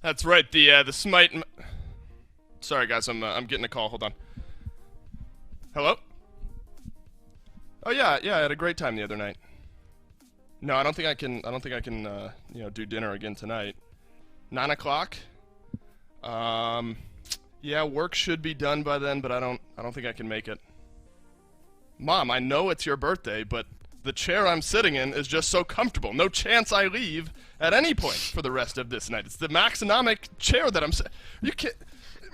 That's right. The SMITE. Sorry, guys. I'm getting a call. Hold on. Hello. Oh yeah. I had a great time the other night. No, I don't think I can. I don't think I can. Do dinner again tonight. 9 o'clock. Yeah, work should be done by then, but I don't think I can make it. Mom, I know it's your birthday, but the chair I'm sitting in is just so comfortable. No chance I leave at any point for the rest of this night. It's the Maxinomic chair that You can't.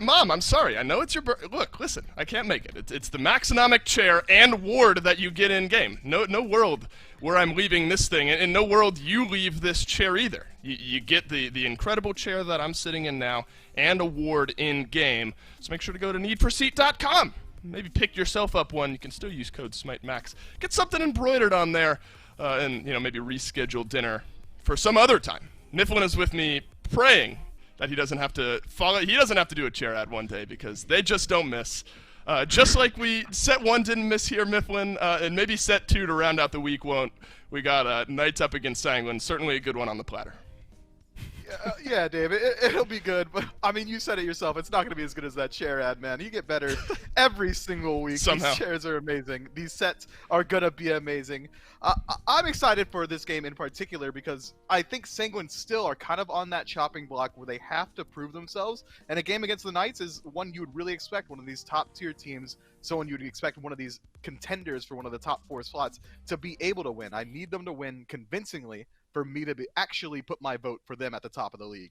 Mom, I'm sorry. I know it's your Look, listen. I can't make it. It's the Maxinomic chair and ward that you get in game. No world where I'm leaving this thing, and no world you leave this chair either. You get the incredible chair that I'm sitting in now and a ward in game. So make sure to go to needforseat.com. Maybe pick yourself up one. You can still use code SMITEMAX. Get something embroidered on there, and maybe reschedule dinner for some other time. Mifflin is with me praying that he doesn't have to follow. He doesn't have to do a chair ad one day because they just don't miss. Just like set 1 didn't miss here, Mifflin, and maybe set 2 to round out the week won't. We got Knights up against Sanguine. Certainly a good one on the platter. Yeah, Dave, it'll be good, but I mean, you said it yourself. It's not going to be as good as that chair ad, man. You get better every single week. Somehow. These chairs are amazing. These sets are going to be amazing. I'm excited for this game in particular because I think Sanguine still are kind of on that chopping block where they have to prove themselves. And a game against the Knights is one you would really expect one of these top-tier teams, someone you'd expect one of these contenders for one of the top 4 slots to be able to win. I need them to win convincingly for me to actually put my vote for them at the top of the league.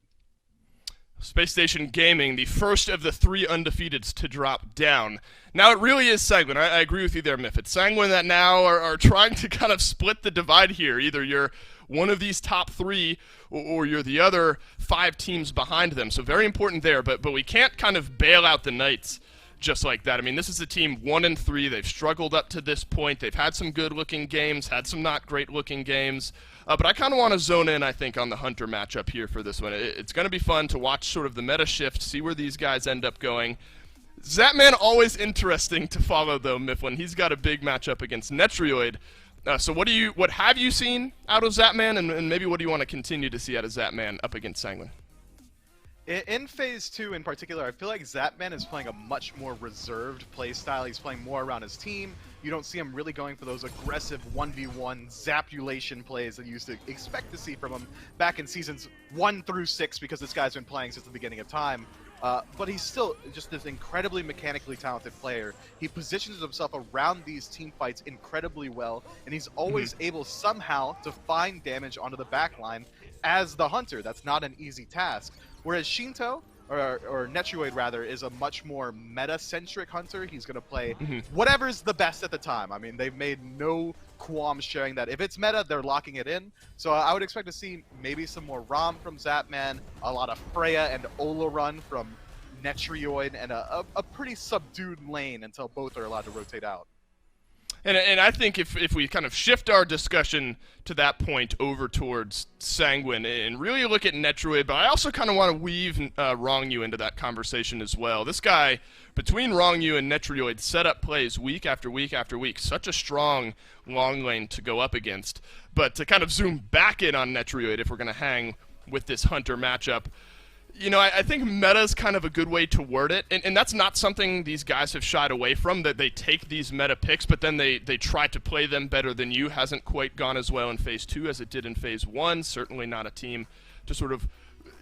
Space Station Gaming, the first of the 3 undefeateds to drop down. Now, it really is Sanguine. I agree with you there, Miff. It's Sanguine that now are trying to kind of split the divide here. Either you're one of these top 3 or you're the other 5 teams behind them. So very important there, but we can't kind of bail out the Knights just like that. I mean, this is a team 1-3. They've struggled up to this point. They've had some good-looking games, had some not great-looking games. But I kind of want to zone in, I think, on the Hunter matchup here for this one. It's going to be fun to watch sort of the meta shift, see where these guys end up going. Zapman, always interesting to follow, though, Mifflin. He's got a big matchup against Metroid. So what have you seen out of Zapman, and maybe what do you want to continue to see out of Zapman up against Sanguine? In Phase 2 in particular, I feel like Zapman is playing a much more reserved playstyle. He's playing more around his team. You don't see him really going for those aggressive 1v1 zapulation plays that you used to expect to see from him back in Seasons 1 through 6 because this guy's been playing since the beginning of time. But he's still just this incredibly mechanically talented player. He positions himself around these team fights incredibly well, and he's always able somehow to find damage onto the backline as the Hunter. That's not an easy task. Whereas Shinto, or Metroid rather, is a much more meta-centric Hunter. He's going to play whatever's the best at the time. I mean, they've made no qualms sharing that. If it's meta, they're locking it in. So I would expect to see maybe some more ROM from Zapman, a lot of Freya and Ola run from Metroid, and a pretty subdued lane until both are allowed to rotate out. And I think if we kind of shift our discussion to that point over towards Sanguine and really look at Metroid, but I also kind of want to weave Wrong-You into that conversation as well. This guy, between Wrong-You and Metroid, set up plays week after week after week. Such a strong long lane to go up against. But to kind of zoom back in on Metroid, if we're going to hang with this Hunter matchup, I think meta is kind of a good way to word it, and that's not something these guys have shied away from, that they take these meta picks, but then they try to play them better than you. Hasn't quite gone as well in Phase 2 as it did in Phase 1. Certainly not a team to sort of,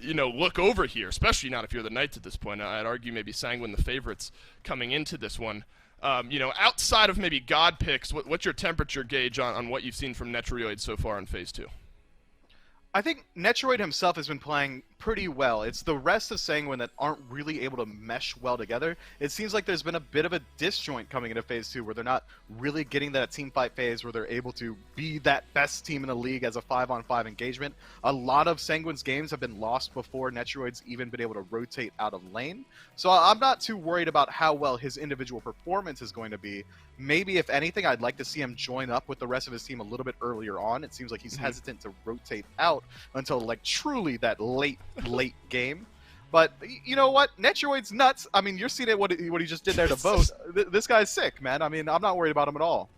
look over here, especially not if you're the Knights at this point. I'd argue maybe Sanguine the favorites coming into this one. Outside of maybe God picks, what's your temperature gauge on what you've seen from Metroid so far in Phase 2? I think Metroid himself has been playing pretty well. It's the rest of Sanguine that aren't really able to mesh well together. It seems like there's been a bit of a disjoint coming into Phase 2 where they're not really getting that team fight phase where they're able to be that best team in the league as a 5-on-5 engagement. A lot of Sanguine's games have been lost before Metroid's even been able to rotate out of lane. So I'm not too worried about how well his individual performance is going to be. Maybe, if anything, I'd like to see him join up with the rest of his team a little bit earlier on. It seems like he's hesitant to rotate out until, like, truly that late game. But you know what? Metroid's nuts. I mean, you're seeing what he just did there to both. This guy's sick, man. I mean, I'm not worried about him at all.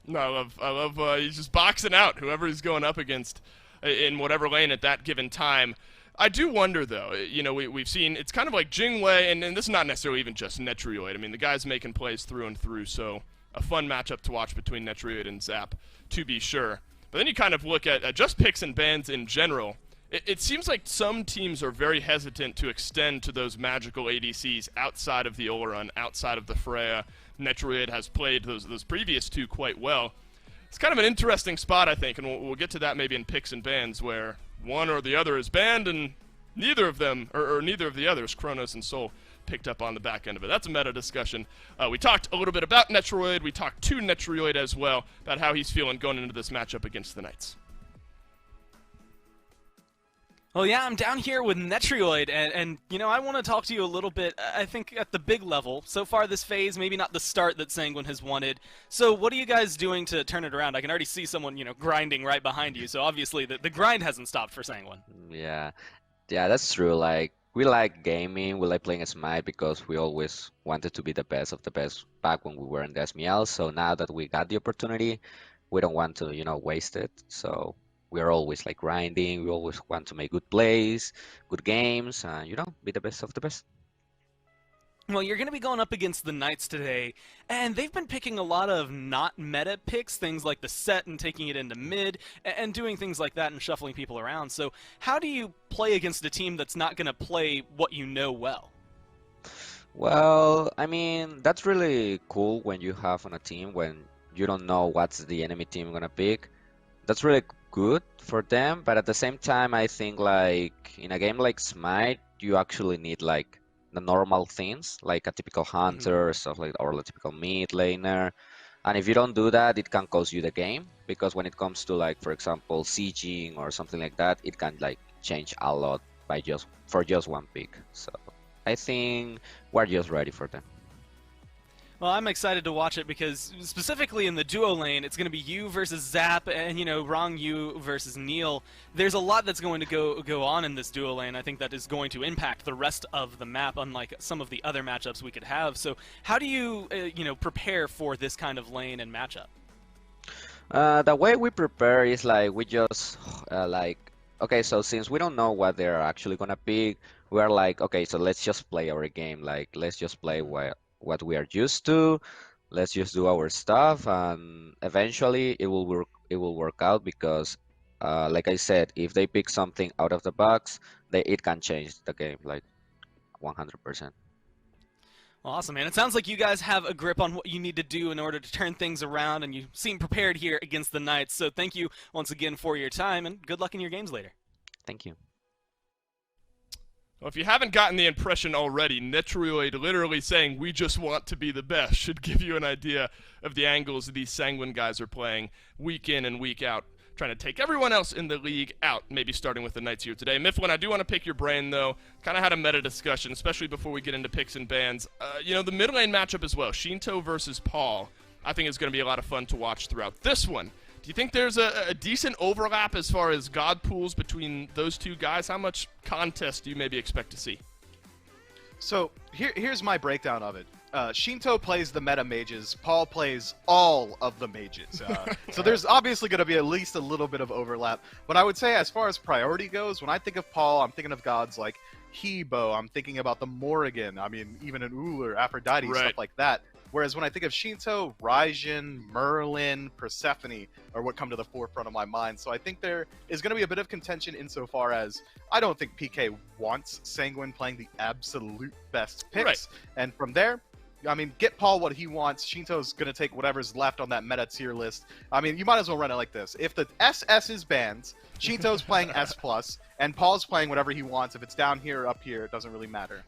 No, I love he's just boxing out whoever he's going up against in whatever lane at that given time. I do wonder, though, you know, we've seen, it's kind of like Jingwei, and this is not necessarily even just Metroid. I mean, the guy's making plays through and through, so a fun matchup to watch between Metroid and Zap, to be sure. But then you kind of look at just picks and bans in general. It seems like some teams are very hesitant to extend to those magical ADCs outside of the Olorun, outside of the Freya. Metroid has played those previous two quite well. It's kind of an interesting spot, I think, and we'll get to that maybe in picks and bans, where one or the other is banned, and neither of them, or neither of the others, Kronos and Soul, picked up on the back end of it. That's a meta discussion. We talked a little bit about Metroid. We talked to Metroid as well, about how he's feeling going into this matchup against the Knights. Well, yeah, I'm down here with Metroid, and you know, I want to talk to you a little bit, I think, at the big level. So far this phase, maybe not the start that Sanguine has wanted. So what are you guys doing to turn it around? I can already see someone, you know, grinding right behind you, so obviously the grind hasn't stopped for Sanguine. Yeah, that's true. Like, we like gaming, we like playing SMITE because we always wanted to be the best of the best back when we were in the SML. So now that we got the opportunity, we don't want to, you know, waste it. So we're always like grinding. We always want to make good plays, good games, and you know, be the best of the best. Well, you're going to be going up against the Knights today, and they've been picking a lot of not meta picks, things like the set and taking it into mid, and doing things like that and shuffling people around. So how do you play against a team that's not going to play what you know well? Well, I mean, that's really cool when you have on a team when you don't know what's the enemy team gonna pick. That's really good for them, but at the same time, I think like in a game like SMITE, you actually need like the normal things, like a typical hunter, stuff like, or a typical mid laner. And if you don't do that, it can cost you the game, because when it comes to like, for example, sieging or something like that, it can like change a lot by just one pick. So I think we're just ready for them. Well, I'm excited to watch it because specifically in the duo lane, it's going to be you versus Zap and, you know, Rong Yu versus Neil. There's a lot that's going to go on in this duo lane. I think that is going to impact the rest of the map, unlike some of the other matchups we could have. So how do you, you know, prepare for this kind of lane and matchup? The way we prepare is like we just like, okay, so since we don't know what they're actually gonna pick, we're like, okay, so let's just play our game. Like, let's just play what we are used to. Let's just do our stuff, and eventually it will work. It will work out because, like I said, if they pick something out of the box, it can change the game like 100%. Well, awesome, man. It sounds like you guys have a grip on what you need to do in order to turn things around, and you seem prepared here against the Knights. So thank you once again for your time, and good luck in your games later. Thank you. Well, if you haven't gotten the impression already, Metroid literally saying, "We just want to be the best," should give you an idea of the angles these Sanguine guys are playing week in and week out, trying to take everyone else in the league out, maybe starting with the Knights here today. Mifflin, I do want to pick your brain, though. Kind of had a meta discussion, especially before we get into picks and bans. You know, the mid lane matchup as well, Shinto versus Paul, I think is going to be a lot of fun to watch throughout this one. Do you think there's a decent overlap as far as god pools between those two guys? How much contest do you maybe expect to see? So here's my breakdown of it. Shinto plays the meta mages. Paul plays all of the mages. So there's obviously going to be at least a little bit of overlap. But I would say as far as priority goes, when I think of Paul, I'm thinking of gods like Hebo. I'm thinking about the Morrigan. I mean, even an Ullr, Aphrodite, Right. stuff like that. Whereas when I think of Shinto, Raijin, Merlin, Persephone are what come to the forefront of my mind. So I think there is going to be a bit of contention insofar as I don't think PK wants Sanguine playing the absolute best picks. Right. And from there, I mean, get Paul what he wants. Shinto's going to take whatever's left on that meta tier list. I mean, you might as well run it like this. If the SS is banned, Shinto's playing S+, and Paul's playing whatever he wants. If it's down here or up here, it doesn't really matter.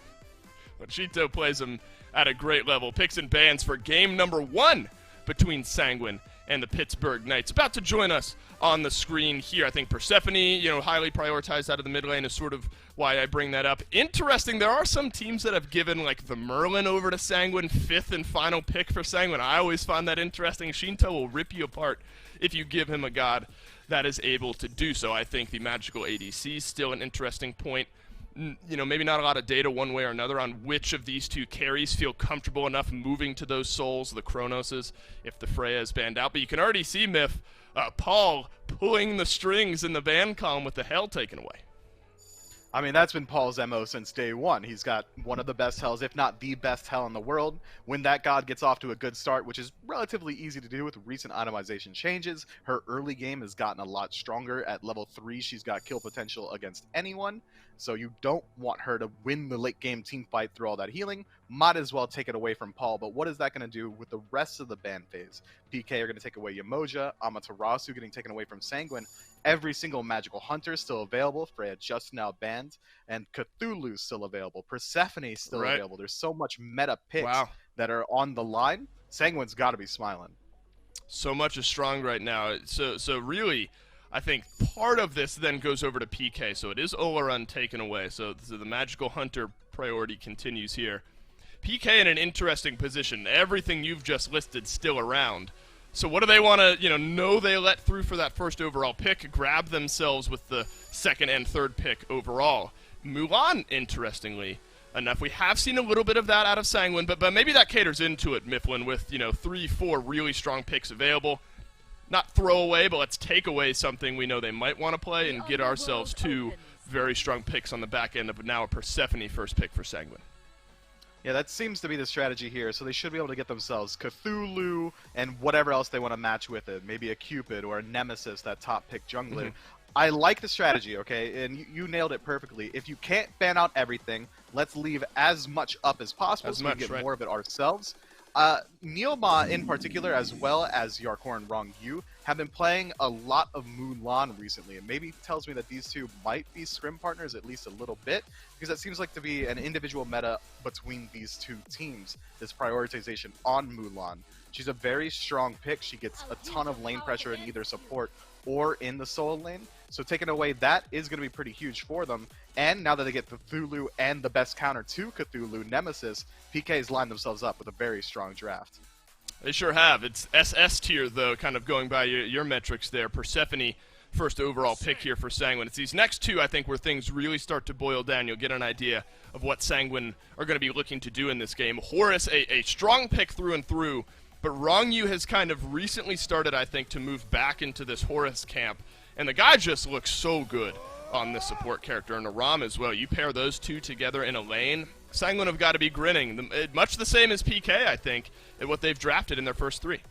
But Shinto plays him at a great level. Picks and bans for game number 1 between Sanguine and the Pittsburgh Knights. About to join us on the screen here. I think Persephone, you know, highly prioritized out of the mid lane is sort of why I bring that up. Interesting, there are some teams that have given, like, the Merlin over to Sanguine, 5th and final pick for Sanguine. I always find that interesting. Shinto will rip you apart if you give him a god that is able to do so. I think the magical ADC is still an interesting point. You know, maybe not a lot of data one way or another on which of these two carries feel comfortable enough moving to those souls, the Cronoses, if the Freya is banned out. But you can already see, Miff, Paul pulling the strings in the ban column with the hell taken away. I mean, that's been Paul's MO since day one. He's got one of the best Hells, if not the best Hell in the world. When that god gets off to a good start, which is relatively easy to do with recent itemization changes, her early game has gotten a lot stronger. At level 3, she's got kill potential against anyone, so you don't want her to win the late game team fight through all that healing. Might as well take it away from Paul, but what is that going to do with the rest of the ban phase? PK are going to take away Yamoja, Amaterasu getting taken away from Sanguine. Every single magical hunter is still available. Freya just now banned, and Cthulhu's still available. Persephone's still available. There's so much meta picks that are on the line. Sanguine's got to be smiling. So much is strong right now. So really, I think part of this then goes over to PK. So it is Olaran taken away. So the magical hunter priority continues here. PK in an interesting position. Everything you've just listed still around. So what do they want to, know they let through for that first overall pick, grab themselves with the second and third pick overall? Mulan, interestingly enough, we have seen a little bit of that out of Sanguine, but maybe that caters into it, Mifflin, with, 3-4 really strong picks available. Not throw away, but let's take away something we know they might want to play and get ourselves 2 very strong picks on the back end of now a Persephone first pick for Sanguine. Yeah, that seems to be the strategy here, so they should be able to get themselves Cthulhu and whatever else they want to match with it. Maybe a Cupid or a Nemesis, that top pick jungler. I like the strategy, okay, and you nailed it perfectly. If you can't ban out everything, let's leave as much up as possible so we can get more of it ourselves. Neilma in particular, as well as Yarkor and Rong Yu, have been playing a lot of Mulan recently, and maybe tells me that these two might be scrim partners at least a little bit, because that seems like to be an individual meta between these two teams, this prioritization on Mulan. She's a very strong pick. She gets a ton of lane pressure in either support or in the solo lane, so taking away that is going to be pretty huge for them. And now that they get Cthulhu and the best counter to Cthulhu, Nemesis, PK's lined themselves up with a very strong draft. They sure have. It's SS tier, though, kind of going by your metrics there. Persephone, first overall pick here for Sanguine. It's these next 2, I think, where things really start to boil down. You'll get an idea of what Sanguine are going to be looking to do in this game. Horus, a strong pick through and through, but Rong Yu has kind of recently started, I think, to move back into this Horus camp. And the guy just looks so good on this support character, and Aram as well. You pair those 2 together in a lane, Sanguine have got to be grinning. Much the same as PK, I think, at what they've drafted in their first 3.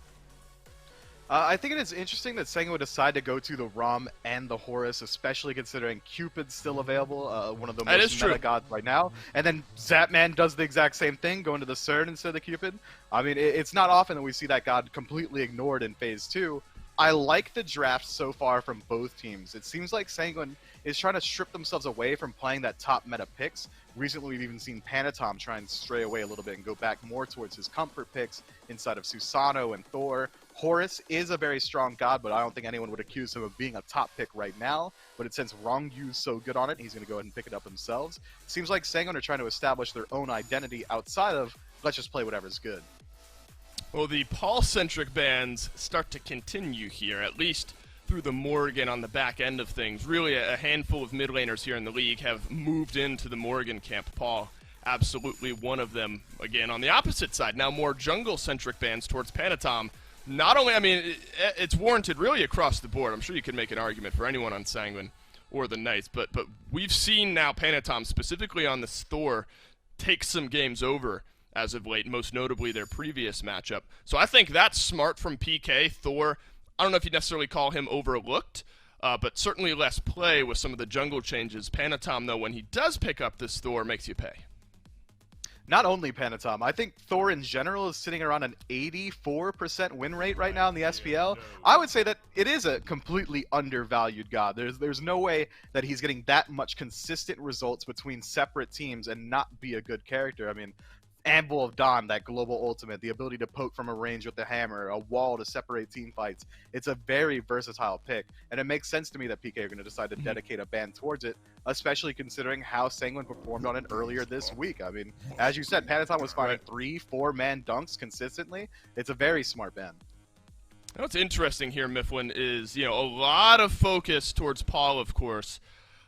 I think it is interesting that Sanguine would decide to go to the Rom and the Horus, especially considering Cupid's still available, one of the most meta gods right now. And then Zapman does the exact same thing, going to the CERN instead of the Cupid. I mean, it's not often that we see that god completely ignored in Phase 2. I like the draft so far from both teams. It seems like Sanguine is trying to strip themselves away from playing that top meta picks. Recently, we've even seen Panatom try and stray away a little bit and go back more towards his comfort picks inside of Susano and Thor. Horus is a very strong god, but I don't think anyone would accuse him of being a top pick right now. But since Rong Yu's so good on it, he's going to go ahead and pick it up themselves. It seems like Sanguine are trying to establish their own identity outside of, let's just play whatever's good. Well, the Paul-centric bans start to continue here, at least through the Morrigan on the back end of things. Really, a handful of mid laners here in the league have moved into the Morrigan camp. Paul, absolutely one of them. Again, on the opposite side, now more jungle-centric bans towards Panatom. Not only, I mean, it's warranted really across the board. I'm sure you could make an argument for anyone on Sanguine or the Knights, but we've seen now Panatom, specifically on this Thor, take some games over as of late, most notably their previous matchup. So I think that's smart from PK. Thor, I don't know if you necessarily call him overlooked, but certainly less play with some of the jungle changes. Panatom, though, when he does pick up this Thor, makes you pay. Not only Panatom, I think Thor in general is sitting around an 84% win rate right now in the SPL. I would say that it is a completely undervalued god. There's no way that he's getting that much consistent results between separate teams and not be a good character. I mean, Anvil of Dawn, that global ultimate, the ability to poke from a range with the hammer, a wall to separate team fights. It's a very versatile pick, and it makes sense to me that PK are going to decide to dedicate a ban towards it, especially considering how Sanguine performed on it earlier this week. I mean, as you said, Panatom was firing 3-4-man dunks consistently. It's a very smart ban. What's interesting here, Mifflin, is, a lot of focus towards Paul, of course.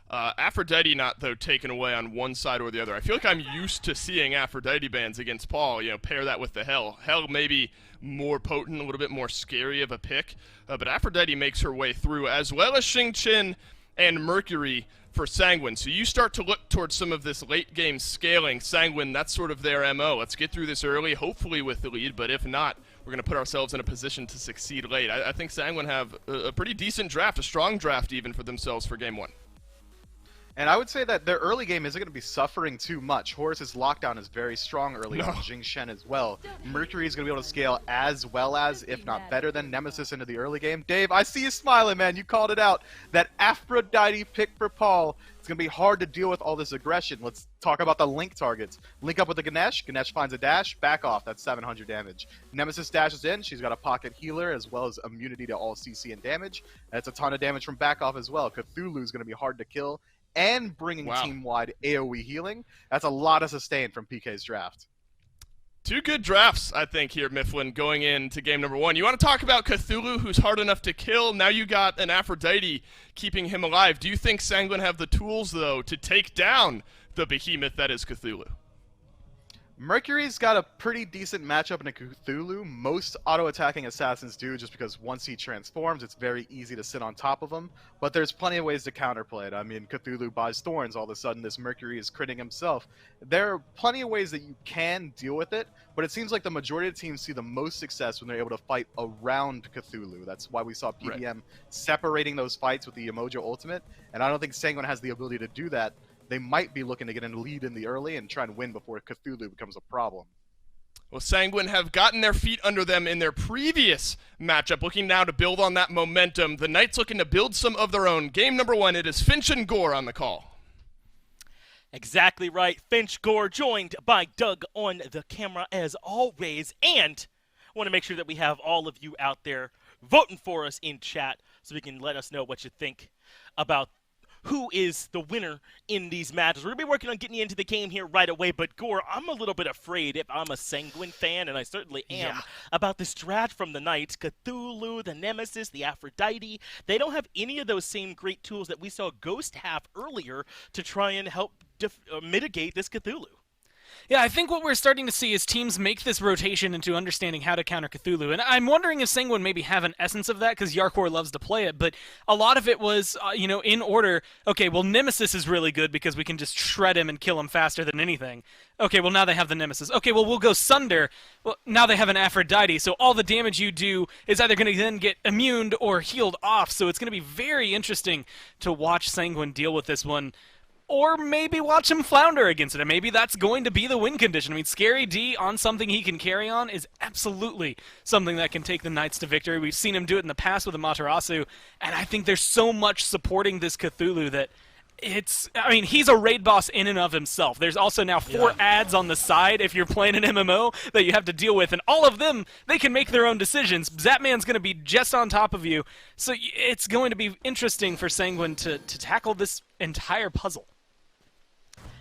Aphrodite not, though, taken away on one side or the other. I feel like I'm used to seeing Aphrodite bans against Paul, pair that with the Hell. Hell may be more potent, a little bit more scary of a pick, but Aphrodite makes her way through, as well as Xing Qin and Mercury for Sanguine. So you start to look towards some of this late game scaling. Sanguine, that's sort of their MO. Let's get through this early, hopefully with the lead, but if not, we're going to put ourselves in a position to succeed late. I think Sanguine have a pretty decent draft, a strong draft even for themselves for game 1. And I would say that their early game isn't going to be suffering too much. Horus's lockdown is very strong early on, Jing Shen as well. Mercury is going to be able to scale as well as, if not better than, Nemesis into the early game. Dave, I see you smiling, man. You called it out. That Aphrodite pick for Paul. It's going to be hard to deal with all this aggression. Let's talk about the Link targets. Link up with the Ganesh. Ganesh finds a dash. Back off. That's 700 damage. Nemesis dashes in. She's got a pocket healer as well as immunity to all CC and damage. That's a ton of damage from back off as well. Cthulhu is going to be hard to kill. And bringing team-wide AoE healing. That's a lot of sustain from PK's draft. 2 good drafts, I think, here, Mifflin, going into game number 1. You want to talk about Cthulhu, who's hard enough to kill. Now you got an Aphrodite keeping him alive. Do you think Sanguine have the tools, though, to take down the behemoth that is Cthulhu? Mercury's got a pretty decent matchup in a Cthulhu. Most auto-attacking assassins do, just because once he transforms, it's very easy to sit on top of him. But there's plenty of ways to counterplay it. I mean, Cthulhu buys thorns, all of a sudden this Mercury is critting himself. There are plenty of ways that you can deal with it, but it seems like the majority of teams see the most success when they're able to fight around Cthulhu. That's why we saw PBM separating those fights with the Emojo Ultimate, and I don't think Sanguine has the ability to do that. They might be looking to get a lead in the early and try and win before Cthulhu becomes a problem. Well, Sanguine have gotten their feet under them in their previous matchup, looking now to build on that momentum. The Knights looking to build some of their own. Game number 1, it is Finch and Gore on the call. Exactly right. Finch Gore joined by Doug on the camera as always. And I want to make sure that we have all of you out there voting for us in chat so we can let us know what you think about who is the winner in these matches. We're going to be working on getting you into the game here right away, but Gore, I'm a little bit afraid, if I'm a Sanguine fan, and I certainly am, about this draft from the Knights. Cthulhu, the Nemesis, the Aphrodite, they don't have any of those same great tools that we saw Ghost have earlier to try and help mitigate this Cthulhu. Yeah, I think what we're starting to see is teams make this rotation into understanding how to counter Cthulhu. And I'm wondering if Sanguine maybe have an essence of that, because Yarkor loves to play it. But a lot of it was, in order, okay, well, Nemesis is really good because we can just shred him and kill him faster than anything. Okay, well, now they have the Nemesis. Okay, well, we'll go Sunder. Well, now they have an Aphrodite, so all the damage you do is either going to then get immuned or healed off. So it's going to be very interesting to watch Sanguine deal with this one. Or maybe watch him flounder against it, and maybe that's going to be the win condition. I mean, Scary D on something he can carry on is absolutely something that can take the Knights to victory. We've seen him do it in the past with Amaterasu, and I think there's so much supporting this Cthulhu that he's a raid boss in and of himself. There's also now 4 ads on the side if you're playing an MMO that you have to deal with, and all of them, they can make their own decisions. Zapman's going to be just on top of you, so it's going to be interesting for Sanguine to tackle this entire puzzle.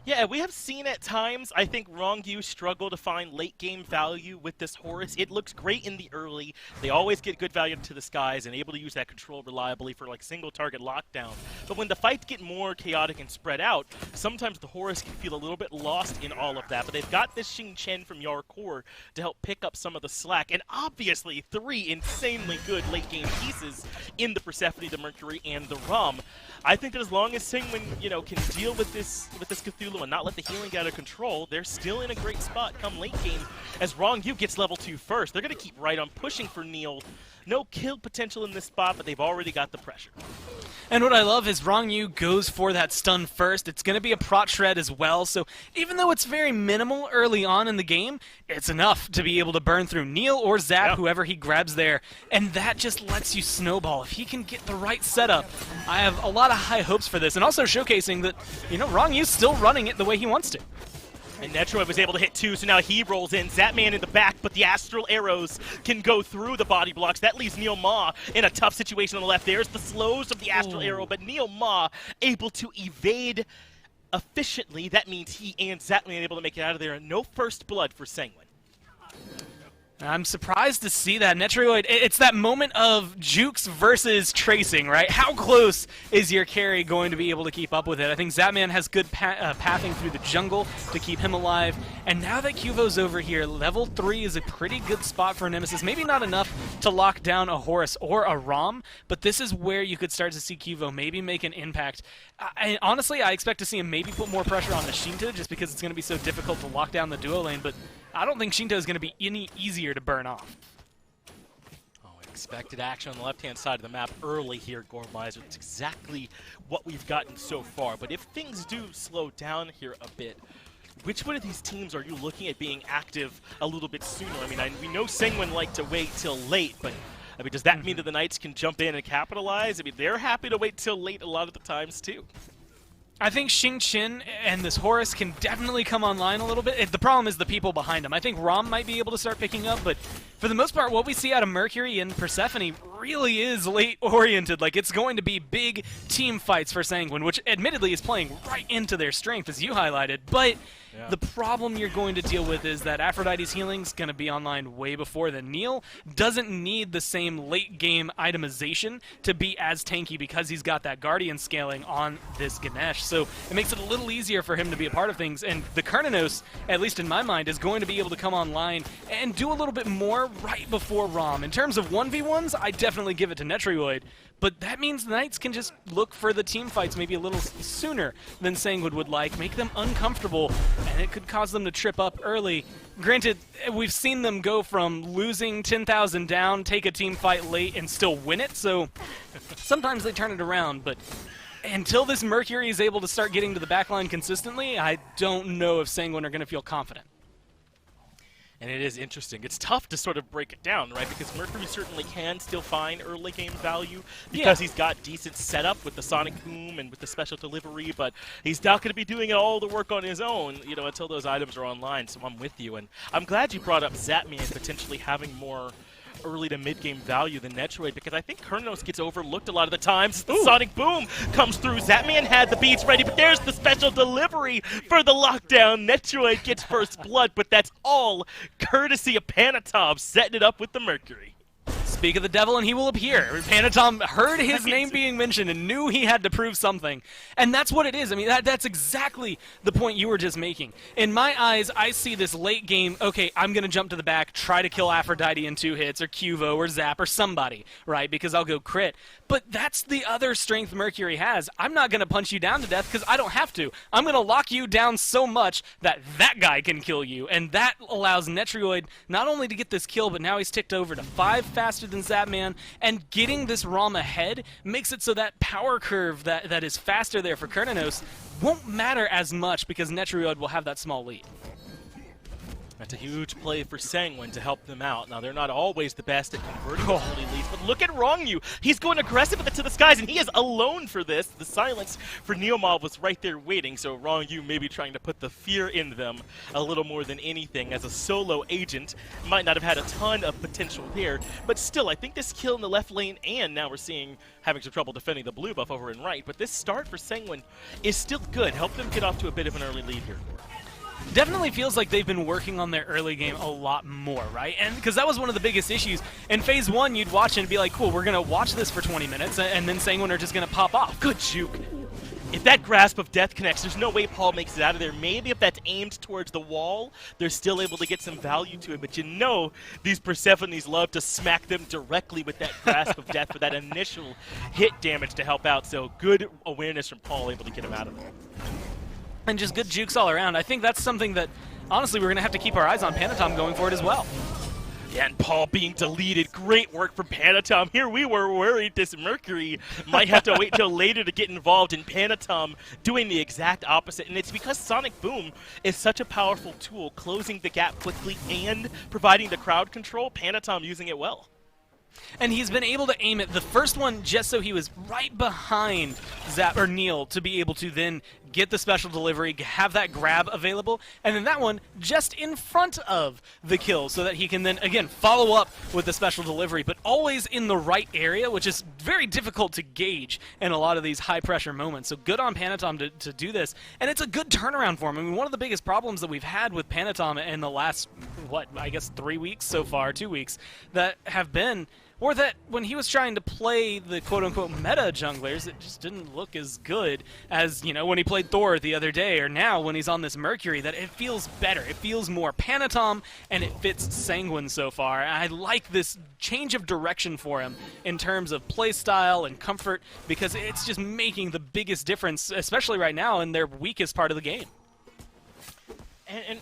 Yeah, we have seen at times, I think, Rongyu struggle to find late-game value with this Horus. It looks great in the early. They always get good value into the skies and able to use that control reliably for, like, single-target lockdown. But when the fights get more chaotic and spread out, sometimes the Horus can feel a little bit lost in all of that. But they've got this Xing Chen from Yarkor to help pick up some of the slack. And obviously, 3 insanely good late-game pieces in the Persephone, the Mercury, and the Rum. I think that as long as Sanguine, can deal with this Cthulhu and not let the healing get out of control, they're still in a great spot come late game. As Rongyu gets level 2 first, they're going to keep right on pushing for Neil. No kill potential in this spot, but they've already got the pressure. And what I love is Rongyu goes for that stun first. It's going to be a prot shred as well, so even though it's very minimal early on in the game, it's enough to be able to burn through Neil or Zap, whoever he grabs there, and that just lets you snowball. If he can get the right setup, I have a lot of high hopes for this, and also showcasing that, Rongyu's still running it the way he wants to. And Metroid was able to hit 2, so now he rolls in. Zapman in the back, but the astral arrows can go through the body blocks. That leaves Neil Ma in a tough situation on the left. There's the slows of the astral arrow, but Neil Ma able to evade efficiently. That means he and Zapman able to make it out of there. No first blood for Sanguine. I'm surprised to see that. Metroid, it's that moment of jukes versus tracing, right? How close is your carry going to be able to keep up with it? I think Zapman has good pathing through the jungle to keep him alive. And now that Cuvo's over here, level 3 is a pretty good spot for Nemesis. Maybe not enough to lock down a Horus or a Rom, but this is where you could start to see Cuvo maybe make an impact. Honestly, I expect to see him maybe put more pressure on the Shinta just because it's going to be so difficult to lock down the duo lane, but I don't think Shinta is going to be any easier to burn off. Expected action on the left-hand side of the map early here, Gormizer. It's exactly what we've gotten so far. But if things do slow down here a bit, which one of these teams are you looking at being active a little bit sooner? I mean, we know Sanguine like to wait till late, but I mean, does that mean that the Knights can jump in and capitalize? I mean, they're happy to wait till late a lot of the times, too. I think Xing Qin and this Horus can definitely come online a little bit. The problem is the people behind him. I think Rom might be able to start picking up, but for the most part, what we see out of Mercury and Persephone really is late-oriented. Like, it's going to be big team fights for Sanguine, which admittedly is playing right into their strength, as you highlighted, but the problem you're going to deal with is that Aphrodite's healing's going to be online way before then. Neil doesn't need the same late-game itemization to be as tanky because he's got that Guardian scaling on this Ganesh. So it makes it a little easier for him to be a part of things. And the Kernanos, at least in my mind, is going to be able to come online and do a little bit more right before Rom. In terms of 1v1s, I definitely give it to Metroid. But that means the Knights can just look for the team fights maybe a little sooner than Sanguine would like, make them uncomfortable, and it could cause them to trip up early. Granted, we've seen them go from losing 10,000 down, take a team fight late, and still win it, so sometimes they turn it around, but until this Mercury is able to start getting to the backline consistently, I don't know if Sanguine are going to feel confident. And it is interesting. It's tough to sort of break it down, right? Because Mercury certainly can still find early game value because he's got decent setup with the Sonic Boom and with the special delivery, but he's not going to be doing all the work on his own, you know, until those items are online. So I'm with you. And I'm glad you brought up Zapman potentially having more early to mid-game value than Metroid, because I think Kernos gets overlooked a lot of the times. The Sonic Boom comes through. Zapman had the beats ready, but there's the special delivery for the lockdown. Metroid gets first blood, but that's all courtesy of Panatom setting it up with the Mercury. Speak of the devil and he will appear. Panatom heard his name being mentioned and knew he had to prove something. And that's what it is. I mean, that's exactly the point you were just making. In my eyes, I see this late game, okay, I'm going to jump to the back, try to kill Aphrodite in 2 hits, or Cuvo, or Zap, or somebody, right? Because I'll go crit. But that's the other strength Mercury has. I'm not going to punch you down to death because I don't have to. I'm going to lock you down so much that that guy can kill you. And that allows Metroid not only to get this kill, but now he's ticked over to 5 faster than Zapman, and getting this ROM ahead makes it so that power curve that is faster there for Kernanos won't matter as much because Metroid will have that small lead. That's a huge play for Sanguine to help them out. Now, they're not always the best at converting those early leads, but look at Rongyu. He's going aggressive to the skies, and he is alone for this. The silence for Neomob was right there waiting, so Rongyu maybe trying to put the fear in them a little more than anything. As a solo agent, might not have had a ton of potential there, but still, I think this kill in the left lane, and now we're seeing having some trouble defending the blue buff over in right, but this start for Sanguine is still good. Help them get off to a bit of an early lead here. Definitely feels like they've been working on their early game a lot more, right? And because that was one of the biggest issues. In Phase 1, you'd watch it and be like, cool, we're going to watch this for 20 minutes, and then Sanguine are just going to pop off. Good juke. If that Grasp of Death connects, there's no way Paul makes it out of there. Maybe if that's aimed towards the wall, they're still able to get some value to it. But you know these Persephones love to smack them directly with that Grasp of Death for that initial hit damage to help out. So good awareness from Paul, able to get him out of there. And just good jukes all around. I think that's something that, honestly, we're going to have to keep our eyes on Panatom going forward as well. Yeah, and Paul being deleted. Great work from Panatom. Here we were worried this Mercury might have to wait till later to get involved, in Panatom doing the exact opposite. And it's because Sonic Boom is such a powerful tool, closing the gap quickly and providing the crowd control. Panatom using it well. And he's been able to aim it. The first one just so he was right behind Zap or Neil to be able to then get the special delivery, have that grab available, and then that one just in front of the kill so that he can then, again, follow up with the special delivery, but always in the right area, which is very difficult to gauge in a lot of these high-pressure moments. So good on Panatom to do this, and it's a good turnaround for him. I mean, one of the biggest problems that we've had with Panatom in the last, I guess 3 weeks so far, 2 weeks, that have been Or that when he was trying to play the quote-unquote meta junglers, it just didn't look as good as, you know, when he played Thor the other day, or now when he's on this Mercury, that it feels better. It feels more Panatom, and it fits Sanguine so far. I like this change of direction for him in terms of playstyle and comfort, because it's just making the biggest difference, especially right now in their weakest part of the game.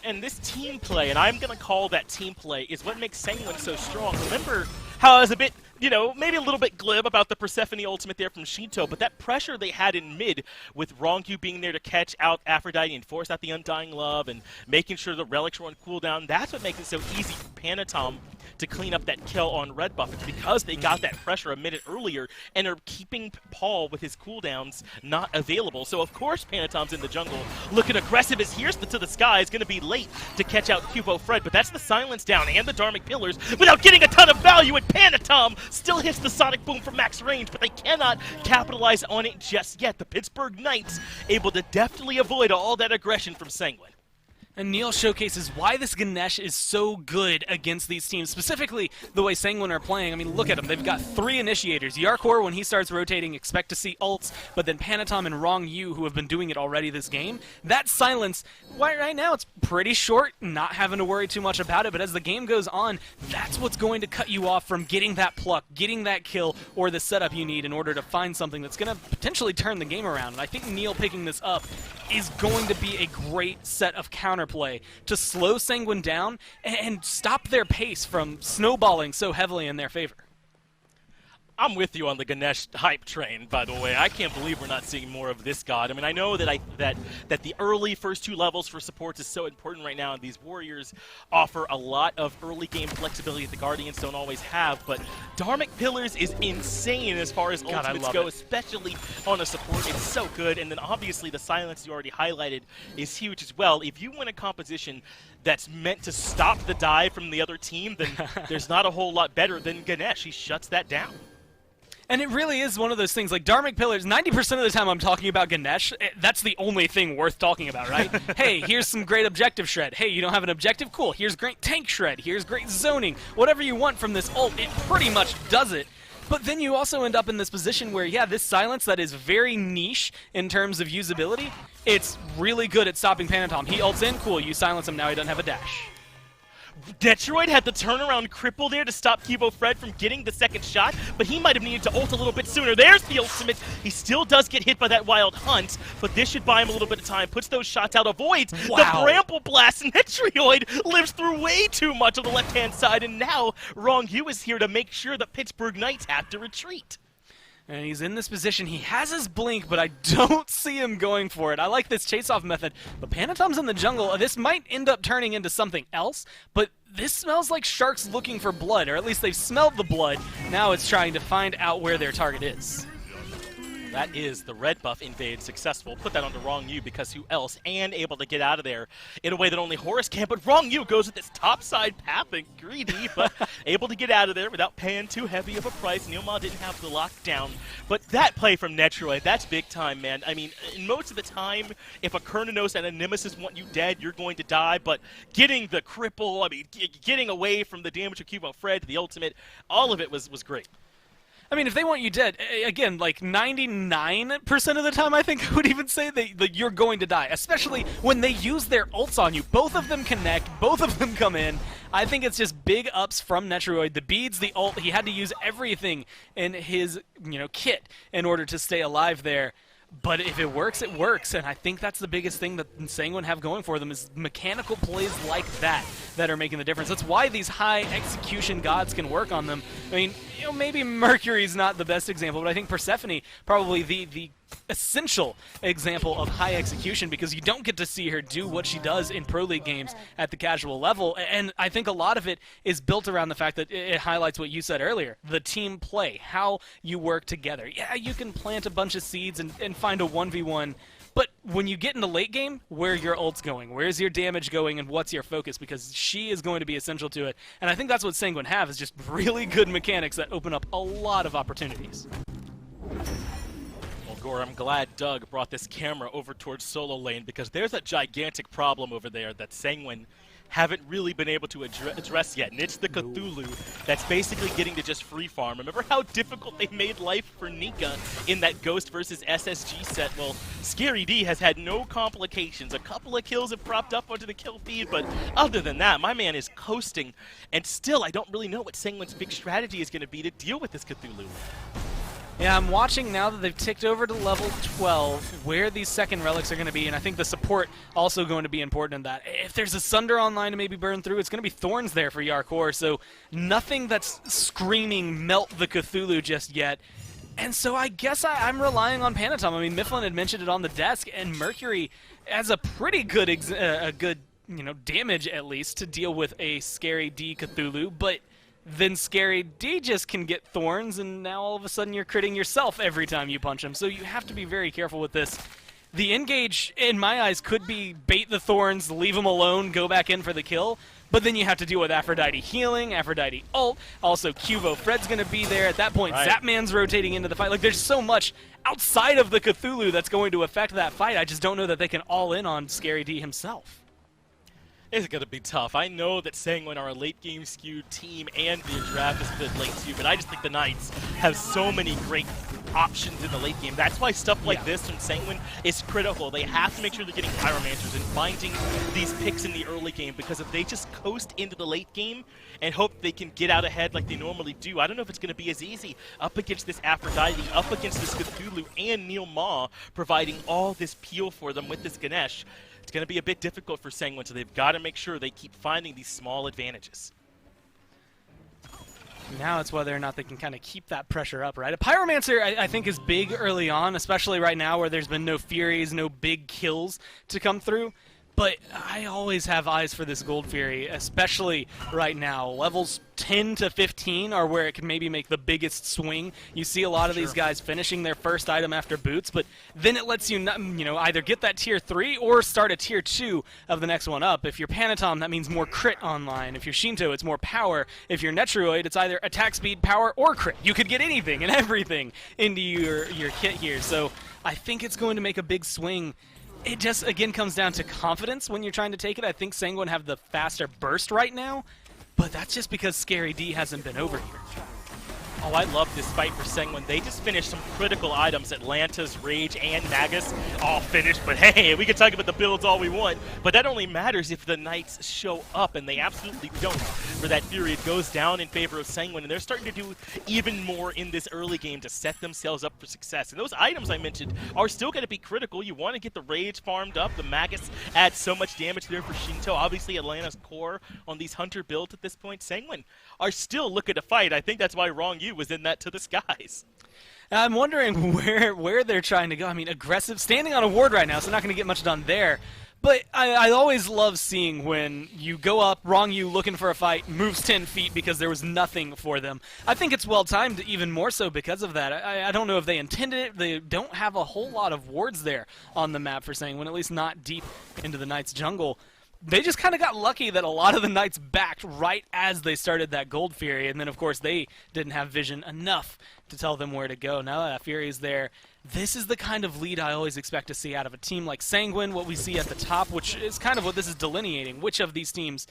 And this team play, and I'm going to call that team play, is what makes Sanguine so strong. Remember how I was a bit, you know, maybe a little bit glib about the Persephone ultimate there from Shinto, but that pressure they had in mid with Rongyu being there to catch out Aphrodite and force out the Undying Love and making sure the relics were on cooldown, that's what makes it so easy for Panatom to clean up that kill on red buff. It's because they got that pressure a minute earlier and are keeping Paul with his cooldowns not available. So of course Panatom's in the jungle looking aggressive as here's to the sky is going to be late to catch out Cubo Fred, but that's the silence down and the Dharmic Pillars without getting a ton of value, and Panatom still hits the Sonic Boom from max range, but they cannot capitalize on it just yet. The Pittsburgh Knights able to deftly avoid all that aggression from Sanguine. And Neil showcases why this Ganesh is so good against these teams, specifically the way Sanguine are playing. I mean, look at them. They've got 3 initiators. Yarkor, when he starts rotating, expect to see ults, but then Panatom and Rong Yu, who have been doing it already this game, that silence, right now it's pretty short, not having to worry too much about it, but as the game goes on, that's what's going to cut you off from getting that pluck, getting that kill, or the setup you need in order to find something that's going to potentially turn the game around. And I think Neil picking this up is going to be a great set of counterplay to slow Sanguine down and stop their pace from snowballing so heavily in their favor. I'm with you on the Ganesh hype train, by the way. I can't believe we're not seeing more of this god. I mean, I know that that the early first 2 levels for supports is so important right now, and these warriors offer a lot of early game flexibility that the Guardians don't always have, but Dharmic Pillars is insane as far as ultimates go, especially on a support. It's so good, and then obviously the silence you already highlighted is huge as well. If you win a composition that's meant to stop the dive from the other team, then there's not a whole lot better than Ganesh. He shuts that down. And it really is one of those things, like Dharmic Pillars, 90% of the time I'm talking about Ganesh, that's the only thing worth talking about, right? Hey, here's some great objective shred. Hey, you don't have an objective? Cool. Here's great tank shred. Here's great zoning. Whatever you want from this ult, it pretty much does it. But then you also end up in this position where, yeah, this silence that is very niche in terms of usability, it's really good at stopping Panatom. He ults in, cool, you silence him, now he doesn't have a dash. Metroid had the turnaround cripple there to stop Cubo Fred from getting the second shot, but he might have needed to ult a little bit sooner. There's the ultimate. He still does get hit by that wild hunt, but this should buy him a little bit of time. Puts those shots out, avoids the Bramble Blast, and Metroid lives through way too much on the left-hand side, and now Rong Yu is here to make sure the Pittsburgh Knights have to retreat. And he's in this position. He has his blink, but I don't see him going for it. I like this chase-off method, but Panatom's in the jungle. This might end up turning into something else, but this smells like sharks looking for blood, or at least they've smelled the blood. Now it's trying to find out where their target is. That is the red buff invade successful. Put that on the Rong Yu because who else? And able to get out of there in a way that only Horus can. But Rong Yu goes with this topside path and greedy, but able to get out of there without paying too heavy of a price. Neilma didn't have the lockdown. But that play from Metroid, that's big time, man. I mean, most of the time, if a Kernanos and a Nemesis want you dead, you're going to die. But getting the cripple, I mean, getting away from the damage of Cubo Fred to the ultimate, all of it was great. I mean, if they want you dead, again, like 99% of the time, I think I would even say that you're going to die, especially when they use their ults on you. Both of them connect, both of them come in. I think it's just big ups from Metroid. The beads, the ult, he had to use everything in his, kit in order to stay alive there. But if it works, it works, and I think that's the biggest thing that Sanguine have going for them is mechanical plays like that are making the difference. That's why these high execution gods can work on them. I mean, maybe Mercury's not the best example, but I think Persephone probably the essential example of high execution because you don't get to see her do what she does in Pro League games at the casual level, and I think a lot of it is built around the fact that it highlights what you said earlier, the team play, how you work together. Yeah, you can plant a bunch of seeds and find a 1v1, but when you get into late game, where are your ults going? Where's your damage going, and what's your focus? Because she is going to be essential to it, and I think that's what Sanguine have, is just really good mechanics that open up a lot of opportunities. Gore, I'm glad Doug brought this camera over towards solo lane because there's a gigantic problem over there that Sanguine haven't really been able to address yet, and it's the Cthulhu that's basically getting to just free farm. Remember how difficult they made life for Nika in that Ghost versus SSG set? Well, Scary D has had no complications. A couple of kills have propped up onto the kill feed, but other than that, my man is coasting, and still I don't really know what Sanguine's big strategy is going to be to deal with this Cthulhu. Yeah, I'm watching now that they've ticked over to level 12 where these second relics are going to be, and I think the support also going to be important in that. If there's a Sunder online to maybe burn through, it's going to be Thorns there for Yarkor, so nothing that's screaming melt the Cthulhu just yet. And so I guess I'm relying on Panatom. I mean, Mifflin had mentioned it on the desk, and Mercury has a pretty good, damage at least to deal with a Scary D Cthulhu, but then Scary D just can get Thorns, and now all of a sudden you're critting yourself every time you punch him. So you have to be very careful with this. The engage, in my eyes, could be bait the Thorns, leave him alone, go back in for the kill, but then you have to deal with Aphrodite healing, Aphrodite ult, also Cuvo Fred's going to be there. At that point, right. Zapman's rotating into the fight. Like, there's so much outside of the Cthulhu that's going to affect that fight. I just don't know that they can all in on Scary D himself. It's going to be tough. I know that Sanguine are a late-game skewed team and the draft is good late too, but I just think the Knights have so many great options in the late game. That's why stuff like this from Sanguine is critical. They have to make sure they're getting Pyromancers and finding these picks in the early game, because if they just coast into the late game and hope they can get out ahead like they normally do, I don't know if it's going to be as easy up against this Aphrodite, up against this Cthulhu, and Neil Ma providing all this peel for them with this Ganesh. It's going to be a bit difficult for Sanguine, so they've got to make sure they keep finding these small advantages. Now it's whether or not they can kind of keep that pressure up, right? A Pyromancer, I think, is big early on, especially right now where there's been no Furies, no big kills to come through. But I always have eyes for this Gold Fury, especially right now. Levels 10 to 15 are where it can maybe make the biggest swing. You see a lot of these guys finishing their first item after boots, but then it lets you, either get that tier 3 or start a tier 2 of the next one up. If you're Panatom, that means more crit online. If you're Shinto, it's more power. If you're Metroid, it's either attack speed, power, or crit. You could get anything and everything into your kit here. So I think it's going to make a big swing. It just, again, comes down to confidence when you're trying to take it. I think Sanguine have the faster burst right now, but that's just because Scary D hasn't been over here. Oh, I love this fight for Sanguine. They just finished some critical items. Atlanta's Rage and Magus all finished, but hey, we can talk about the builds all we want, but that only matters if the Knights show up, and they absolutely don't. For that Fury, it goes down in favor of Sanguine, and they're starting to do even more in this early game to set themselves up for success. And those items I mentioned are still going to be critical. You want to get the Rage farmed up. The Magus adds so much damage there for Shinto. Obviously, Atlanta's core on these Hunter builds at this point. Sanguine are still looking to fight. I think that's why Wrong You was in that to the skies. I'm wondering where they're trying to go. I mean, aggressive, standing on a ward right now, so not going to get much done there. But I always love seeing when you go up, Wrong You looking for a fight, moves 10 feet because there was nothing for them. I think it's well-timed, even more so because of that. I don't know if they intended it. They don't have a whole lot of wards there on the map for Sanguine, at least not deep into the Knight's jungle. They just kind of got lucky that a lot of the Knights backed right as they started that Gold Fury, and then, of course, they didn't have vision enough to tell them where to go. Now that Fury is there, this is the kind of lead I always expect to see out of a team like Sanguine, what we see at the top, which is kind of what this is delineating. Which of these teams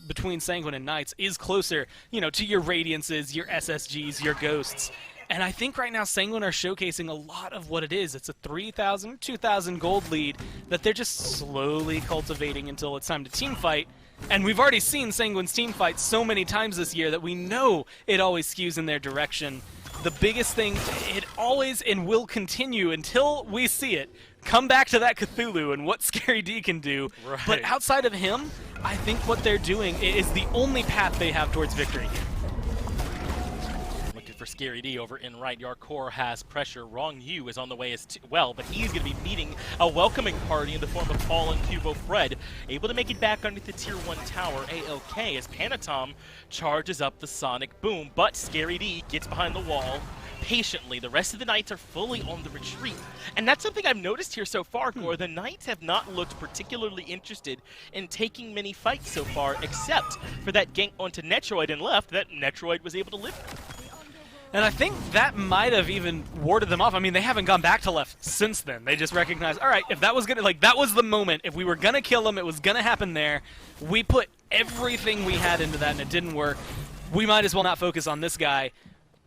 between Sanguine and Knights is closer, to your Radiances, your SSGs, your Ghosts. And I think right now Sanguine are showcasing a lot of what it is. It's a 3,000, 2,000 gold lead that they're just slowly cultivating until it's time to team fight. And we've already seen Sanguine's team fight so many times this year that we know it always skews in their direction. The biggest thing, it always and will continue until we see it, come back to that Cthulhu and what Scary D can do. Right. But outside of him, I think what they're doing is the only path they have towards victory. For Scary D over in right, Yarkor has pressure. Wrong You is on the way as well, but he's going to be meeting a welcoming party in the form of Paul and Cubo Fred, able to make it back underneath the tier 1 tower, A-OK, as Panatom charges up the Sonic Boom, but Scary D gets behind the wall patiently. The rest of the Knights are fully on the retreat, and that's something I've noticed here so far, Gore. The Knights have not looked particularly interested in taking many fights so far, except for that gank onto Metroid and left that Metroid was able to live with. And I think that might have even warded them off. I mean, they haven't gone back to left since then. They just recognized, all right, if that was gonna, like, that was the moment. If we were gonna kill him, it was gonna happen there. We put everything we had into that, and it didn't work. We might as well not focus on this guy.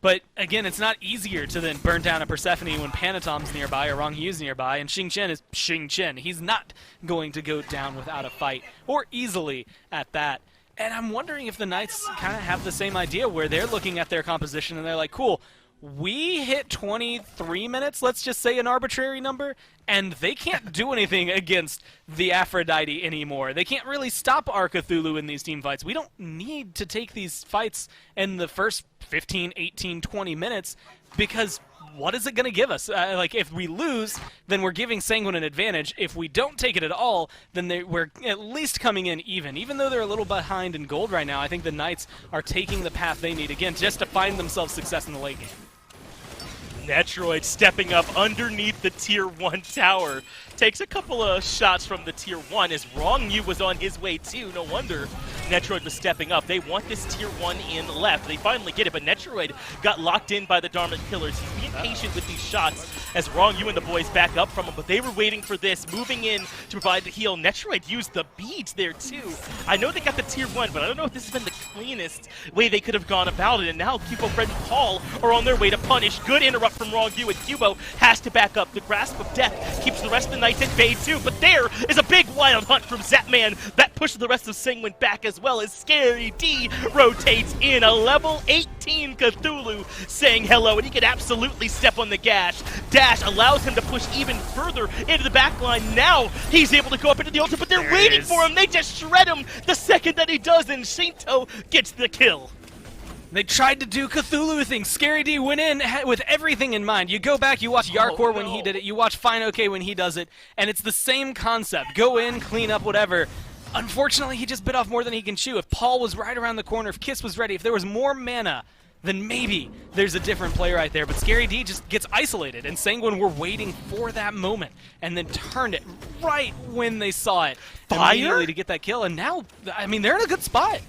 But again, it's not easier to then burn down a Persephone when Panatom's nearby or Rongyu's nearby, and Xing Chen is Xing Chen. He's not going to go down without a fight, or easily at that. And I'm wondering if the Knights kind of have the same idea where they're looking at their composition and they're like, cool, we hit 23 minutes, let's just say an arbitrary number, and they can't do anything against the Aphrodite anymore. They can't really stop our Cthulhu in these team fights. We don't need to take these fights in the first 15, 18, 20 minutes because what is it going to give us? Like, if we lose, then we're giving Sanguine an advantage. If we don't take it at all, then we're at least coming in even. Even though they're a little behind in gold right now, I think the Knights are taking the path they need, again, just to find themselves success in the late game. Metroid stepping up underneath the Tier 1 tower. Takes a couple of shots from the Tier 1 as Ronyu was on his way too. No wonder Metroid was stepping up. They want this Tier 1 in left. They finally get it, but Metroid got locked in by the Dharma Killers. He's being patient with these shots as Ronyu and the boys back up from him, but they were waiting for this, moving in to provide the heal. Metroid used the beads there too. I know they got the Tier 1, but I don't know if this has been the cleanest way they could have gone about it, and now Cubo, Fred, and Paul are on their way to punish. Good interrupt from Ronyu, and Cubo has to back up. The Grasp of Death keeps the rest of the Knights at bay too, but there is a big wild hunt from Zapman that pushes the rest of Sanguine back, as well as Scary D rotates in. A level 18 Cthulhu saying hello, and he can absolutely step on the gas. Dash allows him to push even further into the back line. Now he's able to go up into the altar, but they're waiting for him. They just shred him the second that he does, and Shinto gets the kill. They tried to do Cthulhu things. Scary D went in with everything in mind. You go back, you watch Yarkor when he did it, you watch Fine OK when he does it, and it's the same concept. Go in, clean up, whatever. Unfortunately, he just bit off more than he can chew. If Paul was right around the corner, if Kiss was ready, if there was more mana, then maybe there's a different play right there. But Scary D just gets isolated, and Sanguine were waiting for that moment and then turned it right when they saw it immediately to get that kill. And now, I mean, they're in a good spot.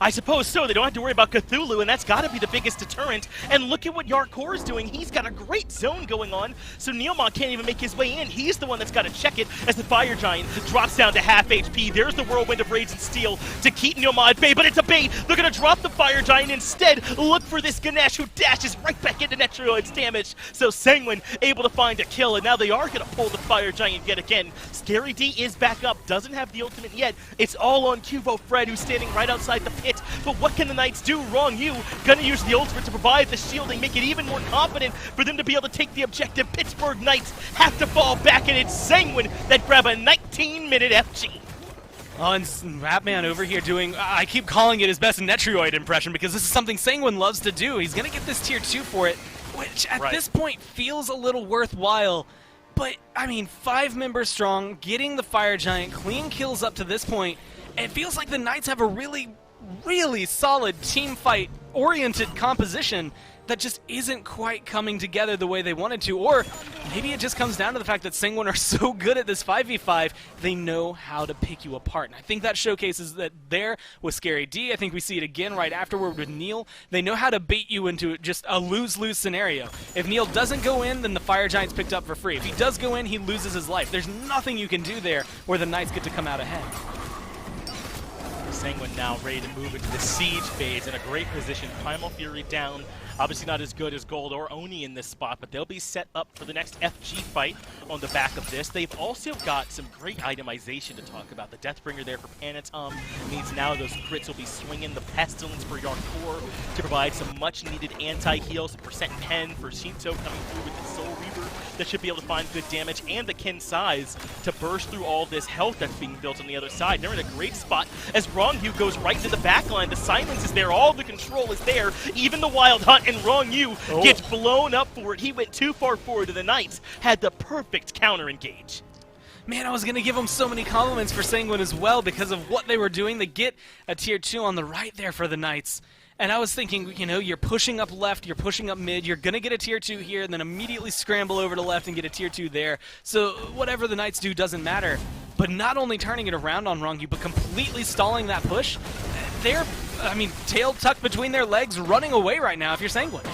I suppose so. They don't have to worry about Cthulhu, and that's got to be the biggest deterrent. And look at what Yarkor is doing. He's got a great zone going on, so Neomon can't even make his way in. He's the one that's got to check it as the Fire Giant drops down to half HP. There's the Whirlwind of Rage and Steel to keep Neomon at bay, but it's a bait. They're going to drop the Fire Giant instead. Look for this Ganesh, who dashes right back into Metroid's damage. So Sanguine able to find a kill, and now they are going to pull the Fire Giant yet again. Scary D is back up, doesn't have the ultimate yet. It's all on Cubo Fred, who's standing right outside the pit. But what can the Knights do? Ronyu gonna use the ultimate to provide the shielding, make it even more confident for them to be able to take the objective. Pittsburgh Knights have to fall back, and it's Sanguine that grab a 19-minute FG. Oh, and Zapman over here doing, I keep calling it his best Metroid impression because this is something Sanguine loves to do. He's going to get this tier 2 for it, which at this point feels a little worthwhile. But, I mean, 5 members strong, getting the Fire Giant, clean kills up to this point. It feels like the Knights have a really solid team fight oriented composition that just isn't quite coming together the way they wanted to. Or maybe it just comes down to the fact that Sanguine are so good at this 5v5, they know how to pick you apart. And I think that showcases that there with Scary D. I think we see it again right afterward with Neil. They know how to bait you into just a lose-lose scenario. If Neil doesn't go in, then the Fire Giant's picked up for free. If he does go in, he loses his life. There's nothing you can do there where the Knights get to come out ahead. Sanguine now ready to move into the siege phase in a great position. Primal Fury down. Obviously not as good as Gold or Oni in this spot, but they'll be set up for the next FG fight on the back of this. They've also got some great itemization to talk about. The Deathbringer there for Panatom means now those crits will be swinging. The Pestilence for Yarkor to provide some much-needed anti-heal. Some percent 10 for Shinto coming through with the Soul Reaver that should be able to find good damage, and the Kin Size to burst through all this health that's being built on the other side. They're in a great spot as Ronyu goes right to the back line. The silence is there, all the control is there, even the Wild Hunt, and Ronyu gets blown up for it. He went too far forward, and the Knights had the perfect counter engage. Man, I was going to give them so many compliments for Sanguine as well because of what they were doing. They get a tier 2 on the right there for the Knights. And I was thinking, you know, you're pushing up left, you're pushing up mid, you're going to get a tier 2 here, and then immediately scramble over to left and get a tier 2 there. So whatever the Knights do doesn't matter. But not only turning it around on Ronyu, but completely stalling that push, they're I mean, tail tucked between their legs, running away right now if you're Sanguine.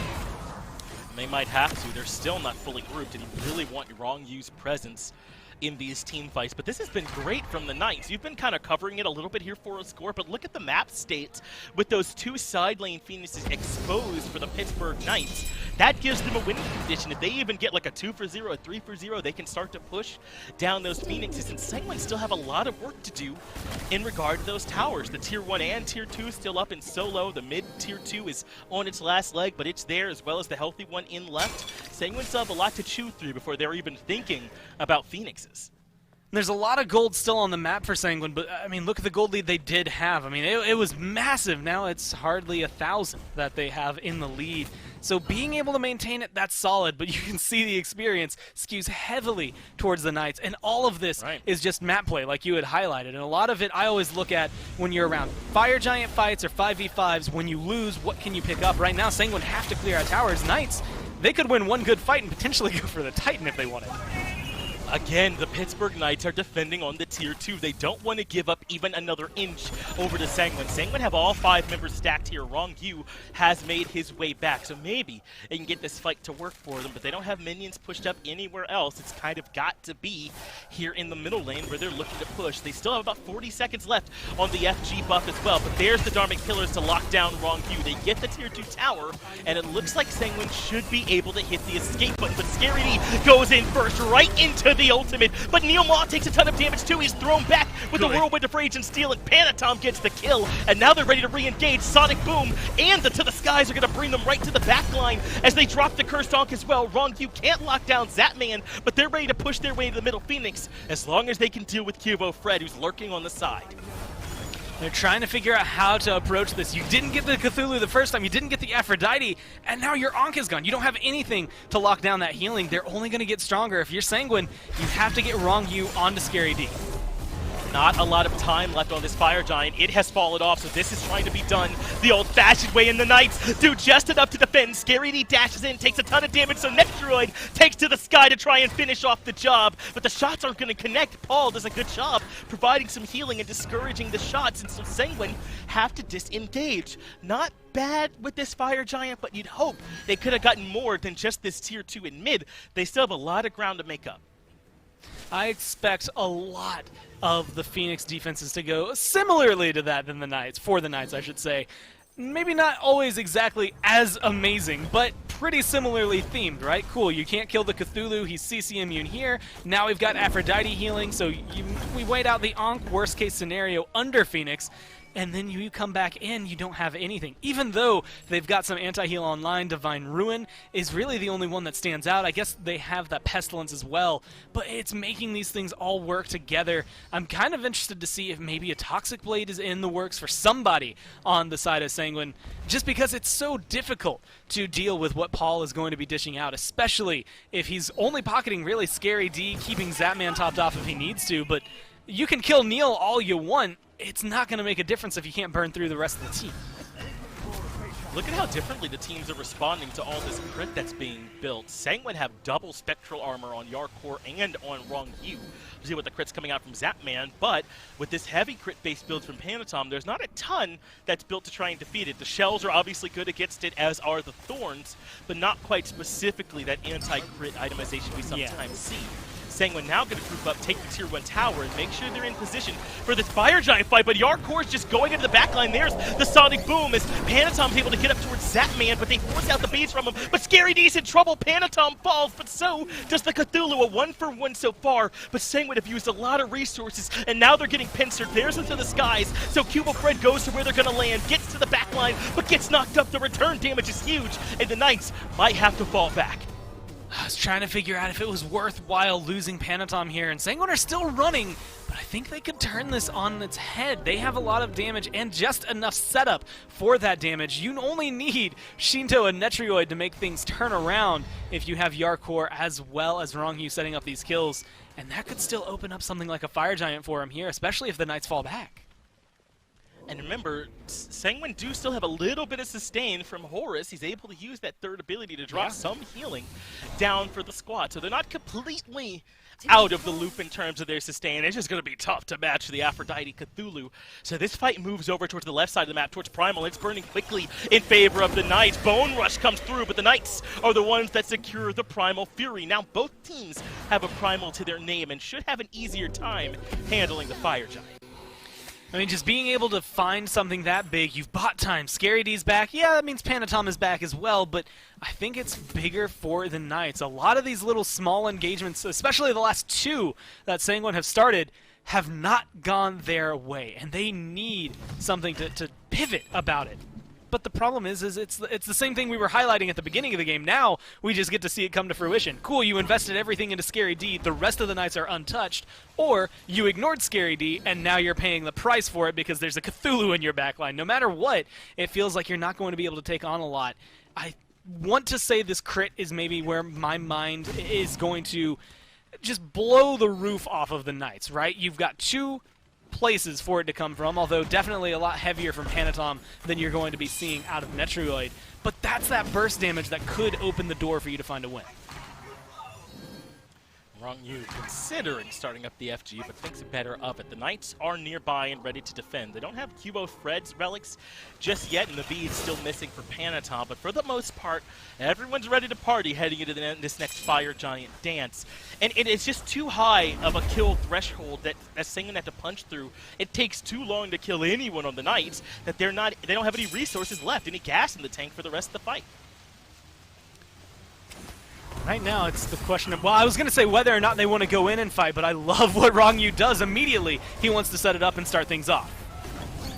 They might have to. They're still not fully grouped, and you really want Wrong U's presence in these team fights. But this has been great from the Knights. You've been kind of covering it a little bit here for a score, but look at the map state with those 2 side lane Phoenixes exposed for the Pittsburgh Knights. That gives them a winning condition. If they even get like a 2 for 0, a 3 for 0, they can start to push down those Phoenixes. And Sanguine still have a lot of work to do in regard to those towers. The tier 1 and tier 2 still up in solo. The mid tier 2 is on its last leg, but it's there, as well as the healthy one in left. Sanguine still have a lot to chew through before they're even thinking about Phoenixes. There's a lot of gold still on the map for Sanguine, but I mean, look at the gold lead they did have. I mean, it was massive. Now it's hardly 1,000 that they have in the lead. So being able to maintain it, that's solid, but you can see the experience skews heavily towards the Knights, and all of this is just map play, like you had highlighted. And a lot of it I always look at when you're around Fire Giant fights or 5v5s. When you lose, what can you pick up? Right now, Sanguine have to clear out towers. Knights, they could win one good fight and potentially go for the Titan if they wanted. Again, the Pittsburgh Knights are defending on the tier 2. They don't want to give up even another inch over to Sanguine. Sanguine have all 5 members stacked here. Wrong Yu has made his way back, so maybe they can get this fight to work for them, but they don't have minions pushed up anywhere else. It's kind of got to be here in the middle lane where they're looking to push. They still have about 40 seconds left on the FG buff as well, but there's the Dharmic Killers to lock down Wrong Yu. They get the tier 2 tower, and it looks like Sanguine should be able to hit the escape button, but Scary D goes in first, right into the ultimate, but Neil Maw takes a ton of damage too. He's thrown back with the Whirlwind of Rage and Steel, and Panatom gets the kill, and now they're ready to re-engage. Sonic Boom and the To the Skies are going to bring them right to the back line as they drop the Cursed Donk as well. Wrong Yu can't lock down Zapman, but they're ready to push their way to the middle Phoenix as long as they can deal with Cubo Fred, who's lurking on the side. They're trying to figure out how to approach this. You didn't get the Cthulhu the first time, you didn't get the Aphrodite, and now your Ankh is gone. You don't have anything to lock down that healing. They're only going to get stronger. If you're Sanguine, you have to get Wrong Yu onto Scary D. Not a lot of time left on this Fire Giant. It has fallen off, so this is trying to be done the old-fashioned way, and the Knights do just enough to defend. Scary D dashes in, takes a ton of damage, so Metroid takes to the sky to try and finish off the job, but the shots aren't going to connect. Paul does a good job providing some healing and discouraging the shots, and so Sanguine have to disengage. Not bad with this Fire Giant, but you'd hope they could have gotten more than just this tier 2 in mid. They still have a lot of ground to make up. I expect a lot of the Phoenix defenses to go similarly to that than the Knights, for the Knights, I should say. Maybe not always exactly as amazing, but pretty similarly themed, right? Cool, you can't kill the Cthulhu, he's CC immune here. Now we've got Aphrodite healing, so we wait out the Ankh worst case scenario under Phoenix, and then you come back in, you don't have anything. Even though they've got some anti-heal online, Divine Ruin is really the only one that stands out. I guess they have that Pestilence as well, but it's making these things all work together. I'm kind of interested to see if maybe a Toxic Blade is in the works for somebody on the side of Sanguine, just because it's so difficult to deal with what Paul is going to be dishing out, especially if he's only pocketing really Scary D, keeping Zapman topped off if he needs to, but you can kill Neil all you want. It's not going to make a difference if you can't burn through the rest of the team. Look at how differently the teams are responding to all this crit that's being built. Sanguine have double spectral armor on Yarkor and on Wrong Yu. You see what the crit's coming out from Zapman, but with this heavy crit-based build from Panatom, there's not a ton that's built to try and defeat it. The shells are obviously good against it, as are the thorns, but not quite specifically that anti-crit itemization we sometimes see. Sanguine now going to group up, take the tier 1 tower, and make sure they're in position for this Fire Giant fight, but Yarkor's just going into the backline. There's the Sonic Boom as Panatom's able to get up towards Zapman, but they force out the base from him. But Scary D's in trouble. Panatom falls, but so does the Cthulhu. A 1-for-1 so far, but Sanguine have used a lot of resources, and now they're getting pincered. There's into the skies, so Cubo Fred goes to where they're going to land, gets to the backline, but gets knocked up. The return damage is huge, and the Knights might have to fall back. I was trying to figure out if it was worthwhile losing Panatom here, and Sanguine are still running, but I think they could turn this on its head. They have a lot of damage and just enough setup for that damage. You only need Shinto and Metroid to make things turn around if you have Yarkor as well as Wrong Yu setting up these kills, and that could still open up something like a Fire Giant for him here, especially if the Knights fall back. And remember, Sanguine do still have a little bit of sustain from Horus. He's able to use that third ability to drop some healing down for the squad. So they're not completely out of the loop in terms of their sustain. It's just going to be tough to match the Aphrodite Cthulhu. So this fight moves over towards the left side of the map, towards Primal. It's burning quickly in favor of the Knights. Bone Rush comes through, but the Knights are the ones that secure the Primal Fury. Now both teams have a Primal to their name and should have an easier time handling the Fire Giant. I mean, just being able to find something that big, you've bought time. Scary D's back. Yeah, that means Panatom is back as well, but I think it's bigger for the Knights. A lot of these little small engagements, especially the last two that Sanguine have started, have not gone their way, and they need something to pivot about it. But the problem is it's the same thing we were highlighting at the beginning of the game. Now we just get to see it come to fruition. Cool, you invested everything into Scary D, the rest of the Knights are untouched, or you ignored Scary D, and now you're paying the price for it because there's a Cthulhu in your backline. No matter what, it feels like you're not going to be able to take on a lot. I want to say this crit is maybe where my mind is going to just blow the roof off of the Knights, right? You've got two places for it to come from, although definitely a lot heavier from Panatom than you're going to be seeing out of Metroid. But that's that burst damage that could open the door for you to find a win. Wrong you considering starting up the FG, but thinks better of it. The Knights are nearby and ready to defend. They don't have Cubo Fred's relics just yet, and the bead's still missing for Panatom, but for the most part, everyone's ready to party heading into this next Fire Giant dance. And it's just too high of a kill threshold that Sanguine had to punch through. It takes too long to kill anyone on the Knights that they don't have any resources left, any gas in the tank for the rest of the fight. Right now, it's the question of, well, I was going to say whether or not they want to go in and fight, but I love what Wrong You does immediately. He wants to set it up and start things off.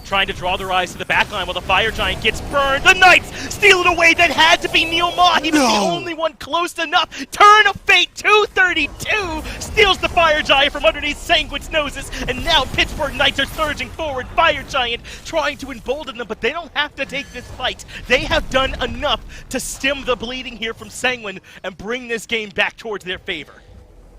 Trying to draw their eyes to the backline while the Fire Giant gets burned. The Knights steal it away. That had to be Neil Ma. He was the only one close enough. Turn of Fate 232 steals the Fire Giant from underneath Sanguine's noses. And now Pittsburgh Knights are surging forward. Fire Giant trying to embolden them, but they don't have to take this fight. They have done enough to stem the bleeding here from Sanguine and bring this game back towards their favor.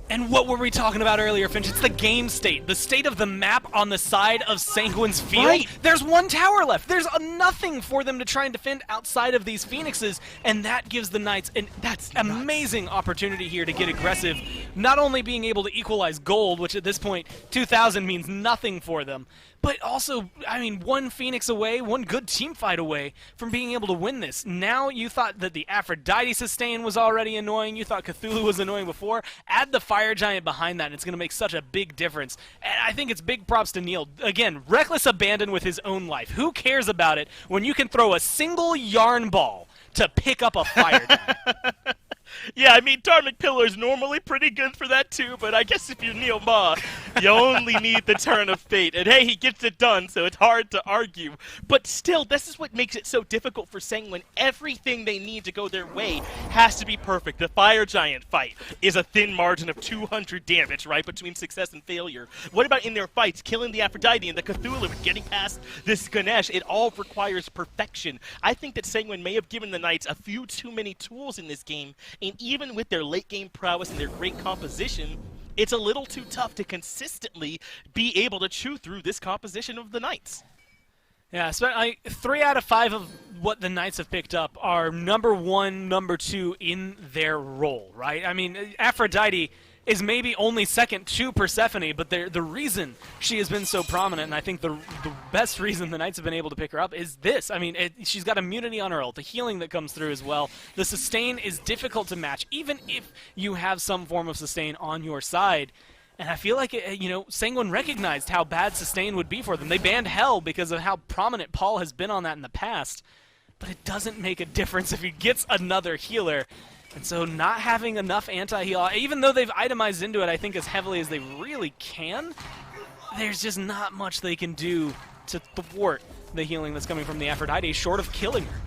And what were we talking about earlier, Finch? It's the game state. The state of the map on the side of Sanguine's field. Right. There's one tower left. There's nothing for them to try and defend outside of these Phoenixes, and that gives the Knights an amazing opportunity here to get aggressive, not only being able to equalize gold, which at this point, 2,000 means nothing for them, but also, I mean, one Phoenix away, one good team fight away from being able to win this. Now you thought that the Aphrodite sustain was already annoying. You thought Cthulhu was annoying before. Add the Fire Giant behind that, and it's going to make such a big difference. And I think it's big props to Neil. Again, reckless abandon with his own life. Who cares about it when you can throw a single yarn ball to pick up a Fire Giant? Yeah, I mean, Dharmic Pillar's normally pretty good for that too, but I guess if you're Neil Ma, you only need the Turn of Fate. And hey, he gets it done, so it's hard to argue. But still, this is what makes it so difficult for Sanguine. Everything they need to go their way has to be perfect. The Fire Giant fight is a thin margin of 200 damage, right, between success and failure. What about in their fights, killing the Aphrodite and the Cthulhu and getting past this Ganesh? It all requires perfection. I think that Sanguine may have given the Knights a few too many tools in this game, and even with their late game prowess and their great composition, it's a little too tough to consistently be able to chew through this composition of the Knights. Yeah, 3 out of 5 of what the Knights have picked up are number 1, number 2 in their role, right? I mean, Aphrodite is maybe only second to Persephone, but the reason she has been so prominent, and I think the best reason the Knights have been able to pick her up is this. I mean, she's got immunity on her ult, the healing that comes through as well. The sustain is difficult to match, even if you have some form of sustain on your side. And I feel like, Sanguine recognized how bad sustain would be for them. They banned Hell because of how prominent Paul has been on that in the past. But it doesn't make a difference if he gets another healer. And so not having enough anti-heal, even though they've itemized into it, I think, as heavily as they really can, there's just not much they can do to thwart the healing that's coming from the Aphrodite, short of killing her.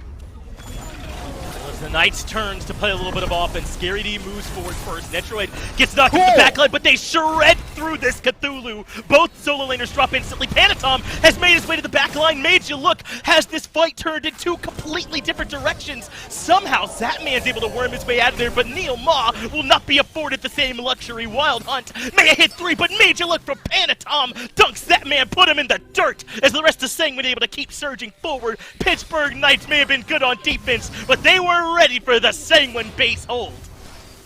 The Knights turns to play a little bit of offense. Scary D moves forward first. Metroid gets knocked into the backline, but they shred through this Cthulhu. Both solo laners drop instantly. Panatom has made his way to the backline. Made you look, has this fight turned in two completely different directions. Somehow Zapman's able to worm his way out of there, but Neil Ma will not be afforded the same luxury. Wild Hunt may have hit 3, but made you look from Panatom. Dunks Zapman, put him in the dirt as the rest of Sanguine able to keep surging forward. Pittsburgh Knights may have been good on defense, but they were ready for the Sanguine base hold.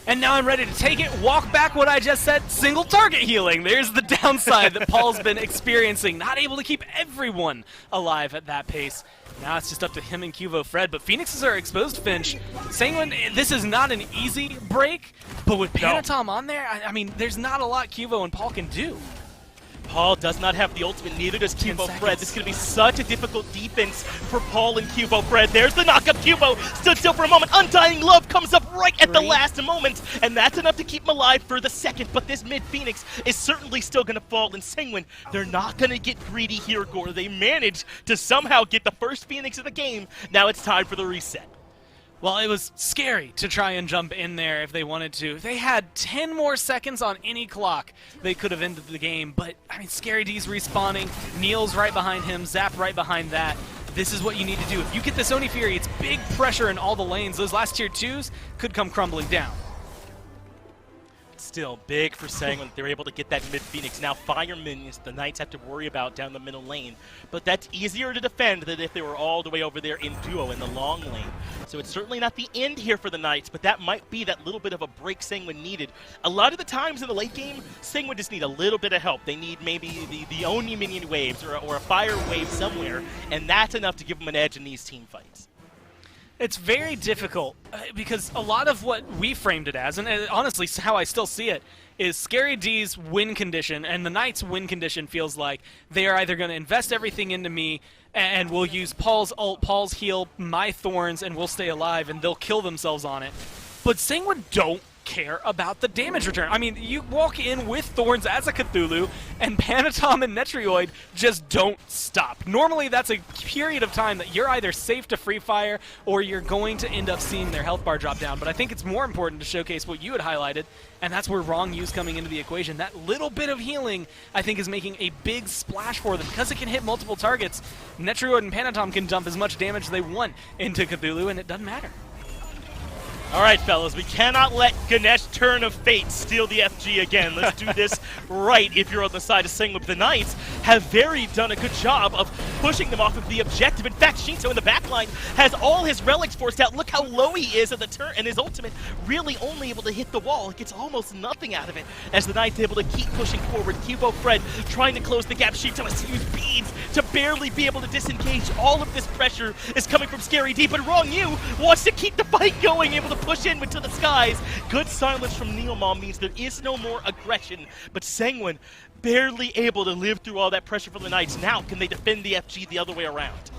And now I'm ready to take it, walk back what I just said, single target healing. There's the downside that Paul's been experiencing, not able to keep everyone alive at that pace. Now it's just up to him and Cuvo Fred, but Phoenixes are exposed to Finch. Sanguine, this is not an easy break, but with Panatom on there, I mean, there's not a lot Cuvo and Paul can do. Paul does not have the ultimate, neither does Cubo Fred. This is going to be such a difficult defense for Paul and Cubo Fred. There's the knockup. Cubo stood still for a moment. Undying Love comes up right at the last moment, and that's enough to keep him alive for the second. But this mid-Phoenix is certainly still going to fall in Sanguine. They're not going to get greedy here, Gore. They managed to somehow get the first Phoenix of the game. Now it's time for the reset. Well, it was scary to try and jump in there if they wanted to. If they had 10 more seconds on any clock, they could have ended the game. But, I mean, Scary D's respawning. Neil's right behind him. Zap right behind that. This is what you need to do. If you get this Oni Fury, it's big pressure in all the lanes. Those last tier 2s could come crumbling down. Still big for Sanguine. They're able to get that mid-Phoenix. Now Fire Minions the Knights have to worry about down the middle lane. But that's easier to defend than if they were all the way over there in duo in the long lane. So it's certainly not the end here for the Knights, but that might be that little bit of a break Sanguine needed. A lot of the times in the late game, Sanguine just need a little bit of help. They need maybe the Oni Minion waves or a fire wave somewhere, and that's enough to give them an edge in these team fights. It's very difficult because a lot of what we framed it as, and honestly how I still see it, is Scary D's win condition and the Knights' win condition feels like they are either going to invest everything into me and we'll use Paul's ult, Paul's heal, my thorns, and we'll stay alive, and they'll kill themselves on it. But Sanguine don't care about the damage return. I mean, you walk in with Thorns as a Cthulhu, and Panatom and Metroid just don't stop. Normally, that's a period of time that you're either safe to free fire, or you're going to end up seeing their health bar drop down. But I think it's more important to showcase what you had highlighted, and that's where Wrong U's coming into the equation. That little bit of healing, I think, is making a big splash for them. Because it can hit multiple targets, Metroid and Panatom can dump as much damage as they want into Cthulhu, and it doesn't matter. All right, fellas, we cannot let Ganesh Turn of Fate steal the FG again. Let's do this right if you're on the side of Sanguine. The Knights have done a good job of pushing them off of the objective. In fact, Shinto in the backline has all his relics forced out. Look how low he is at the turn, and his ultimate really only able to hit the wall. It gets almost nothing out of it as the Knights able to keep pushing forward. Cubo Fred trying to close the gap. Shinto has to use beads to barely be able to disengage. All of this pressure is coming from Scary D, but Wrong U wants to keep the fight going, able to push in into the skies. Good silence from Neomom means there is no more aggression, but Sanguine barely able to live through all that pressure from the Knights. Now can they defend the FG the other way around?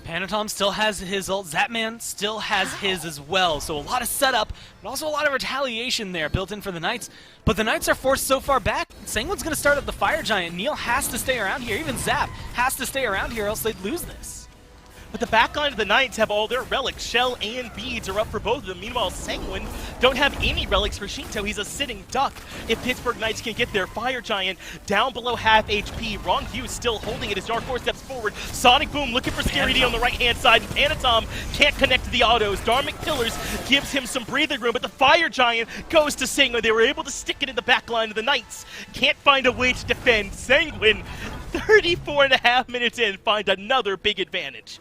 Panatom still has his ult. Zapman still has his as well. So a lot of setup, but also a lot of retaliation there built in for the Knights. But the Knights are forced so far back. Sanguine's going to start up the Fire Giant. Neil has to stay around here. Even Zap has to stay around here, else they'd lose this. But the backline of the Knights have all their relics. Shell and beads are up for both of them. Meanwhile, Sanguine don't have any relics for Shinto. He's a sitting duck. If Pittsburgh Knights can get their Fire Giant down below half HP, Wrong Hughes still holding it as Dark Horse steps forward. Sonic Boom looking for Scary D on the right-hand side. And Panatom can't connect to the autos. Dharmic Pillars gives him some breathing room, but the Fire Giant goes to Sanguine. They were able to stick it in the backline of the Knights. Can't find a way to defend. Sanguine, 34.5 minutes in, find another big advantage.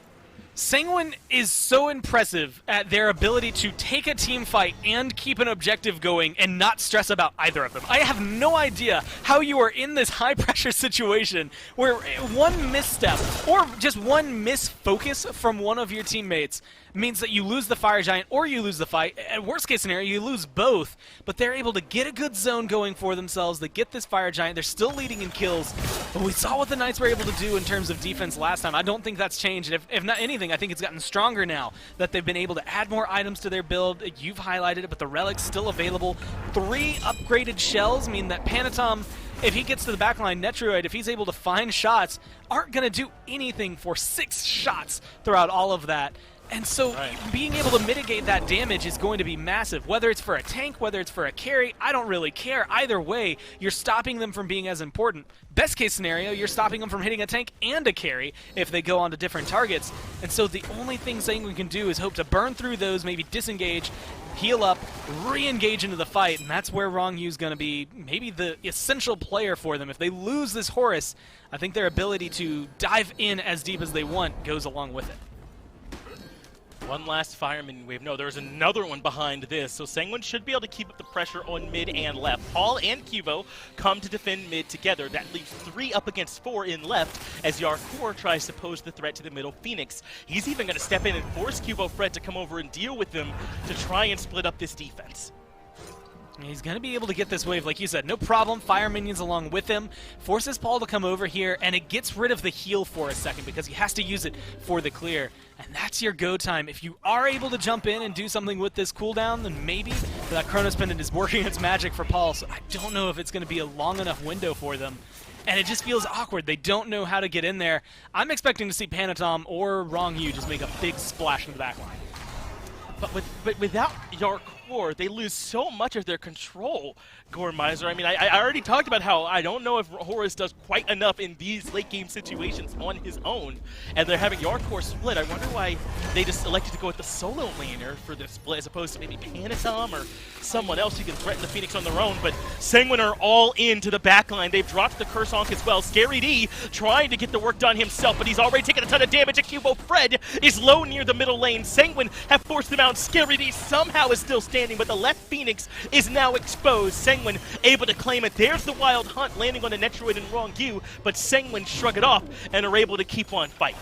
Sanguine is so impressive at their ability to take a team fight and keep an objective going and not stress about either of them. I have no idea how you are in this high-pressure situation where one misstep or just one misfocus from one of your teammates means that you lose the Fire Giant or you lose the fight. At worst case scenario, you lose both, but they're able to get a good zone going for themselves. They get this Fire Giant. They're still leading in kills, but we saw what the Knights were able to do in terms of defense last time. I don't think that's changed. If not anything, I think it's gotten stronger now that they've been able to add more items to their build. You've highlighted it, but the relics still available. 3 upgraded shells mean that Panatom, if he gets to the backline, Metroid, if he's able to find shots, aren't going to do anything for 6 shots throughout all of that. And so being able to mitigate that damage is going to be massive. Whether it's for a tank, whether it's for a carry, I don't really care. Either way, you're stopping them from being as important. Best case scenario, you're stopping them from hitting a tank and a carry if they go on to different targets. And so the only thing Sanguine can do is hope to burn through those, maybe disengage, heal up, re-engage into the fight, and that's where Rongyu's going to be maybe the essential player for them. If they lose this Horus, I think their ability to dive in as deep as they want goes along with it. One last fireman wave. No, there's another one behind this. So Sanguine should be able to keep up the pressure on mid and left. Paul and Cuvo come to defend mid together. That leaves 3 up against 4 in left as Yarkor tries to pose the threat to the middle Phoenix. He's even going to step in and force Cuvo Fred to come over and deal with them to try and split up this defense. He's going to be able to get this wave, like you said, no problem. Fire minions along with him. Forces Paul to come over here, and it gets rid of the heal for a second because he has to use it for the clear. And that's your go time. If you are able to jump in and do something with this cooldown, then maybe that Chronos Pendant is working its magic for Paul. So I don't know if it's going to be a long enough window for them. And it just feels awkward. They don't know how to get in there. I'm expecting to see Panatom or Rongyu just make a big splash in the back line. But without Yarkor, they lose so much of their control, Goremizer. I mean, I already talked about how I don't know if Horus does quite enough in these late-game situations on his own, and they're having Yarkor split. I wonder why they just elected to go with the solo laner for the split as opposed to maybe Panatom or someone else who can threaten the Phoenix on their own. But Sanguine are all into the backline. They've dropped the Curse Honk as well. Scary D trying to get the work done himself, but he's already taken a ton of damage. Akubo Fred is low near the middle lane. Sanguine have forced them out. Scary D somehow is still standing, but the left Phoenix is now exposed. Sanguine able to claim it. There's the Wild Hunt landing on the Metroid and Rongyu, but Sanguine shrug it off and are able to keep on fighting.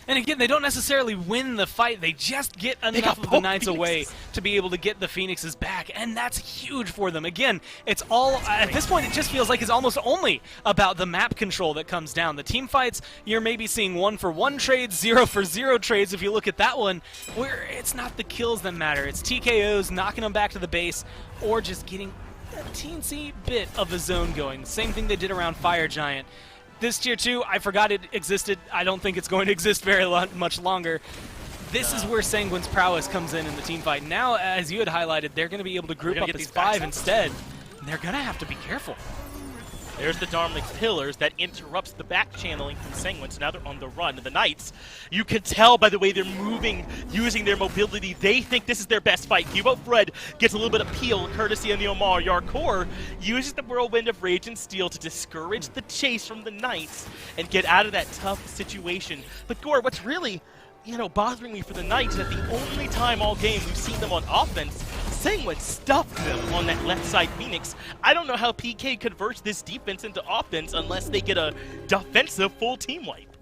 And again, they don't necessarily win the fight. They just get enough of the Knights away to be able to get the Phoenixes back, and that's huge for them. Again, it's all, at this point, it just feels like it's almost only about the map control that comes down. The team fights, you're maybe seeing 1-for-1 trades, 0-for-0 trades if you look at that one, where it's not the kills that matter. It's TKOs, knocking them back to the base, or just getting a teensy bit of the zone going. The same thing they did around Fire Giant. This Tier 2, I forgot it existed. I don't think it's going to exist very much longer. This is where Sanguine's prowess comes in the team fight. Now, as you had highlighted, they're going to be able to group up as 5 instead. And they're going to have to be careful. There's the Darmling's Pillars that interrupts the back channeling from Sanguine, so now they're on the run. The Knights, you can tell by the way they're moving, using their mobility, they think this is their best fight. Cubo Fred gets a little bit of peel, courtesy of the Omar. Yarkor uses the Whirlwind of Rage and Steel to discourage the chase from the Knights and get out of that tough situation. But Gore, what's really, bothering me for the Knights is that the only time all game we've seen them on offense, Sanguine stuffed them on that left side Phoenix. I don't know how PK converts this defense into offense unless they get a defensive full team wipe.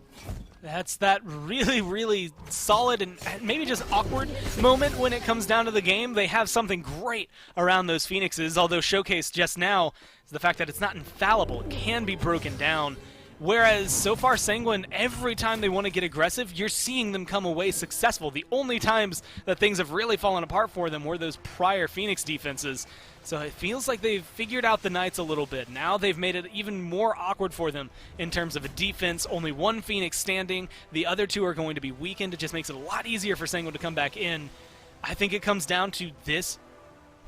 That's that really, really solid and maybe just awkward moment when it comes down to the game. They have something great around those Phoenixes, although showcased just now is the fact that it's not infallible. It can be broken down. Whereas, so far, Sanguine, every time they want to get aggressive, you're seeing them come away successful. The only times that things have really fallen apart for them were those prior Phoenix defenses. So it feels like they've figured out the Knights a little bit. Now they've made it even more awkward for them in terms of a defense. Only one Phoenix standing. The other 2 are going to be weakened. It just makes it a lot easier for Sanguine to come back in. I think it comes down to this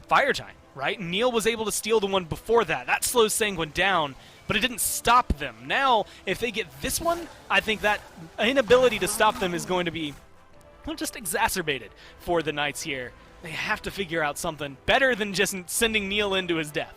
Fire Giant, right? Neil was able to steal the one before that. That slows Sanguine down, but it didn't stop them. Now, if they get this one, I think that inability to stop them is going to be just exacerbated for the Knights here. They have to figure out something better than just sending Neil into his death.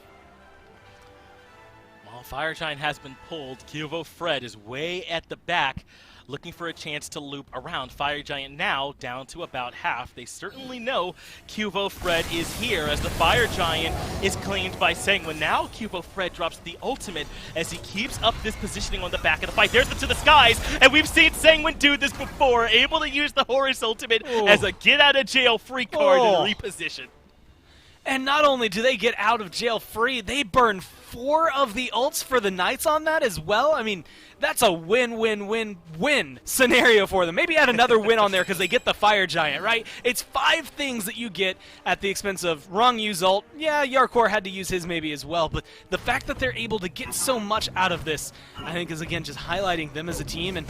While Fire Giant has been pulled, Cuvo Fred is way at the back, looking for a chance to loop around. Fire Giant now down to about half. They certainly know Cuvo Fred is here as the Fire Giant is claimed by Sanguine. Now Cuvo Fred drops the ultimate as he keeps up this positioning on the back of the fight. There's the To the Skies, and we've seen Sanguine do this before, able to use the Horus ultimate as a get-out-of-jail-free card and reposition. And not only do they get out of jail free, they burn 4 of the ults for the Knights on that as well. I mean, that's a win-win-win-win scenario for them. Maybe add another win on there because they get the Fire Giant, right? It's 5 things that you get at the expense of Rongyu's ult. Yeah, Yarkor had to use his maybe as well, but the fact that they're able to get so much out of this, I think, is again just highlighting them as a team. And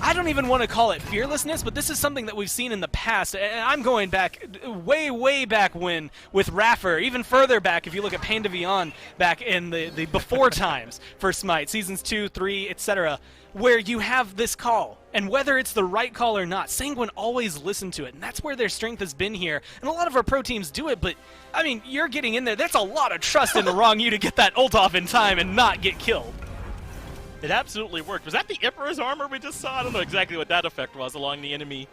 I don't even want to call it fearlessness, but this is something that we've seen in the past. And I'm going back way, way back when with Raffer, even further back if you look at Pain de Vion back in the before times for SMITE, Seasons 2, 3, etc., where you have this call. And whether it's the right call or not, Sanguine always listen to it, and that's where their strength has been here. And a lot of our pro teams do it, but, I mean, you're getting in there. There's a lot of trust in the wrong you to get that ult off in time and not get killed. It absolutely worked. Was that the Emperor's armor we just saw? I don't know exactly what that effect was along the enemy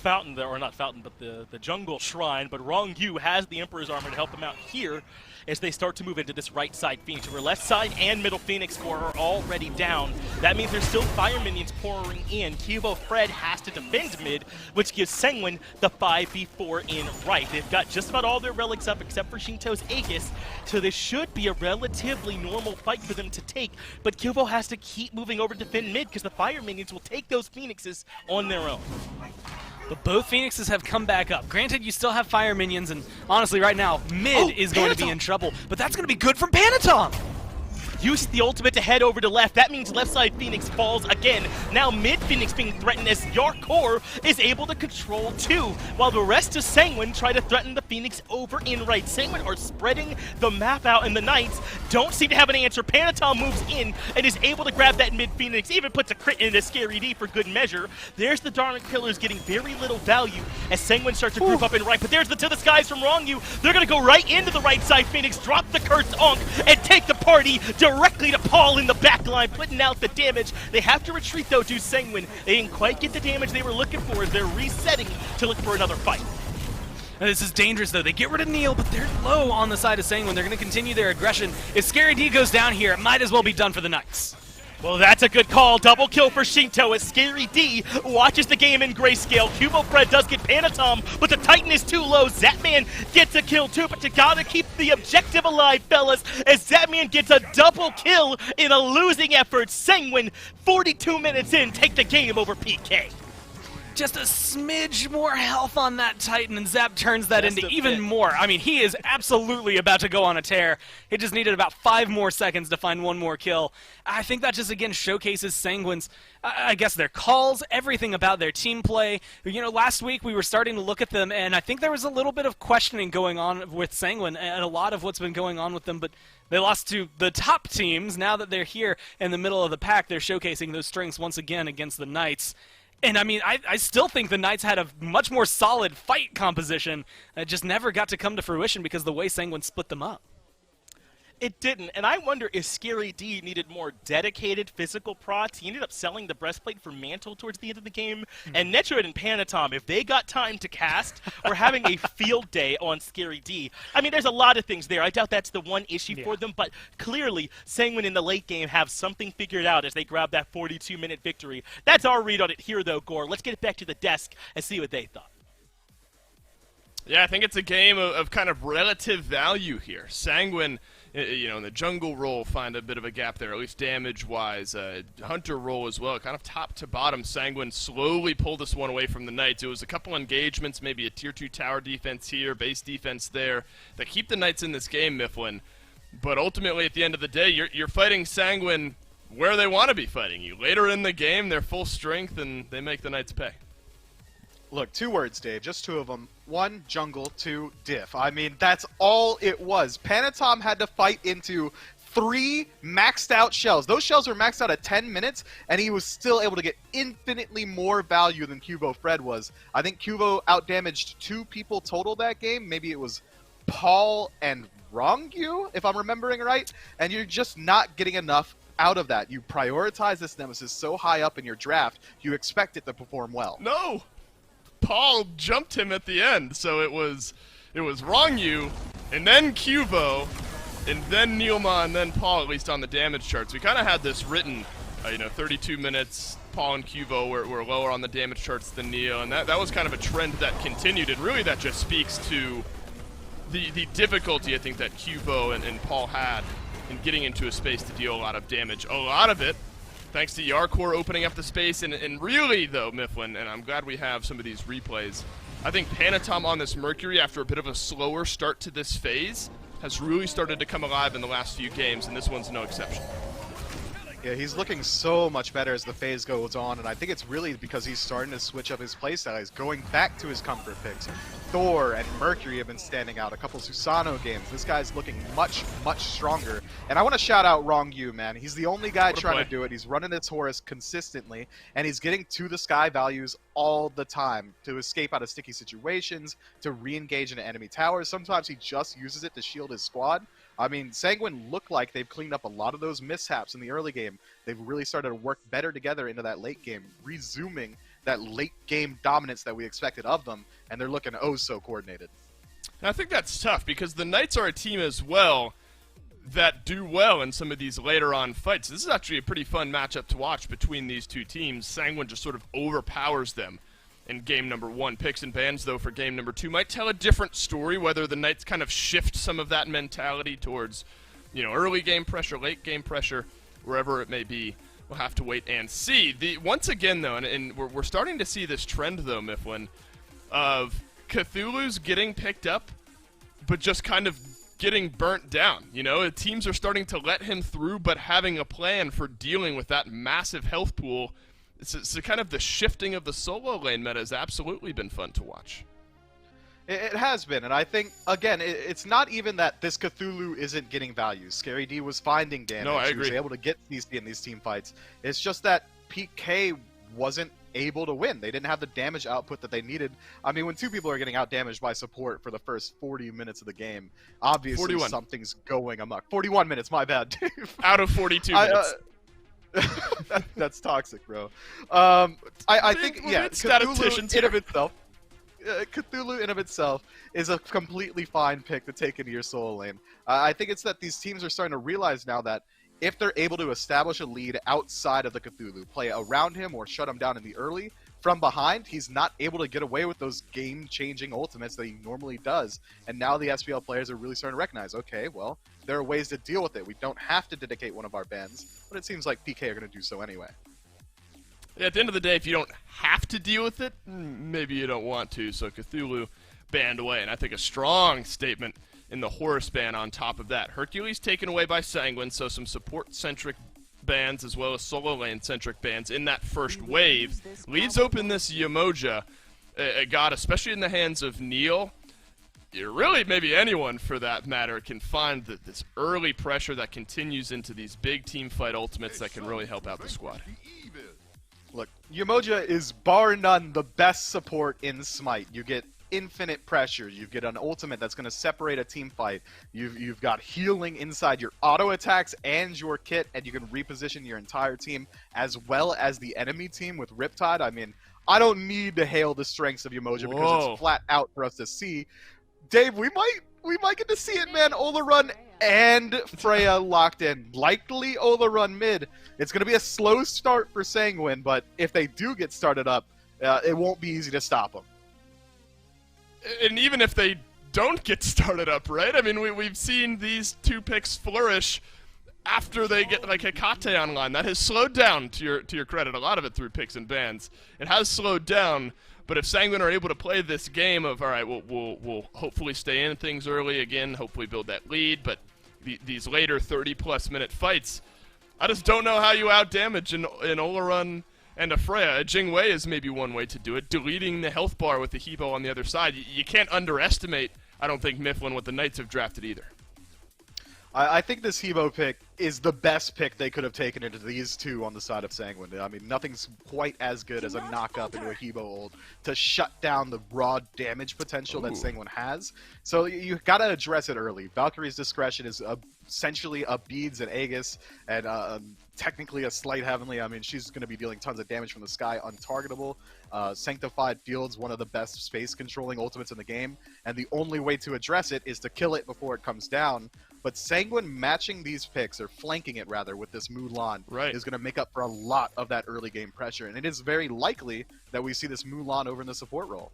fountain there, or not fountain, but the jungle shrine. But Wrong Yu has the Emperor's armor to help him out here as they start to move into this right side Phoenix, where left side and middle Phoenix core are already down. That means there's still fire minions pouring in. Cubo Fred has to defend mid, which gives Sanguine the 5v4 in right. They've got just about all their relics up except for Shinto's Aegis, so this should be a relatively normal fight for them to take. But Cubo has to keep moving over to defend mid because the fire minions will take those Phoenixes on their own. But both Phoenixes have come back up. Granted, you still have fire minions, and honestly, right now, mid is going to be in trouble. But that's going to be good from Panatom. Use the ultimate to head over to left. That means left side Phoenix falls again. Now mid Phoenix being threatened as your core is able to control 2, while the rest of Sanguine try to threaten the Phoenix over in right. Sanguine are spreading the map out, and the Knights don't seem to have an answer. Panatom moves in and is able to grab that mid Phoenix, even puts a crit into Scary D for good measure. There's the Dark Killers getting very little value as Sanguine starts to group up in right, but there's the To the Skies from Wrong Yu. They're going to go right into the right side Phoenix, drop the Cursed Onk, and take the party directly to Paul in the back line, putting out the damage. They have to retreat, though, to Sanguine. They didn't quite get the damage they were looking for as they're resetting to look for another fight. Now, this is dangerous, though. They get rid of Neil, but they're low on the side of Sanguine. They're going to continue their aggression. If Scary D goes down here, it might as well be done for the Knights. Well, that's a good call. Double kill for Shinto as Scary D watches the game in grayscale. Cubo Fred does get Panatom, but the Titan is too low. Zapman gets a kill too, but you gotta keep the objective alive, fellas, as Zapman gets a double kill in a losing effort. Sanguine, 42 minutes in, take the game over PK. Just a smidge more health on that Titan, and Zap turns that Just into a even bit. more. I mean, he is absolutely about to go on a tear. He just needed about 5 more seconds to find one more kill. I think that just, again, showcases Sanguine's, I guess, their calls, everything about their team play. You know, last week we were starting to look at them, and I think there was a little bit of questioning going on with Sanguine, and a lot of what's been going on with them, but they lost to the top teams. Now that they're here in the middle of the pack, they're showcasing those strengths once again against the Knights. And, I mean, I still think the Knights had a much more solid fight composition that just never got to come to fruition because of the way Sanguine split them up. It didn't, and I wonder if Scary D needed more dedicated physical prots. He ended up selling the breastplate for Mantle towards the end of the game. And Metroid and Panatom, if they got time to cast, were having a field day on Scary D. I mean, there's a lot of things there. I doubt that's the one issue for them, but clearly Sanguine in the late game have something figured out as they grab that 42-minute victory. That's our read on it here, though, Gore. Let's get it back to the desk and see what they thought. Yeah, I think it's a game of kind of relative value here. Sanguine, you know, in the jungle role, find a bit of a gap there, at least damage-wise. Hunter role as well, kind of top to bottom. Sanguine slowly pulled this one away from the Knights. It was a couple engagements, maybe a tier 2 tower defense here, base defense there, that keep the Knights in this game, Mifflin. But ultimately, at the end of the day, you're fighting Sanguine where they want to be fighting you. Later in the game, they're full strength, and they make the Knights pay. Look, 2 words, Dave. Just 2 of them. 1, jungle. 2, diff. I mean, that's all it was. Panatom had to fight into 3 maxed out shells. Those shells were maxed out at 10 minutes, and he was still able to get infinitely more value than Cubo Fred was. I think Cubo outdamaged 2 people total that game. Maybe it was Paul and Wrong Yu, if I'm remembering right. And you're just not getting enough out of that. You prioritize this Nemesis so high up in your draft, you expect it to perform well. No! Paul jumped him at the end, so it was Wrong Yu, and then Cubo, and then Neilma, and then Paul, at least on the damage charts. We kind of had this written, 32 minutes, Paul and Cubo were lower on the damage charts than Neil, and that was kind of a trend that continued, and really that just speaks to the difficulty, I think, that Cubo and Paul had in getting into a space to deal a lot of damage. A lot of it thanks to Yarkor opening up the space, and really, though, Mifflin, and I'm glad we have some of these replays, I think Panatom on this Mercury, after a bit of a slower start to this phase, has really started to come alive in the last few games, and this one's no exception. Yeah, he's looking so much better as the phase goes on, and I think it's really because he's starting to switch up his playstyle. He's going back to his comfort picks. Thor and Mercury have been standing out. A couple Susano games. This guy's looking much, much stronger. And I want to shout out Wrong Yu, man. He's the only guy trying to do it. He's running his Horus consistently, and he's getting to the sky values all the time to escape out of sticky situations, to re-engage into enemy towers. Sometimes he just uses it to shield his squad. I mean, Sanguine look like they've cleaned up a lot of those mishaps in the early game. They've really started to work better together into that late game, resuming that late game dominance that we expected of them, and they're looking oh so coordinated. And I think that's tough because the Knights are a team as well that do well in some of these later on fights. This is actually a pretty fun matchup to watch between these two teams. Sanguine just sort of overpowers them in game number 1. Picks and bans, though, for game number 2 might tell a different story, whether the Knights kind of shift some of that mentality towards, you know, early game pressure, late game pressure, wherever it may be. We'll have to wait and see. Once again, though, and we're starting to see this trend, though, Mifflin, of Cthulhu's getting picked up, but just kind of getting burnt down. You know, teams are starting to let him through, but having a plan for dealing with that massive health pool. So kind of the shifting of the solo lane meta has absolutely been fun to watch. It has been, and I think, again, it's not even that this Cthulhu isn't getting value. Scary D was finding damage. No, I agree. He was able to get CC in these team fights. It's just that PK wasn't able to win. They didn't have the damage output that they needed. I mean, when two people are getting out-damaged by support for the first 40 minutes of the game, obviously 41. Something's going amok. 41 minutes, my bad, Dave. Out of 42 minutes. That's toxic, bro. I think, yeah, statisticians Cthulhu in of itself is a completely fine pick to take into your solo lane. I think it's that these teams are starting to realize now that if they're able to establish a lead outside of the Cthulhu, play around him or shut him down in the early, from behind, he's not able to get away with those game-changing ultimates that he normally does. And now the SPL players are really starting to recognize, okay, well, there are ways to deal with it. We don't have to dedicate one of our bans, but it seems like PK are going to do so anyway. Yeah, at the end of the day, if you don't have to deal with it, maybe you don't want to. So Cthulhu banned away, and I think a strong statement in the Horus ban on top of that. Hercules taken away by Sanguine, so some support-centric bans as well as solo lane-centric bans in that first wave. Leaves open this Yamoja. God, especially in the hands of Neil, really maybe anyone for that matter, can find this early pressure that continues into these big team fight ultimates that can really help out the squad. Look, Yamoja is bar none the best support in Smite. You get infinite pressure. You get an ultimate that's going to separate a team fight. You've got healing inside your auto attacks and your kit, and you can reposition your entire team as well as the enemy team with Riptide. I mean, I don't need to hail the strengths of Yamoja because it's flat out for us to see. Dave, we might get to see it, man. Ola Run and Freya locked in. Likely Ola Run mid. It's going to be a slow start for Sanguine, but if they do get started up, it won't be easy to stop them. And even if they don't get started up, right? I mean, we've seen these two picks flourish after they get like Hecate online. That has slowed down, to your credit, a lot of it through picks and bans. It has slowed down, but if Sanguine are able to play this game of, all right, we'll hopefully stay in things early again, hopefully build that lead, but these later 30-plus minute fights, I just don't know how you out-damage an Olarun and a Freya. A Jingwei is maybe one way to do it. Deleting the health bar with the Hebo on the other side. You can't underestimate, I don't think, Mifflin, what the Knights have drafted either. I think this Hebo pick is the best pick they could have taken into these two on the side of Sanguine. I mean, nothing's quite as good as a knock-up into a Hebo ult to shut down the raw damage potential that Sanguine has. So you gotta address it early. Valkyrie's Discretion is essentially a Beads and Aegis, and technically a Slight Heavenly. I mean, she's going to be dealing tons of damage from the sky, untargetable. Sanctified Field's one of the best space-controlling ultimates in the game, and the only way to address it is to kill it before it comes down. But Sanguine matching these picks, or flanking it rather, with this Mulan is going to make up for a lot of that early game pressure, and it is very likely that we see this Mulan over in the support role.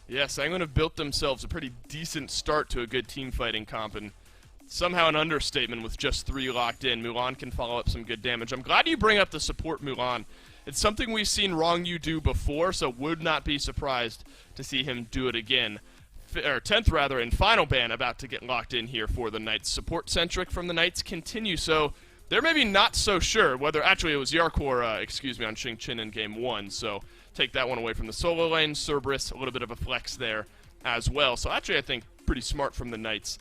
Yeah, Sanguine have built themselves a pretty decent start to a good team fighting comp, and somehow an understatement with just 3 locked in. Mulan can follow up some good damage. I'm glad you bring up the support Mulan. It's something we've seen Wrong You do before, so would not be surprised to see him do it again. Or 10th rather, in final ban about to get locked in here for the Knights. Support-centric from the Knights continue, so they're maybe not so sure whether, actually it was Yarkor, excuse me, on Xing Qin in game 1, so take that one away from the solo lane. Cerberus, a little bit of a flex there as well. So actually I think pretty smart from the Knights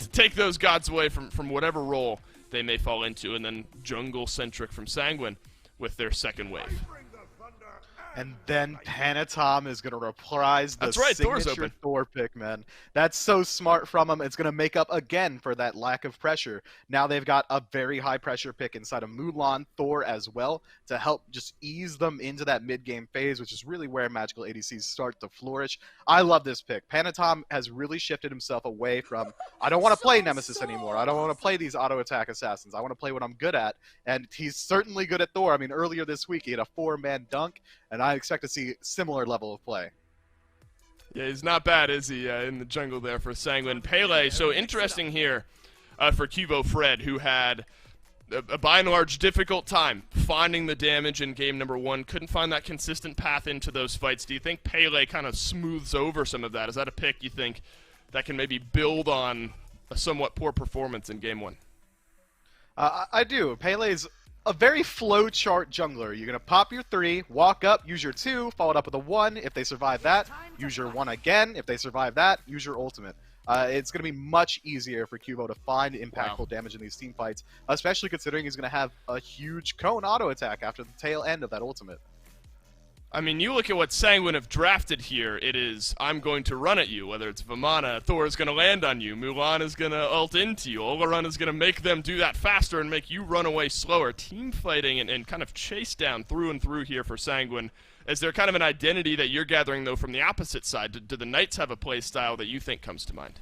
to take those gods away from whatever role they may fall into, and then jungle-centric from Sanguine with their second wave. And then Panatom is going to reprise the That's right, Thor's signature open. Thor pick, man. That's so smart from him. It's going to make up again for that lack of pressure. Now they've got a very high pressure pick inside of Mulan, Thor as well, to help just ease them into that mid-game phase, which is really where magical ADCs start to flourish. I love this pick. Panatom has really shifted himself away from, I don't want to play Nemesis anymore. I don't want to play these auto-attack assassins. I want to play what I'm good at. And he's certainly good at Thor. I mean, earlier this week he had a 4-man dunk, and I expect to see similar level of play. Yeah, he's not bad, is he, in the jungle there for Sanguine. Pele, so interesting here for Cubo Fred, who had a by and large difficult time finding the damage in game number 1. Couldn't find that consistent path into those fights. Do you think Pele kind of smooths over some of that? Is that a pick you think that can maybe build on a somewhat poor performance in game 1? I do. Pele's a very flowchart jungler. You're going to pop your 3, walk up, use your 2, followed up with a 1. If they survive that, use your 1 again. If they survive that, use your ultimate. It's going to be much easier for Cubo to find impactful damage in these team fights, especially considering he's going to have a huge cone auto attack after the tail end of that ultimate. I mean, you look at what Sanguine have drafted here. It is, I'm going to run at you, whether it's Vamana, Thor is going to land on you, Mulan is going to ult into you, Olorun is going to make them do that faster and make you run away slower. Team fighting and kind of chase down through and through here for Sanguine. Is there kind of an identity that you're gathering, though, from the opposite side? Do the Knights have a play style that you think comes to mind?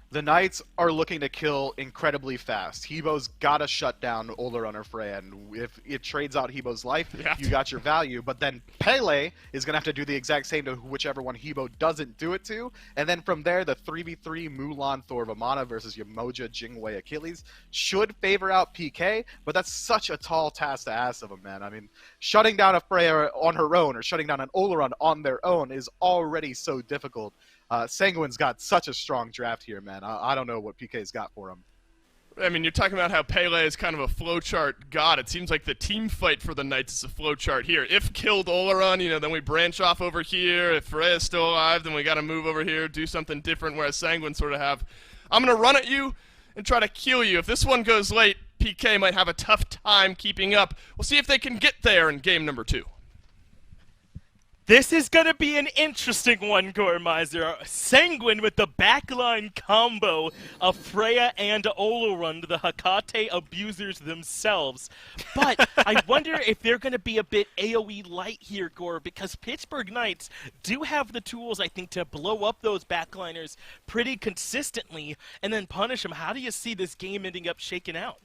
The Knights are looking to kill incredibly fast. Hebo's got to shut down Olorun or Freya, and if it trades out Hebo's life, you got your value. But then Pele is going to have to do the exact same to whichever one Hebo doesn't do it to. And then from there, the 3v3 Mulan, Thor, Vamana versus Yamoja, Jingwei, Achilles should favor out PK, but that's such a tall task to ask of him, man. I mean, shutting down a Freya on her own or shutting down an Olorun on their own is already so difficult. Sanguine's got such a strong draft here, man. I don't know what PK's got for him. I mean, you're talking about how Pele is kind of a flowchart god. It seems like the team fight for the Knights is a flowchart here. If killed Olorun, then we branch off over here. If Freya's still alive, then we got to move over here, do something different, whereas Sanguine sort of have, I'm going to run at you and try to kill you. If this one goes late, PK might have a tough time keeping up. We'll see if they can get there in game number 2. This is going to be an interesting one, Goremizer. Sanguine with the backline combo of Freya and Olorun, the Hekate abusers themselves. But I wonder if they're going to be a bit AoE light here, Gore, because Pittsburgh Knights do have the tools, I think, to blow up those backliners pretty consistently and then punish them. How do you see this game ending up shaking out?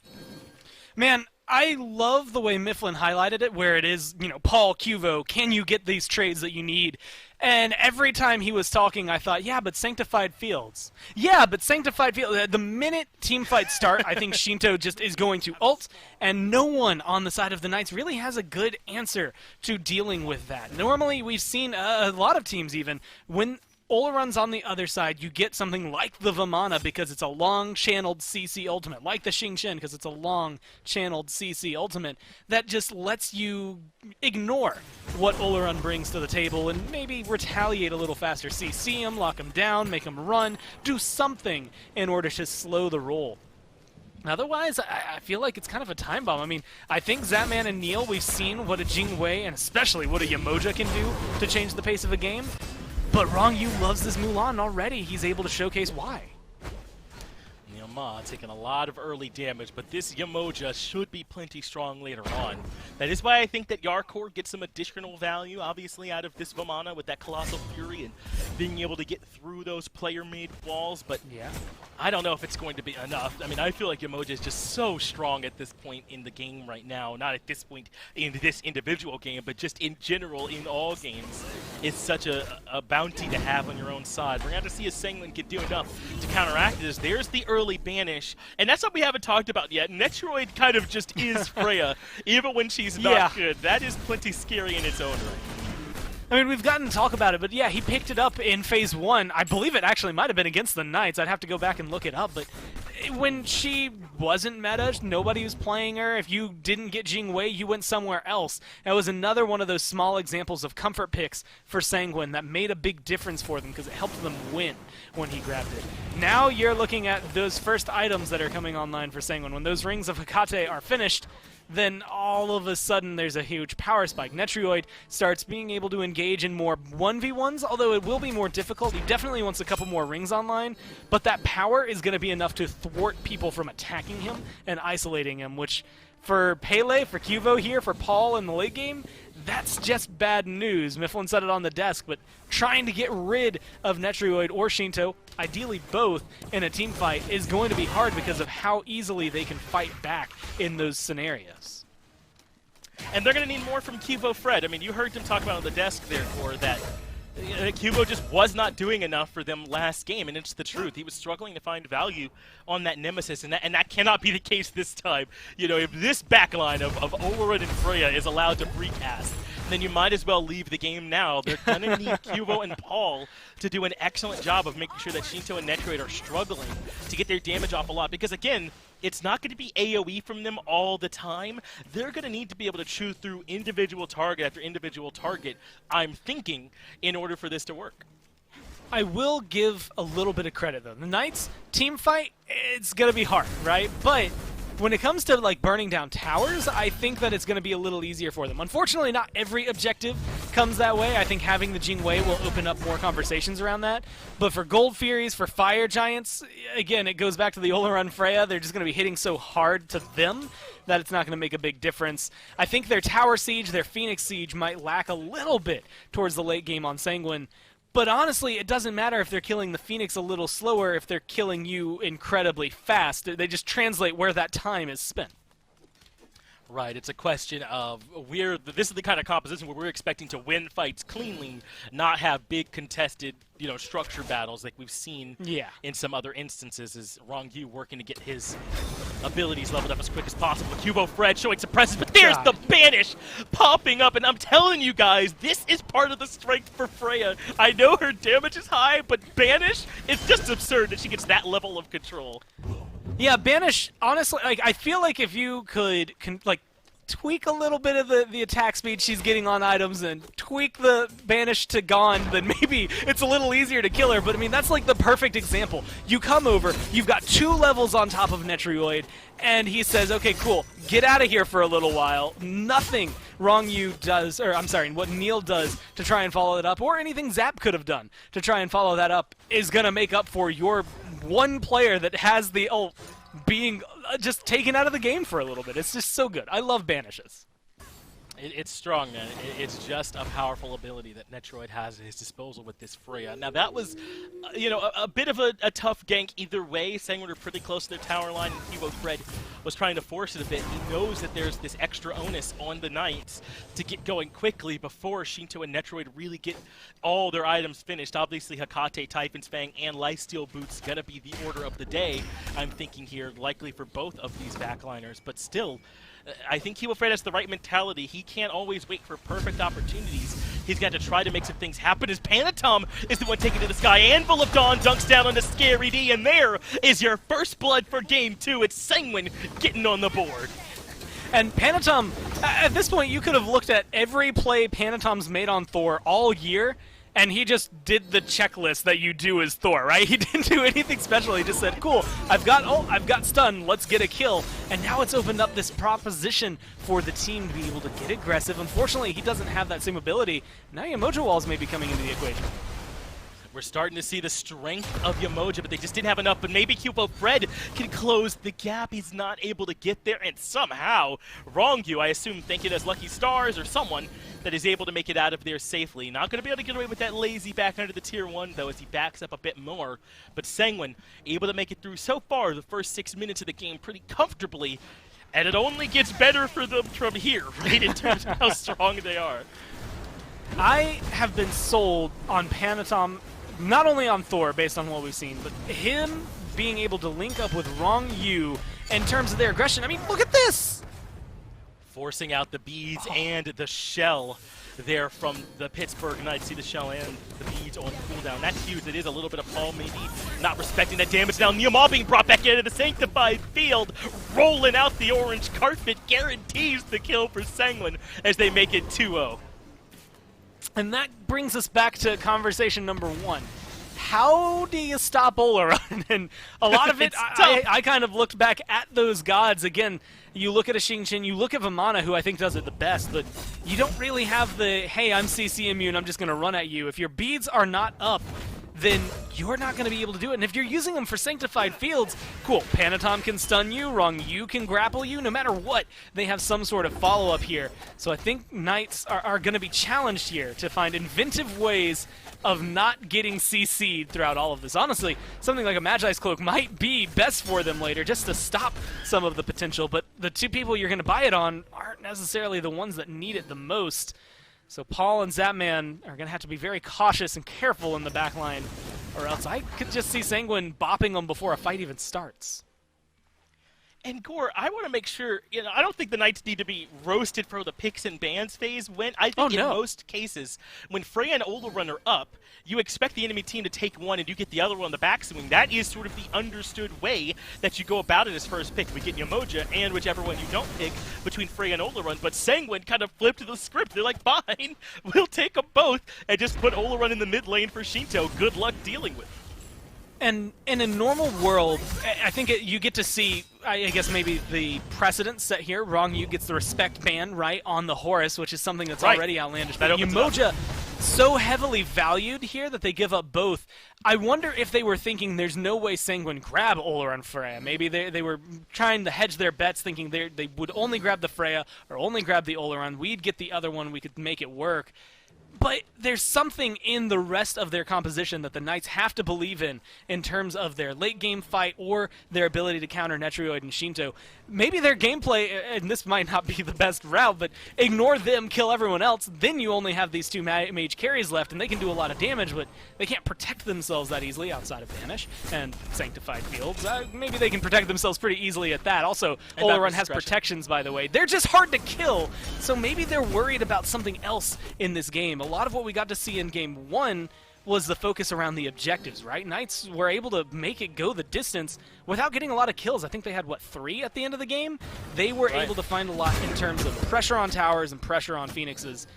Man, I love the way Mifflin highlighted it, where it is, Paul, Cuvo, can you get these trades that you need? And every time he was talking, I thought, yeah, but Sanctified Fields. Yeah, but Sanctified Fields. The minute team fights start, I think Shinto just is going to ult, and no one on the side of the Knights really has a good answer to dealing with that. Normally, we've seen a lot of teams even, when Olorun's on the other side, you get something like the Vamana because it's a long-channeled CC ultimate, like the Xing Qin because it's a long-channeled CC ultimate, that just lets you ignore what Olorun brings to the table and maybe retaliate a little faster. CC him, lock him down, make him run, do something in order to slow the roll. Otherwise, I feel like it's kind of a time bomb. I mean, I think Zapman and Neil, we've seen what a Jingwei and especially what a Yamoja can do to change the pace of a game. But Rong Yu loves this Mulan already. He's able to showcase why. Ma taking a lot of early damage, but this Yamoja should be plenty strong later on. That is why I think that Yarkor gets some additional value, obviously, out of this Vamana with that Colossal Fury and being able to get through those player-made walls, but yeah, I don't know if it's going to be enough. I mean, I feel like Yamoja is just so strong at this point in the game right now. Not at this point in this individual game, but just in general in all games. It's such a bounty to have on your own side. We're going to have to see if Sanguine can do enough to counteract this. There's the early banish, and that's what we haven't talked about yet. Metroid kind of just is Freya, even when she's not good. That is plenty scary in its own right. I mean, we've gotten to talk about it, but yeah, he picked it up in Phase 1. I believe it actually might have been against the Knights. I'd have to go back and look it up, but when she wasn't meta, nobody was playing her. If you didn't get Jing Wei, you went somewhere else. That was another one of those small examples of comfort picks for Sanguine that made a big difference for them because it helped them win when he grabbed it. Now you're looking at those first items that are coming online for Sanguine. When those rings of Hecate are finished, then all of a sudden there's a huge power spike. Metroid starts being able to engage in more 1v1s, although it will be more difficult. He definitely wants a couple more rings online, but that power is going to be enough to thwart people from attacking him and isolating him, which for Pele, for Cuvo here, for Paul in the late game, that's just bad news. Mifflin said it on the desk, but trying to get rid of Metroid or Shinto, ideally both, in a team fight is going to be hard because of how easily they can fight back in those scenarios. And they're going to need more from Cuvo Fred. I mean, you heard them talk about on the desk there, for that Cuvo just was not doing enough for them last game, and it's the truth. He was struggling to find value on that Nemesis, and that cannot be the case this time. You know, if this backline of Overrun and Freya is allowed to recast, then you might as well leave the game now. They're going to need Cuvo and Paul to do an excellent job of making sure that Shinto and Metroid are struggling to get their damage off a lot, because again, it's not going to be AoE from them all the time. They're going to need to be able to chew through individual target after individual target, I'm thinking, in order for this to work. I will give a little bit of credit, though. The Knights team fight, it's going to be hard, right? But when it comes to like burning down towers, I think that it's going to be a little easier for them. Unfortunately, not every objective comes that way. I think having the Jing Wei will open up more conversations around that. But for Gold Furies, for Fire Giants, again, it goes back to the Olaran Freya. They're just going to be hitting so hard to them that it's not going to make a big difference. I think their Tower Siege, their Phoenix Siege might lack a little bit towards the late game on Sanguine. But honestly, it doesn't matter if they're killing the Phoenix a little slower if they're killing you incredibly fast. They just translate where that time is spent. Right, it's a question of this is the kind of composition where we're expecting to win fights cleanly, not have big contested, structure battles like we've seen in some other instances. Is Rongyu working to get his abilities leveled up as quick as possible. Cubo Fred showing some presence, but there's the Banish popping up, and I'm telling you guys, this is part of the strength for Freya. I know her damage is high, but Banish, it's just absurd that she gets that level of control. Yeah, Banish, honestly, I feel like if you could, tweak a little bit of the attack speed she's getting on items and tweak the Banish to gone, then maybe it's a little easier to kill her. But, I mean, that's like the perfect example. You come over, you've got 2 levels on top of Metroid, and he says, okay, cool, get out of here for a little while. Nothing Rongyu does, or I'm sorry, what Neil does to try and follow it up, or anything Zap could have done to try and follow that up, is going to make up for your one player that has the ult being just taken out of the game for a little bit. It's just so good. I love Banishes. It's strong, man. It's just a powerful ability that Metroid has at his disposal with this Freya. Now, that was, a bit of a tough gank either way. Sanguine were pretty close to their tower line, and Cubo Fred was trying to force it a bit. He knows that there's this extra onus on the Knights to get going quickly before Shinto and Metroid really get all their items finished. Obviously, Hecate, Typhon's Fang, and Lifesteal Boots gonna be the order of the day, I'm thinking here, likely for both of these backliners. But still, I think Cubo Fred has the right mentality. He can't always wait for perfect opportunities. He's got to try to make some things happen. As Panatom is the one taken to the sky. Anvil of Dawn dunks down on the Scary D, and there is your first blood for Game 2. It's Sanguine getting on the board. And Panatom, at this point, you could have looked at every play Panatom's made on Thor all year, and he just did the checklist that you do as Thor, right? He didn't do anything special. He just said, cool, I've got stun, let's get a kill. And now it's opened up this proposition for the team to be able to get aggressive. Unfortunately, he doesn't have that same ability. Now Yamoja Walls may be coming into the equation. We're starting to see the strength of Yamoja, but they just didn't have enough. But maybe Cubo Fred can close the gap. He's not able to get there, and somehow Rongyu, I assume, thinking as Lucky Stars or someone, that is able to make it out of there safely. Not going to be able to get away with that lazy back under the tier 1, though, as he backs up a bit more. But Sanguine able to make it through so far the first 6 minutes of the game pretty comfortably, and it only gets better for them from here, right, in terms of how strong they are. I have been sold on Panatom, not only on Thor, based on what we've seen, but him being able to link up with Rongyu in terms of their aggression. I mean, look at this! Forcing out the beads and the shell. there from the Pittsburgh Knights. See the shell and the beads on cooldown. That's huge. It is a little bit of Paul maybe not respecting that damage. Now Neomar being brought back into the sanctified field, rolling out the orange carpet, guarantees the kill for Sanguine as they make it 2-0. And that brings us back to conversation number one. How do you stop Olaron? And a lot of it, I kind of looked back at those gods. Again, you look at a Xingqian, you look at Vamana, who I think does it the best, but you don't really have the, hey, I'm CC immune, I'm just going to run at you. If your beads are not up, then you're not going to be able to do it. And if you're using them for sanctified fields, cool. Panatom can stun you, Wrong You can grapple you. No matter what, they have some sort of follow-up here. So I think Knights are going to be challenged here to find inventive ways of not getting CC'd throughout all of this. Honestly, something like a Magi's Cloak might be best for them later just to stop some of the potential, but the two people you're going to buy it on aren't necessarily the ones that need it the most. So Paul and Zapman are going to have to be very cautious and careful in the backline, or else I could just see Sanguine bopping them before a fight even starts. And Gore, I want to make sure, I don't think the Knights need to be roasted for the picks and bans phase. I think in most cases, when Freya and Olaron are up, you expect the enemy team to take one and you get the other one on the backswing. That is sort of the understood way that you go about it as first pick. We get Yamoja and whichever one you don't pick between Freya and Olaron, but Sanguine kind of flipped the script. They're like, fine, we'll take them both and just put Olaron in the mid lane for Shinto. Good luck dealing with it. And in a normal world, I think you get to see, I guess maybe the precedent set here. Wrong You gets the respect ban, right, on the Horus, which is something that's already outlandish. But Yamoja, so heavily valued here that they give up both. I wonder if they were thinking there's no way Sanguine grab Olaron Freya. Maybe they were trying to hedge their bets, thinking they would only grab the Freya or only grab the Olaron. We'd get the other one. We could make it work. But there's something in the rest of their composition that the Knights have to believe in terms of their late-game fight or their ability to counter Metroid and Shinto. Maybe their gameplay, and this might not be the best route, but ignore them, kill everyone else, then you only have these two mage carries left, and they can do a lot of damage, but they can't protect themselves that easily outside of Vanish and Sanctified Fields. Maybe they can protect themselves pretty easily at that. Also, Olaron has protections, by the way. They're just hard to kill, so maybe they're worried about something else in this game. A lot of what we got to see in Game 1 was the focus around the objectives, right? Knights were able to make it go the distance without getting a lot of kills. I think they had, 3 at the end of the game? They were able to find a lot in terms of pressure on towers and pressure on Phoenixes.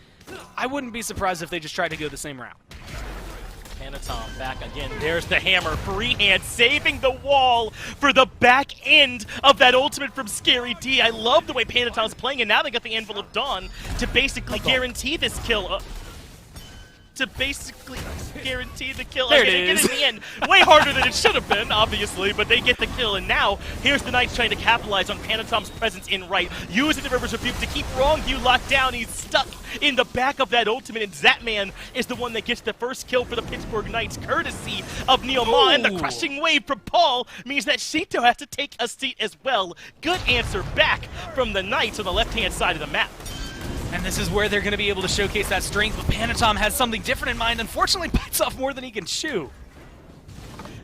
I wouldn't be surprised if they just tried to go the same route. Panatom back again. There's the hammer. Freehand saving the wall for the back end of that ultimate from Scary D. I love the way Panatom's playing, and now they got the Anvil of Dawn to basically guarantee this kill. To basically guarantee the kill. There it is. is. In the end. Way harder than it should have been, obviously, but they get the kill. And now, here's the Knights trying to capitalize on Panatom's presence in right. Using the River's Rebuke to keep Wrong You locked down. He's stuck in the back of that ultimate, and Zapman is the one that gets the first kill for the Pittsburgh Knights, courtesy of Neomar. And the crushing wave from Paul means that Shinto has to take a seat as well. Good answer back from the Knights on the left-hand side of the map. And this is where they're going to be able to showcase that strength, but Panatom has something different in mind. Unfortunately, bites off more than he can chew.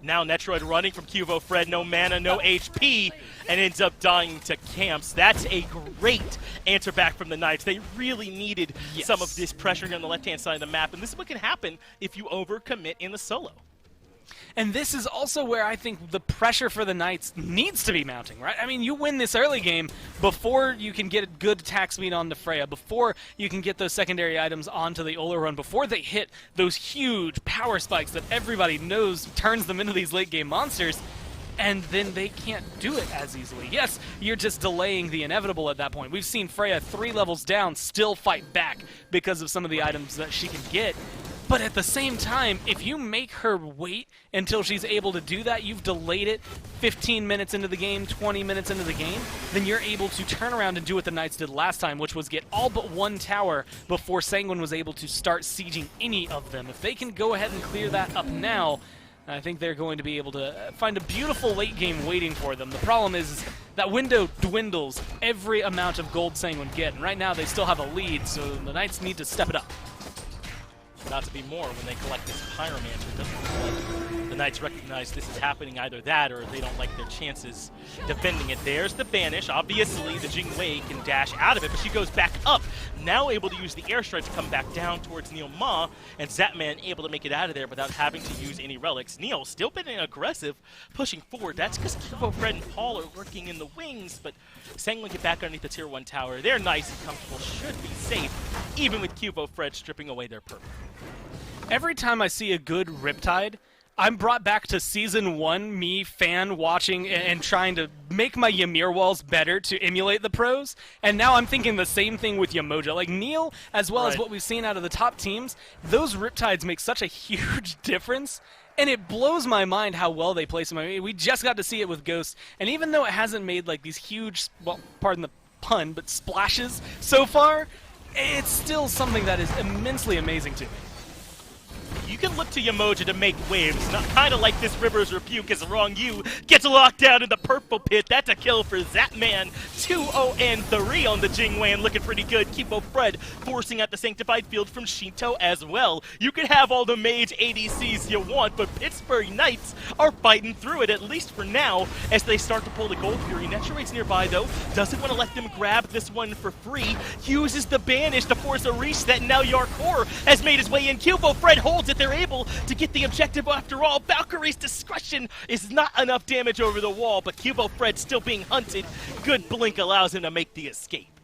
Now Metroid running from Cuvo Fred, no mana, no HP, and ends up dying to camps. That's a great answer back from the Knights. They really needed some of this pressure on the left-hand side of the map, and this is what can happen if you overcommit in the solo. And this is also where I think the pressure for the Knights needs to be mounting, right? I mean, you win this early game before you can get a good attack speed on the Freya, before you can get those secondary items onto the Olaron, before they hit those huge power spikes that everybody knows turns them into these late-game monsters, and then they can't do it as easily. Yes, you're just delaying the inevitable at that point. We've seen Freya 3 levels down still fight back because of some of the items that she can get. But at the same time, if you make her wait until she's able to do that, you've delayed it 15 minutes into the game, 20 minutes into the game, then you're able to turn around and do what the Knights did last time, which was get all but one tower before Sanguine was able to start sieging any of them. If they can go ahead and clear that up now, I think they're going to be able to find a beautiful late game waiting for them. The problem is that window dwindles every amount of gold Sanguine get, and right now they still have a lead, so the Knights need to step it up. About to be more when they collect this Pyromancer. It doesn't look like the Knights recognize this is happening, either that or they don't like their chances defending it. There's the banish. Obviously, the Jing Wei can dash out of it, but she goes back up. Now able to use the airstrike to come back down towards Neil Ma, and Zapman able to make it out of there without having to use any relics. Neil still being aggressive, pushing forward. That's because Kivo, Fred, and Paul are working in the wings, but Sanguine get back underneath the tier 1 tower. They're nice and comfortable, should be safe, even with Kivo, Fred stripping away their purple. Every time I see a good Riptide, I'm brought back to Season 1, me fan watching and trying to make my Ymir walls better to emulate the pros, and now I'm thinking the same thing with Yamoja. Like Neil, as well as what we've seen out of the top teams, those Riptides make such a huge difference, and it blows my mind how well they place them. I mean, we just got to see it with Ghost, and even though it hasn't made like these huge, well, pardon the pun, but splashes so far, it's still something that is immensely amazing to me. You can look to Yamoja to make waves, not kind of like this River's Rebuke as Wrong You gets locked down in the purple pit. That's a kill for Zapman. 2-0-3 on the Jingwei, looking pretty good. Kipo Fred forcing out the Sanctified Field from Shinto as well. You can have all the mage ADCs you want, but Pittsburgh Knights are fighting through it, at least for now, as they start to pull the Gold Fury. Netroid's nearby, though. Doesn't want to let them grab this one for free. Uses the banish to force a reset, and now Yarkor has made his way in. Kipo Fred holds it. They're able to get the objective after all. Valkyrie's discretion is not enough damage over the wall, but Cubo Fred still being hunted. Good blink allows him to make the escape.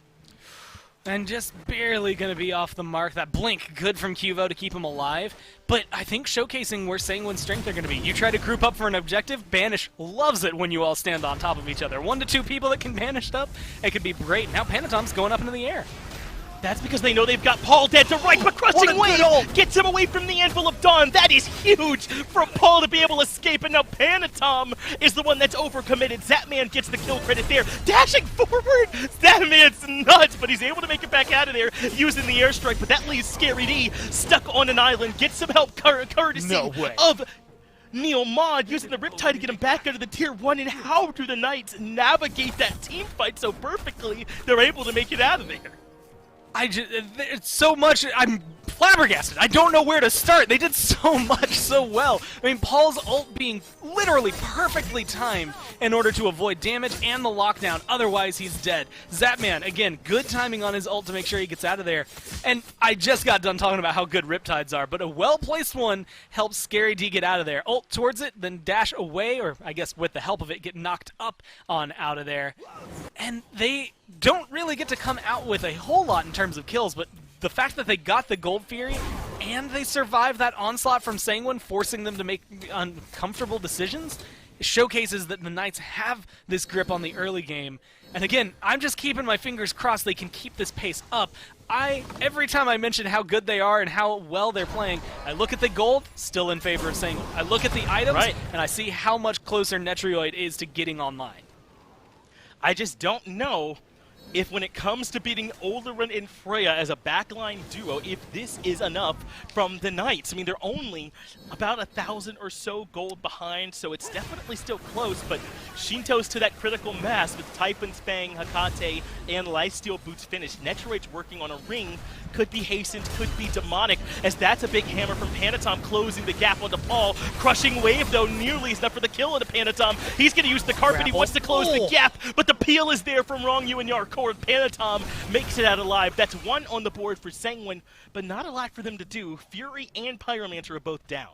And just barely going to be off the mark. That blink, good from Cubo to keep him alive. But I think showcasing where Sanguine's strength are going to be. You try to group up for an objective, Banish loves it when you all stand on top of each other. 1 to 2 people that can banish up, it could be great. Now Panatom's going up into the air. That's because they know they've got Paul dead to right, but crushing wave gets him away from the Anvil of Dawn. That is huge for Paul to be able to escape, and now Panatom is the one that's overcommitted. Zapman gets the kill credit there. Dashing forward, Zapman's nuts, but he's able to make it back out of there using the airstrike, but that leaves Scary D stuck on an island. Gets some help courtesy of Neil Mod using the Riptide to get him back under the tier 1, and how do the Knights navigate that team fight so perfectly they're able to make it out of there? It's so much, I'm flabbergasted. I don't know where to start. They did so much so well. I mean, Paul's ult being literally perfectly timed in order to avoid damage and the lockdown. Otherwise, he's dead. Zapman, again, good timing on his ult to make sure he gets out of there. And I just got done talking about how good Riptides are, but a well-placed one helps Scary D get out of there. Ult towards it, then dash away, or I guess with the help of it, get knocked up on out of there. And they don't really get to come out with a whole lot in terms of kills, but the fact that they got the Gold Fury and they survived that onslaught from Sanguine, forcing them to make uncomfortable decisions, showcases that the Knights have this grip on the early game. And again, I'm just keeping my fingers crossed they can keep this pace up. Every time I mention how good they are and how well they're playing, I look at the gold, still in favor of Sanguine. I look at the items, and I see how much closer Netroid is to getting online. I just don't know if when it comes to beating Olerin and Freya as a backline duo, if this is enough from the Knights. I mean, they're only about 1,000 or so gold behind, so it's definitely still close, but Shinto's to that critical mass with Typhon, Fang, Hakate, and Lifesteal Boots finished. Netroid's working on a ring, could be hastened, could be demonic, as that's a big hammer from Panatom closing the gap onto Paul. Crushing wave, though, nearly is enough for the kill into Panatom. He's going to use the carpet, he wants to close the gap, but the peel is there from Wrong You and Yarkor. Panatom makes it out alive. That's 1 on the board for Sanguine, but not a lot for them to do. Fury and Pyromancer are both down.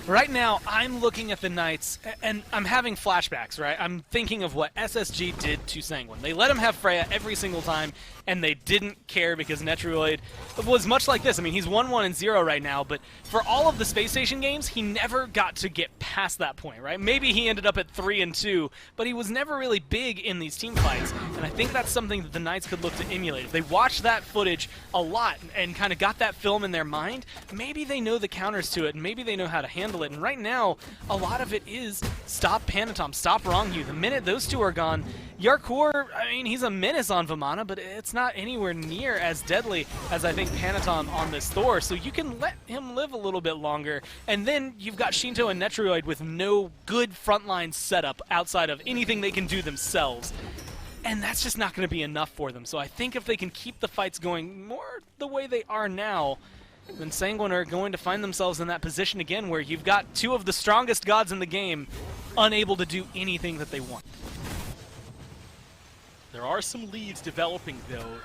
Right now, I'm looking at the Knights, and I'm having flashbacks, right? I'm thinking of what SSG did to Sanguine. They let him have Freya every single time, and they didn't care because Netroid was much like this. I mean, he's 1-1-0 right now, but for all of the Space Station games, he never got to get past that point, right? Maybe he ended up at 3-2, but he was never really big in these team fights, and I think that's something that the Knights could look to emulate. If they watched that footage a lot and kind of got that film in their mind, maybe they know the counters to it, and maybe they know how to handle it. And right now, a lot of it is stop Panatom, stop Wrong You. The minute those two are gone, Yarkor, I mean, he's a menace on Vamana, but it's not anywhere near as deadly as I think Panatom on this Thor, so you can let him live a little bit longer. And then you've got Shinto and Netroid with no good frontline setup outside of anything they can do themselves. And that's just not going to be enough for them. So I think if they can keep the fights going more the way they are now, then Sanguine are going to find themselves in that position again where you've got two of the strongest gods in the game unable to do anything that they want. There are some leads developing, though.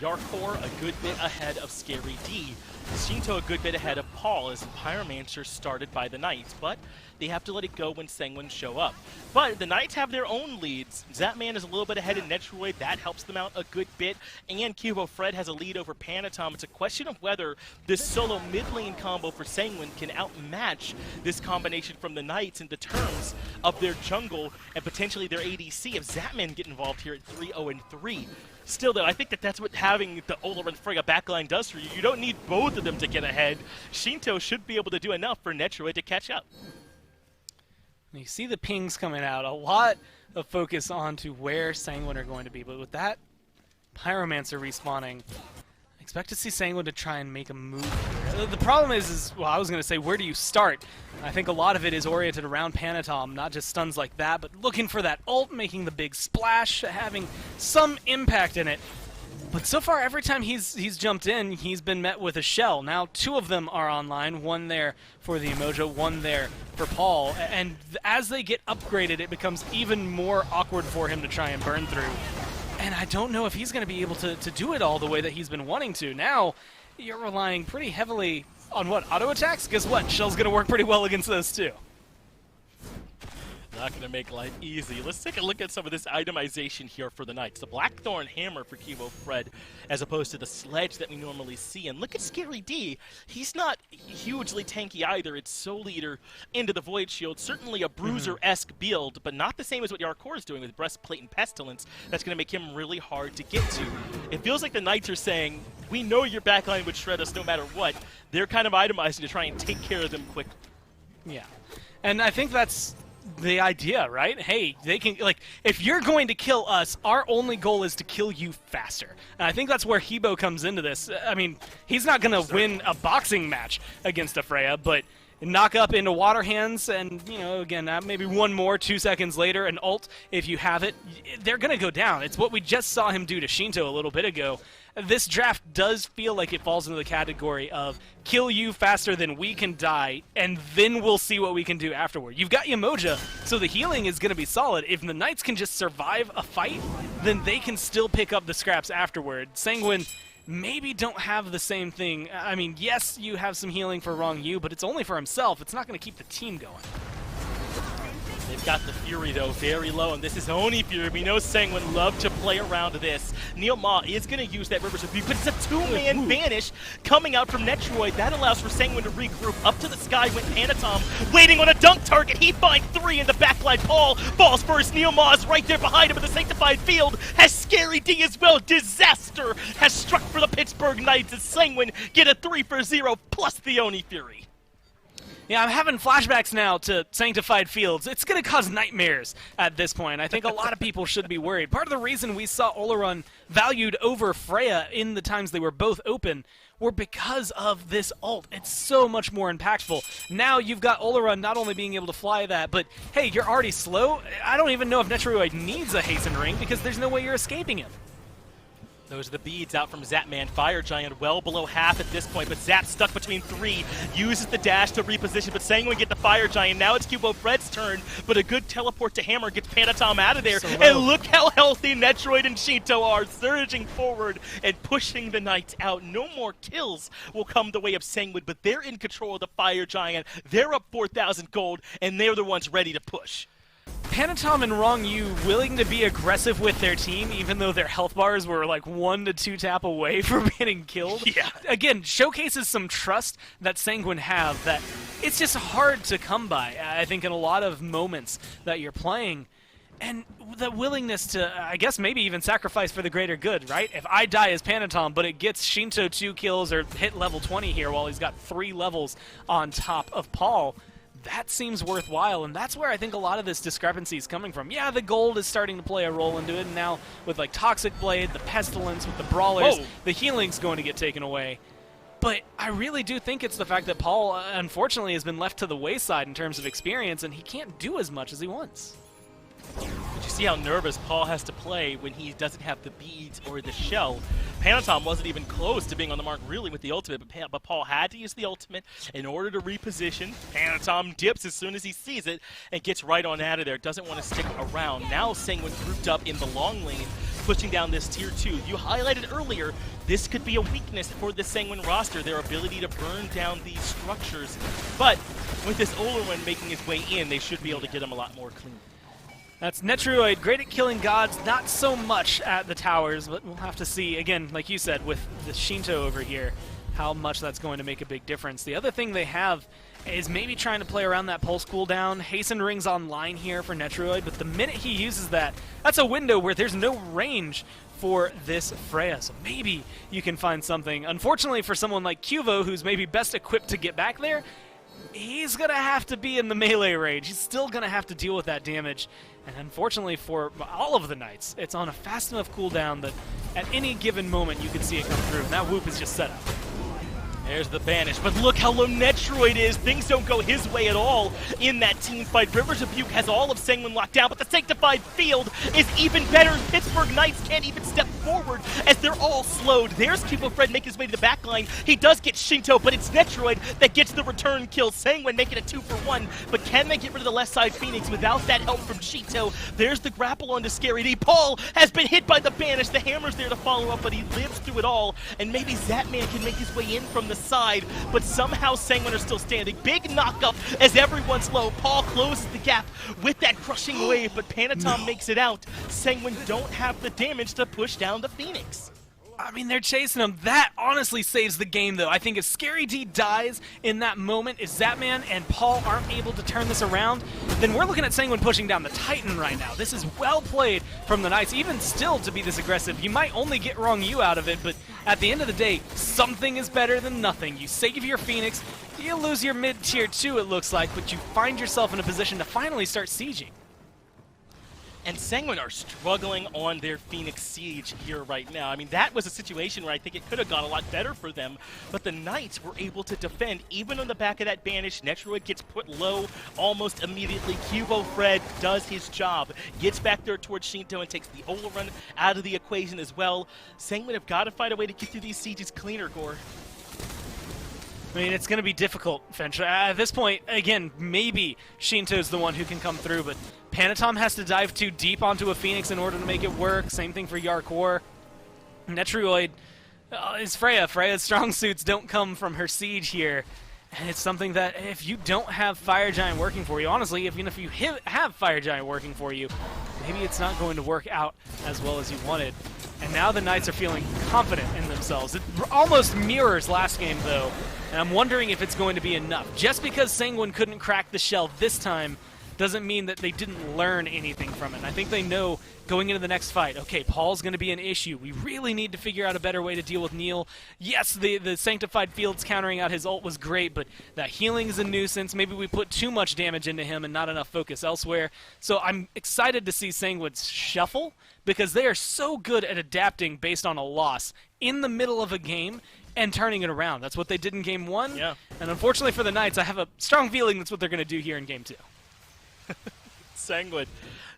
Yarkor a good bit ahead of Scary D. Shinto a good bit ahead of Paul as Pyromancer started by the Knights, but they have to let it go when Sanguine show up. But the Knights have their own leads. Zapman is a little bit ahead in Metroid. That helps them out a good bit. And Cubo Fred has a lead over Panatom. It's a question of whether this solo mid lane combo for Sanguine can outmatch this combination from the Knights in the terms of their jungle and potentially their ADC if Zapman get involved here at 3-0-3. Still, though, I think that's what having the Ola and Frigga backline does for you. You don't need both of them to get ahead. Shinto should be able to do enough for Metroid to catch up. You see the pings coming out. A lot of focus on to where Sanguine are going to be. But with that Pyromancer respawning, I expect to see Sanguine to try and make a move here. The problem is well, I was going to say, where do you start? I think a lot of it is oriented around Panatom, not just stuns like that, but looking for that ult, making the big splash, having some impact in it. But so far, every time he's jumped in, he's been met with a shell. Now, two of them are online, one there for the Emojo, one there for Paul. And as they get upgraded, it becomes even more awkward for him to try and burn through. And I don't know if he's going to be able to do it all the way that he's been wanting to. Now, you're relying pretty heavily on what, auto attacks? Guess what? Shell's going to work pretty well against those too. Not going to make life easy. Let's take a look at some of this itemization here for the Knights. The Blackthorn Hammer for Cubo Fred as opposed to the Sledge that we normally see. And look at Scary D. He's not hugely tanky either. It's Soul Eater into the Void Shield. Certainly a Bruiser-esque build, but not the same as what Yarkor is doing with Breastplate and Pestilence. That's going to make him really hard to get to. It feels like the Knights are saying, we know your backline would shred us no matter what. They're kind of itemizing to try and take care of them quickly. Yeah. And I think that's the idea, right? Hey, they can, like, if you're going to kill us, our only goal is to kill you faster. And I think that's where Hebo comes into this. I mean, he's not going to win a boxing match against a Freya, but knock up into water hands and, you know, again, maybe one more 2 seconds later, an ult, if you have it, they're going to go down. It's what we just saw him do to Shinto a little bit ago. This draft does feel like it falls into the category of kill you faster than we can die, and then we'll see what we can do afterward. You've got Yamoja, so the healing is going to be solid. If the Knights can just survive a fight, then they can still pick up the scraps afterward. Sanguine maybe don't have the same thing. I mean, yes, you have some healing for Wrong Yu, but it's only for himself. It's not going to keep the team going. They've got the Fury, though, very low, and this is Oni Fury. We know Sanguine love to play around this. Neil Ma is going to use that Rivers of View, but it's a two-man vanish coming out from Metroid. That allows for Sanguine to regroup up to the sky with Panatom, waiting on a dunk target. He finds three in the backline. Paul falls first. Neil Ma is right there behind him in the Sanctified Field. Has Scary D as well. Disaster has struck for the Pittsburgh Knights as Sanguine get a 3-for-0 plus the Oni Fury. Yeah, I'm having flashbacks now to Sanctified Fields. It's going to cause nightmares at this point. I think a lot of people should be worried. Part of the reason we saw Olaron valued over Freya in the times they were both open were because of this ult. It's so much more impactful. Now you've got Olaron not only being able to fly that, but hey, you're already slow. I don't even know if Metroid needs a hasten ring because there's no way you're escaping him. Those are the beads out from Zapman. Fire Giant well below half at this point, but Zap stuck between three. Uses the dash to reposition, but Sanguine get the Fire Giant. Now it's Cubo Fred's turn, but a good teleport to Hammer gets Panatom out of there. And look how healthy Metroid and Shinto are, surging forward and pushing the Knights out. No more kills will come the way of Sanguine, but they're in control of the Fire Giant. They're up 4,000 gold, and they're the ones ready to push. Panatom and Wrong Yu willing to be aggressive with their team, even though their health bars were like 1 to 2 tap away from getting killed. Yeah. Again, showcases some trust that Sanguine have that it's just hard to come by, I think, in a lot of moments that you're playing. And the willingness to, I guess, maybe even sacrifice for the greater good, right? If I die as Panatom, but it gets Shinto 2 kills or hit level 20 here while he's got 3 levels on top of Paul, that seems worthwhile, and that's where I think a lot of this discrepancy is coming from. Yeah, the gold is starting to play a role into it, and now with like Toxic Blade, the Pestilence, with the Brawlers, the healing's going to get taken away. But I really do think it's the fact that Paul, unfortunately, has been left to the wayside in terms of experience, and he can't do as much as he wants. But you see how nervous Paul has to play when he doesn't have the beads or the shell. Panatom wasn't even close to being on the mark really with the ultimate, but Paul had to use the ultimate in order to reposition. Panatom dips as soon as he sees it and gets right on out of there. Doesn't want to stick around. Now Sanguine grouped up in the long lane, pushing down this tier 2. You highlighted earlier, this could be a weakness for the Sanguine roster, their ability to burn down these structures. But with this Olorun making his way in, they should be able to get him a lot more clean. That's Metroid, great at killing gods, not so much at the towers, but we'll have to see, again, like you said, with the Shinto over here, how much that's going to make a big difference. The other thing they have is maybe trying to play around that pulse cooldown. Hasten Ring's online here for Metroid, but the minute he uses that, that's a window where there's no range for this Freya, so maybe you can find something. Unfortunately for someone like Cuvo, who's maybe best equipped to get back there, he's going to have to be in the melee range. He's still going to have to deal with that damage. And unfortunately for all of the Knights, it's on a fast enough cooldown that at any given moment you can see it come through. And that whoop is just set up. There's the banish, but look how low Metroid is. Things don't go his way at all in that team fight. Rivers of Buke has all of Sanguine locked down, but the Sanctified Field is even better. Pittsburgh Knights can't even step forward as they're all slowed. There's Fred making his way to the back line. He does get Shinto, but it's Metroid that gets the return kill. Sanguine making it 2-for-1, but can they get rid of the left side Phoenix without that help from Shinto? There's the grapple onto Scary D. Paul has been hit by the banish. The hammer's there to follow up, but he lives through it all, and maybe Zapman can make his way in from the side, but somehow Sanguine are still standing. Big knockup as everyone's low. Paul closes the gap with that crushing wave, but Panatom makes it out. Sanguine don't have the damage to push down the Phoenix. I mean, they're chasing him. That honestly saves the game, though. I think if Scary D dies in that moment, if Zapman and Paul aren't able to turn this around, then we're looking at Sanguine pushing down the Titan right now. This is well played from the Knights, even still to be this aggressive. You might only get Wrong U out of it, but at the end of the day, something is better than nothing. You save your Phoenix, you lose your mid-tier 2, it looks like, but you find yourself in a position to finally start sieging. And Sanguine are struggling on their Phoenix Siege here right now. I mean, that was a situation where I think it could have gone a lot better for them, but the Knights were able to defend even on the back of that banish. Metroid gets put low almost immediately. Fred does his job, gets back there towards Shinto and takes the Olorun out of the equation as well. Sanguine have got to find a way to get through these sieges cleaner, Gore. I mean, it's going to be difficult, Finch. At this point, again, maybe Shinto's the one who can come through, but Panatom has to dive too deep onto a Phoenix in order to make it work. Same thing for Yarkor. Netroid is Freya. Freya's strong suits don't come from her siege here. And it's something that if you don't have Fire Giant working for you, honestly, even if you have Fire Giant working for you, maybe it's not going to work out as well as you wanted. And now the Knights are feeling confident in themselves. It almost mirrors last game, though, and I'm wondering if it's going to be enough. Just because Sanguine couldn't crack the shell this time doesn't mean that they didn't learn anything from it. And I think they know going into the next fight, okay, Paul's going to be an issue. We really need to figure out a better way to deal with Neil. Yes, the Sanctified Fields countering out his ult was great, but that healing is a nuisance. Maybe we put too much damage into him and not enough focus elsewhere. So I'm excited to see Sanguine's shuffle, because they are so good at adapting based on a loss in the middle of a game and turning it around. That's what they did in Game 1. Yeah. And unfortunately for the Knights, I have a strong feeling that's what they're going to do here in Game 2. Sanguine,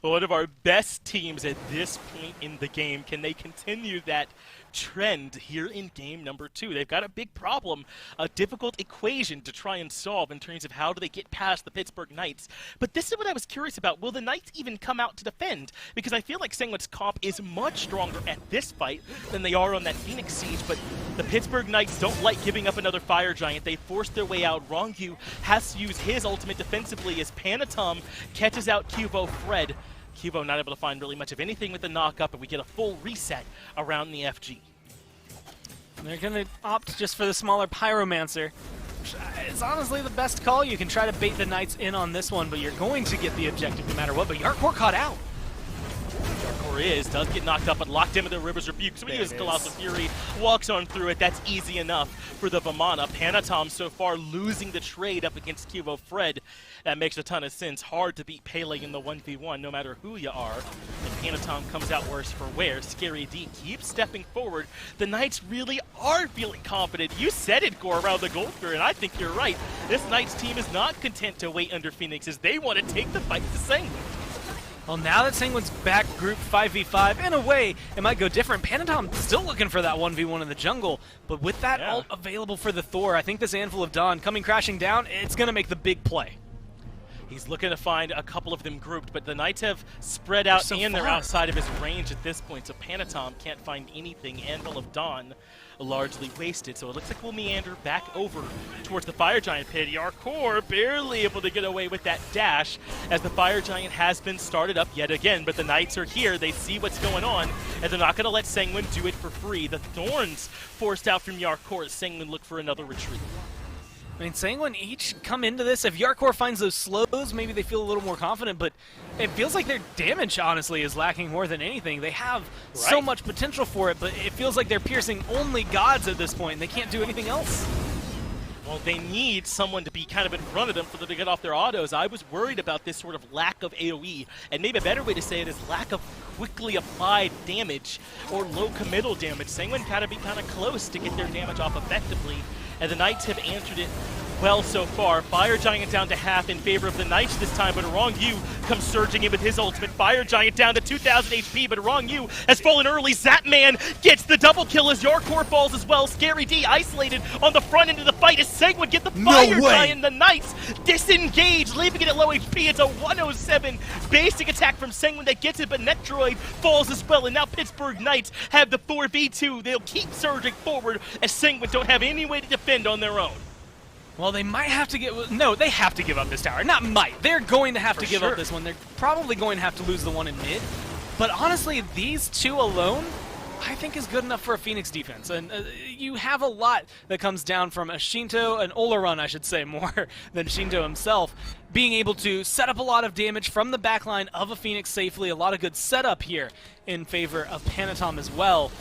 one of our best teams at this point in the game. Can they continue that trend here in game number 2? They've got a big problem, a difficult equation to try and solve in terms of how do they get past the Pittsburgh Knights. But this is what I was curious about. Will the Knights even come out to defend? Because I feel like Sanguine's comp is much stronger at this fight than they are on that Phoenix Siege, but the Pittsburgh Knights don't like giving up another Fire Giant. They force their way out. Rongu has to use his ultimate defensively as Panatom catches out Fred. Cubo not able to find really much of anything with the knock-up, and we get a full reset around the FG. They're going to opt just for the smaller Pyromancer, which is honestly the best call. You can try to bait the Knights in on this one, but you're going to get the objective no matter what. But Yarkor caught out. Yarkor does get knocked up, but locked in with the River's Rebuke. So he uses Colossal Fury, walks on through it. That's easy enough for the Vamana. Panatom so far losing the trade up against Cubo Fred. That makes a ton of sense. Hard to beat Pele in the 1v1, no matter who you are. And Panatom comes out worse for wear. Scary D keeps stepping forward. The Knights really are feeling confident. You said it, Gore, around the Goldfer, and I think you're right. This Knights team is not content to wait under Phoenixes. They want to take the fight to Sanguine. Well, now that Sanguine's back group 5v5, in a way, it might go different. Panatom still looking for that 1v1 in the jungle, but with that ult available for the Thor, I think this Anvil of Dawn coming crashing down, it's going to make the big play. He's looking to find a couple of them grouped, but the Knights have spread out and they're outside of his range at this point, so Panatom can't find anything. Anvil of Dawn largely wasted, so it looks like we'll meander back over towards the Fire Giant pit. Yarkor barely able to get away with that dash as the Fire Giant has been started up yet again, but the Knights are here. They see what's going on, and they're not going to let Sanguine do it for free. The Thorns forced out from Yarkor as Sanguine look for another retreat. I mean, Sanguine each come into this. If Yarkor finds those slows, maybe they feel a little more confident, but it feels like their damage, honestly, is lacking more than anything. They have so much potential for it, but it feels like they're piercing only gods at this point, and they can't do anything else. Well, they need someone to be kind of in front of them for them to get off their autos. I was worried about this sort of lack of AoE, and maybe a better way to say it is lack of quickly applied damage or low committal damage. Sanguine gotta be kind of close to get their damage off effectively, and the Knights have answered it well so far. Fire Giant down to half in favor of the Knights this time, but Wrong Yu comes surging in with his ultimate. Fire Giant down to 2,000 HP, but Wrong Yu has fallen early. Zapman gets the double kill as Yarkor falls as well. Scary D isolated on the front end of the fight as Sanguine get the Fire Giant. The Knights disengage, leaving it at low HP. It's a 107 basic attack from Sanguine that gets it, but Metroid falls as well, and now Pittsburgh Knights have the 4v2. They'll keep surging forward as Sanguine don't have any way to defend on their own. Well, they might have to get... No, they have to give up this tower. Not might. They're going to have to give up this one. They're probably going to have to lose the one in mid. But honestly, these two alone, I think is good enough for a Phoenix defense. And you have a lot that comes down from a Shinto, an Olaran, I should say, more than Shinto himself, being able to set up a lot of damage from the backline of a Phoenix safely. A lot of good setup here in favor of Panatom as well.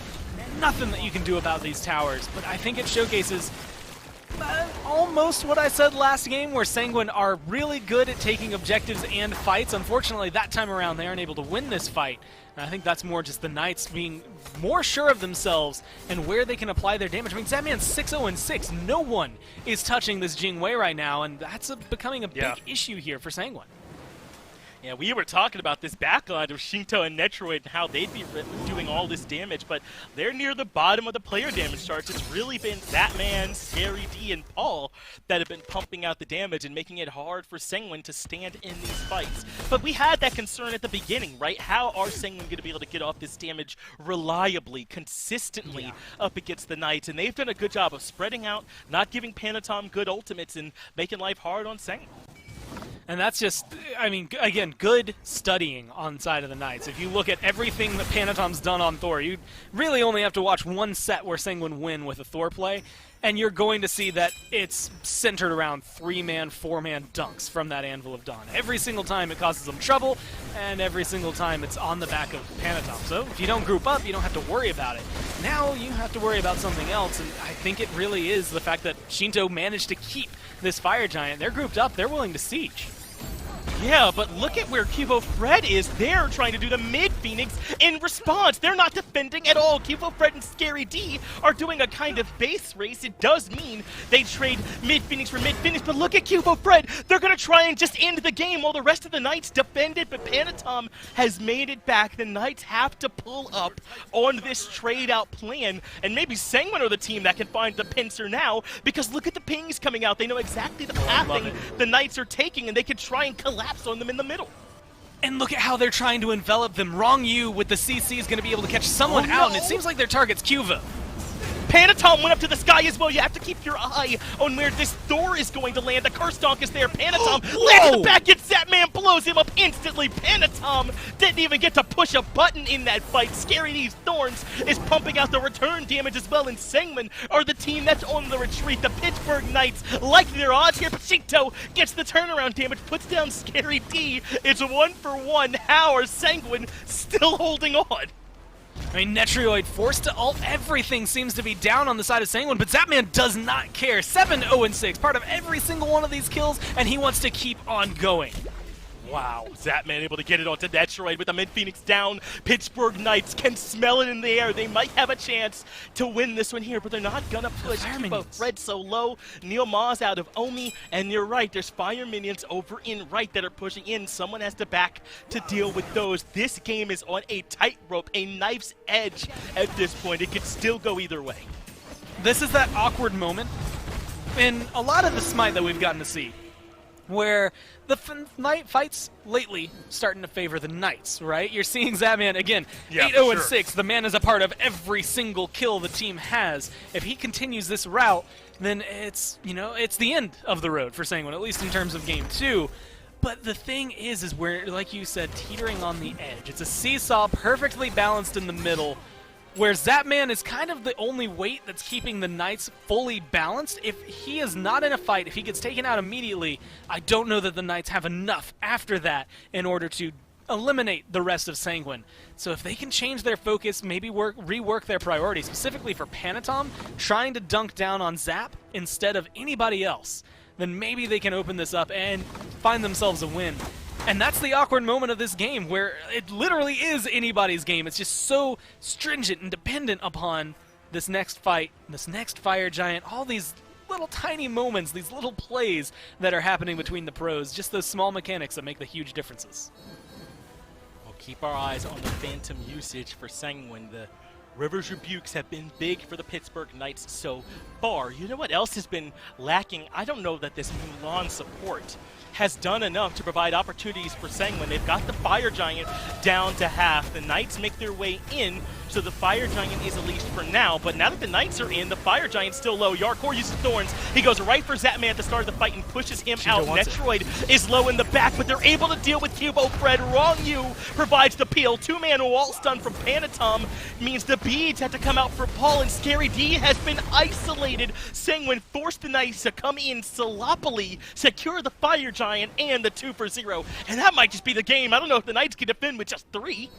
Nothing that you can do about these towers, but I think it showcases almost what I said last game, where Sanguine are really good at taking objectives and fights. Unfortunately, that time around, they aren't able to win this fight. And I think that's more just the Knights being more sure of themselves and where they can apply their damage. I mean, Zapman's 6-0-6. No one is touching this Jingwei right now, and that's becoming a big issue here for Sanguine. Yeah, we were talking about this backline of Shinto and Metroid and how they'd be doing all this damage, but they're near the bottom of the player damage charts. It's really been Zapman, Scary D, and Paul that have been pumping out the damage and making it hard for Sanguine to stand in these fights. But we had that concern at the beginning, right? How are Sanguine going to be able to get off this damage reliably, consistently up against the Knights? And they've done a good job of spreading out, not giving Panatom good ultimates, and making life hard on Sanguine. And that's just, I mean, again, good studying on side of the Knights. If you look at everything that Panatom's done on Thor, you really only have to watch one set where Sanguine win with a Thor play, and you're going to see that it's centered around 3-man, 4-man dunks from that Anvil of Dawn. Every single time it causes them trouble, and every single time it's on the back of Panatom. So if you don't group up, you don't have to worry about it. Now you have to worry about something else, and I think it really is the fact that Shinto managed to keep this Fire Giant. They're grouped up, they're willing to siege. Yeah, but look at where Cubo Fred is. They're trying to do the mid-Phoenix in response. They're not defending at all. Cubo Fred and Scary D are doing a kind of base race. It does mean they trade mid-Phoenix for mid-Phoenix, but look at Cubo Fred. They're going to try and just end the game while the rest of the Knights defend it, but Panatom has made it back. The Knights have to pull up on this trade-out plan, and maybe Sanguine are the team that can find the pincer now, because look at the pings coming out. They know exactly the pathing the Knights are taking, and they can try and collapse on them in the middle. And look at how they're trying to envelop them. Wrong Yu with the CC is going to be able to catch someone out, and it seems like their target's Cuva. Panatom went up to the sky as well. You have to keep your eye on where this Thor is going to land. The Curse Donk is there. Panatom lands the back, gets Zapman, blows him up instantly. Panatom didn't even get to push a button in that fight. Scary D's Thorns is pumping out the return damage as well, and Sanguine are the team that's on the retreat. The Pittsburgh Knights like their odds here, but Shinto gets the turnaround damage, puts down Scary D. It's 1-for-1. How are Sanguine still holding on? I mean, Metroid forced to ult. Everything seems to be down on the side of Sanguine, but Zapman does not care. 7-0-6, part of every single one of these kills, and he wants to keep on going. Wow, Zapman able to get it onto Metroid with the mid-Phoenix down. Pittsburgh Knights can smell it in the air. They might have a chance to win this one here, but they're not going to push Fred so low. Neil Ma's out of Omi, and you're right, there's fire minions over in right that are pushing in. Someone has to back to deal with those. This game is on a tightrope, a knife's edge at this point. It could still go either way. This is that awkward moment in a lot of the Smite that we've gotten to see, where the Knight fights lately starting to favor the Knights, right? You're seeing Zapman, again, 8-0-6. The man is a part of every single kill the team has. If he continues this route, then it's, you know, it's the end of the road for Sanguine, at least in terms of Game 2. But the thing is where, like you said, teetering on the edge. It's a seesaw, perfectly balanced in the middle, where Zapman is kind of the only weight that's keeping the Knights fully balanced. If he is not in a fight, if he gets taken out immediately, I don't know that the Knights have enough after that in order to eliminate the rest of Sanguine. So if they can change their focus, maybe rework their priorities, specifically for Panatom, trying to dunk down on Zap instead of anybody else, then maybe they can open this up and find themselves a win. And that's the awkward moment of this game, where it literally is anybody's game. It's just so stringent and dependent upon this next fight, this next Fire Giant, all these little tiny moments, these little plays that are happening between the pros, just those small mechanics that make the huge differences. We'll keep our eyes on the Phantom usage for Sanguine. The River's Rebukes have been big for the Pittsburgh Knights so far. You know what else has been lacking? I don't know that this Mulan support has done enough to provide opportunities for Sanguine. They've got the Fire Giant down to half. The Knights make their way in, so the Fire Giant is unleashed for now. But now that the Knights are in, the Fire Giant's still low. Yarkor uses Thorns. He goes right for Zapman at the start of the fight and pushes him out. Metroid is low in the back, but they're able to deal with Cubo. Fred Wrong You provides the peel. Two-man wall stun from Panatom means the beads have to come out for Paul, and Scary D has been isolated. Sanguine forced the Knights to come in sloppily, secure the Fire Giant and the 2-for-0, and that might just be the game. I don't know if the Knights can defend with just 3.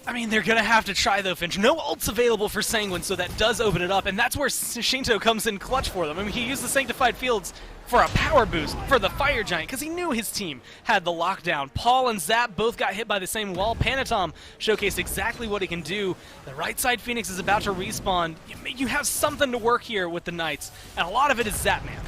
I mean, they're going to have to try, though, Finch. No ults available for Sanguine, so that does open it up, and that's where Shinto comes in clutch for them. I mean, he used the Sanctified Fields for a power boost for the Fire Giant, because he knew his team had the lockdown. Paul and Zap both got hit by the same wall. Panatom showcased exactly what he can do. The right side Phoenix is about to respawn. You have something to work here with the Knights, and a lot of it is Zapman.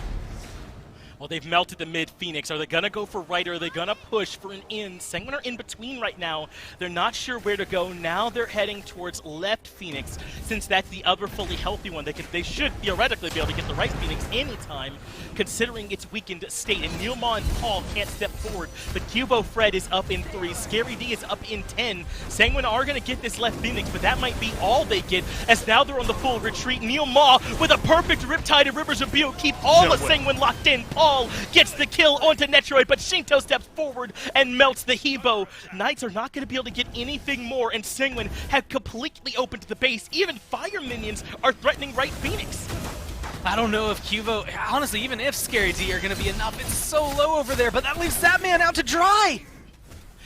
Well, they've melted the mid-Phoenix. Are they going to go for right, or are they going to push for an in? Sanguine are in between right now. They're not sure where to go. Now they're heading towards left Phoenix, since that's the other fully healthy one. They should theoretically be able to get the right Phoenix anytime, considering its weakened state. And Neilma and Paul can't step forward. But Cubo Fred is up in 3. Scary D is up in 10. Sanguine are going to get this left Phoenix, but that might be all they get, as now they're on the full retreat. Neil Ma with a perfect Riptide and Rivers of Butte keep all of Sanguine locked in. Paul gets the kill onto Metroid, but Shinto steps forward and melts the Hebo. Knights are not going to be able to get anything more, and Sanguine have completely opened the base. Even Fire Minions are threatening right Phoenix. I don't know if Cubo, honestly, even if Scary D are going to be enough. It's so low over there, but that leaves Zapman out to dry.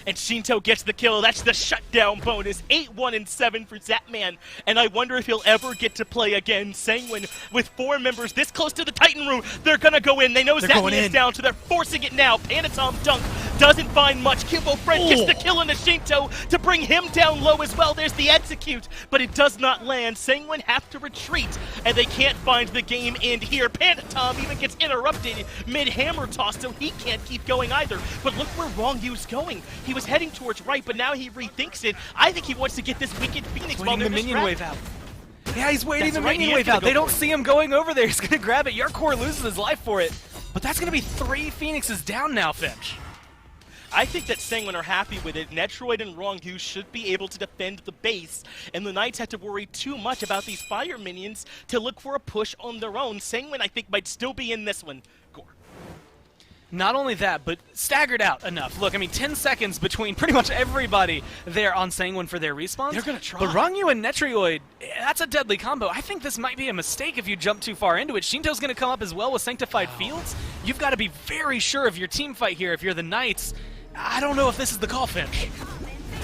And Shinto gets the kill. That's the shutdown bonus. 8-1-7 for Zapman. And I wonder if he'll ever get to play again. Sanguine with 4 members this close to the Titan room. They're going to go in. They know Zapman is down, so they're forcing it now. Panatom dunk doesn't find much. Cubo Fred gets the kill into Shinto to bring him down low as well. There's the execute, but it does not land. Sanguine have to retreat, and they can't find the game end here. Panatom even gets interrupted mid-hammer toss, so he can't keep going either. But look where Wrong Yu's going. He was heading towards right, but now he rethinks it. I think he wants to get this wicked Phoenix while they're the minion wave out. Yeah, he's waiting the right, minion wave out. They don't see him going over there. He's going to grab it. Yarkor loses his life for it. But that's going to be 3 Phoenixes down now, Finch. I think that Sanguine are happy with it. Metroid and Wrongyu should be able to defend the base, and the Knights have to worry too much about these Fire Minions to look for a push on their own. Sanguine, I think, might still be in this one. Gore. Not only that, but staggered out enough. Look, I mean, 10 seconds between pretty much everybody there on Sanguine for their respawns. They're going to try. But Wrongyu and Metroid, that's a deadly combo. I think this might be a mistake if you jump too far into it. Shinto's going to come up as well with Sanctified Fields. You've got to be very sure of your team fight here if you're the Knights. I don't know if this is the call, Finch.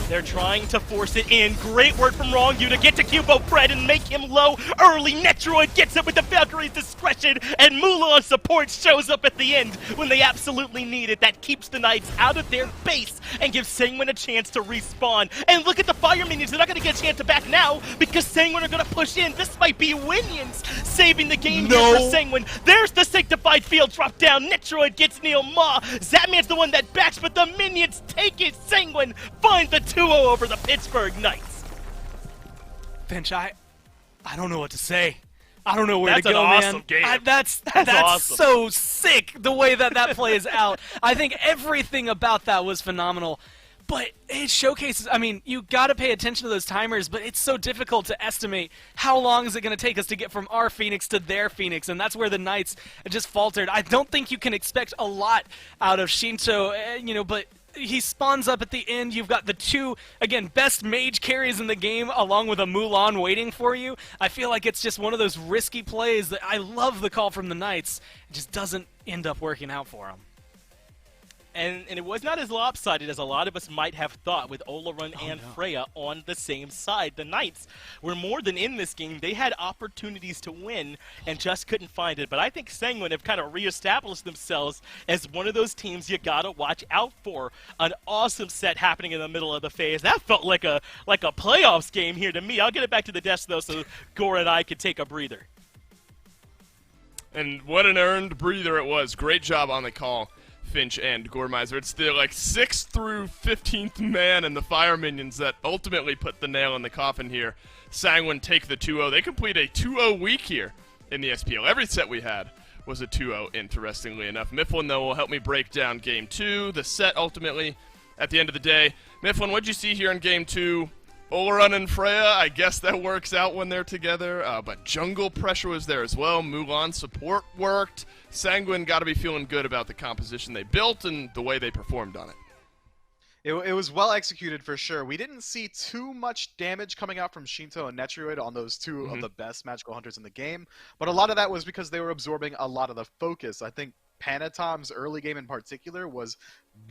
They're trying to force it in. Great work from Wrongu to get to Cubo Fred and make him low early. Metroid gets it with the Valkyrie's discretion, and Mulan support shows up at the end when they absolutely need it. That keeps the Knights out of their base and gives Sanguine a chance to respawn. And look at the fire minions. They're not going to get a chance to back now because Sanguine are going to push in. This might be Winions saving the game here for Sanguine. There's the Sanctified Field drop down. Metroid gets Neil Ma. Zapman's the one that backs, but the minions take it. Sanguine finds the 2-0 over the Pittsburgh Knights. Finch, I don't know what to say. I don't know where That's to go, an awesome man. game. That's awesome. so sick, the way that plays out. I think everything about that was phenomenal. But it showcases, I mean, you got to pay attention to those timers, but it's so difficult to estimate how long is it going to take us to get from our Phoenix to their Phoenix, and that's where the Knights just faltered. I don't think you can expect a lot out of Shinto, but he spawns up at the end. You've got the two, again, best mage carries in the game along with a Mulan waiting for you. I feel like it's just one of those risky plays that I love the call from the Knights. It just doesn't end up working out for them. And it was not as lopsided as a lot of us might have thought with Olaron and Freya on the same side. The Knights were more than in this game. They had opportunities to win and just couldn't find it. But I think Sanguine have kind of reestablished themselves as one of those teams you gotta watch out for. An awesome set happening in the middle of the phase. That felt like a playoffs game here to me. I'll get it back to the desk though so Gore and I could take a breather. And what an earned breather it was. Great job on the call, Finch and Goremizer. It's the 6th through 15th man and the fire minions that ultimately put the nail in the coffin here. Sanguine take the 2-0. They complete a 2-0 week here in the SPL. Every set we had was a 2-0, interestingly enough. Mifflin, though, will help me break down Game 2, the set ultimately at the end of the day. Mifflin, what'd you see here in Game 2? Olaron and Freya, I guess that works out when they're together, but jungle pressure was there as well. Mulan support worked. Sanguine got to be feeling good about the composition they built and the way they performed on it. It was well executed for sure. We didn't see too much damage coming out from Shinto and Metroid on those two of the best magical hunters in the game, but a lot of that was because they were absorbing a lot of the focus. I think Panatom's early game in particular was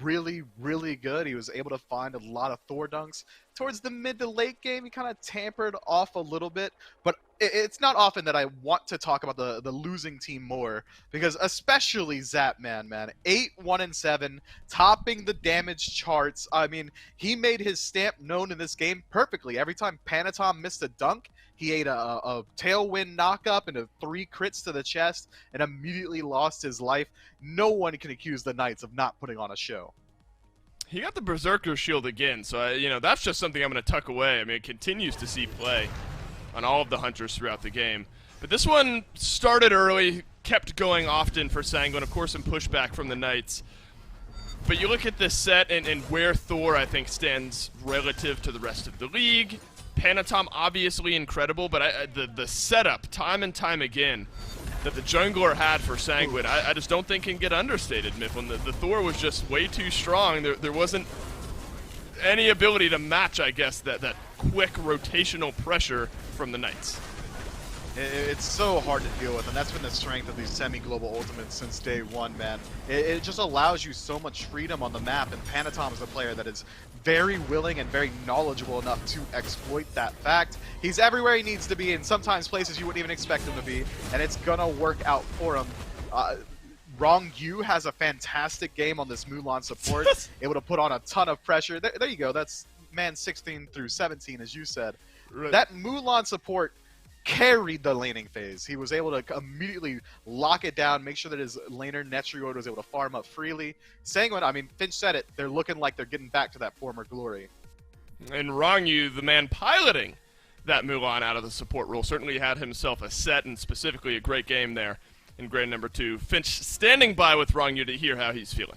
really, really good. He was able to find a lot of Thor dunks. Towards the mid to late game, he kind of tampered off a little bit, but it's not often that I want to talk about the losing team more, because especially Zapman, man. 8-1-7, topping the damage charts. I mean, he made his stamp known in this game perfectly. Every time Panatom missed a dunk, he ate a tailwind knockup into 3 crits to the chest and immediately lost his life. No one can accuse the Knights of not putting on a show. He got the Berserker shield again, so that's just something I'm going to tuck away. I mean, it continues to see play on all of the hunters throughout the game. But this one started early, kept going often for Sanguine, of course, in pushback from the Knights. But you look at this set and where Thor, I think, stands relative to the rest of the league. Panatom, obviously incredible, but the setup, time and time again, that the jungler had for Sanguine, I just don't think can get understated, Mifflin. The Thor was just way too strong. There wasn't any ability to match, I guess, that quick rotational pressure from the Knights. It's so hard to deal with, and that's been the strength of these semi-global ultimates since day one, man. It just allows you so much freedom on the map, and Panatom is a player that is very willing and very knowledgeable enough to exploit that fact. He's everywhere he needs to be, and sometimes places you wouldn't even expect him to be, and it's gonna work out for him. Wrong Yu has a fantastic game on this Mulan support, able to put on a ton of pressure. There you go, that's man 16 through 17, as you said. Right. That Mulan support carried the laning phase. He was able to immediately lock it down, make sure that his laner Metroid was able to farm up freely. Sanguine, I mean, Finch said it, they're looking like they're getting back to that former glory. And Rongyu, the man piloting that Mulan out of the support role, certainly had himself a set and specifically a great game there in grade number 2. Finch standing by with Rongyu to hear how he's feeling.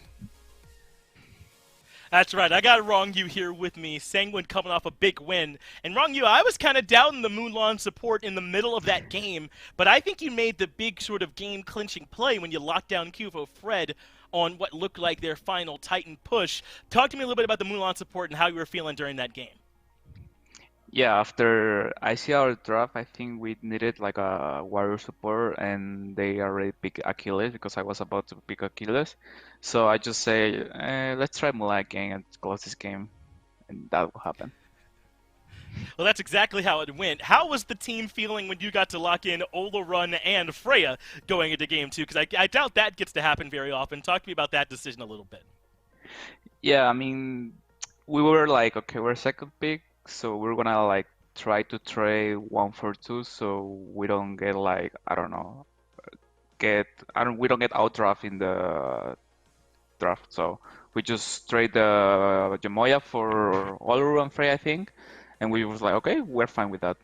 That's right, I got Wrongu here with me, Sanguine coming off a big win. And Wrongu, I was kind of doubting the Mulan support in the middle of that game, but I think you made the big sort of game-clinching play when you locked down Kuvo Fred on what looked like their final Titan push. Talk to me a little bit about the Mulan support and how you were feeling during that game. Yeah, after I see our draft, I think we needed like a warrior support, and they already picked Achilles because I was about to pick Achilles. So I just say, let's try Mulan again and close this game. and that will happen. Well, that's exactly how it went. How was the team feeling when you got to lock in Olarun and Freya going into Game 2? Because I doubt that gets to happen very often. Talk to me about that decision a little bit. Yeah, I mean, we were like, okay, we're second pick, so we're gonna like try to trade 1 for 2, so we don't get like, I don't know, we don't get outdraft in the draft. So we just trade the Jamoya for Olaru and Frey, I think, and we was like, okay, we're fine with that.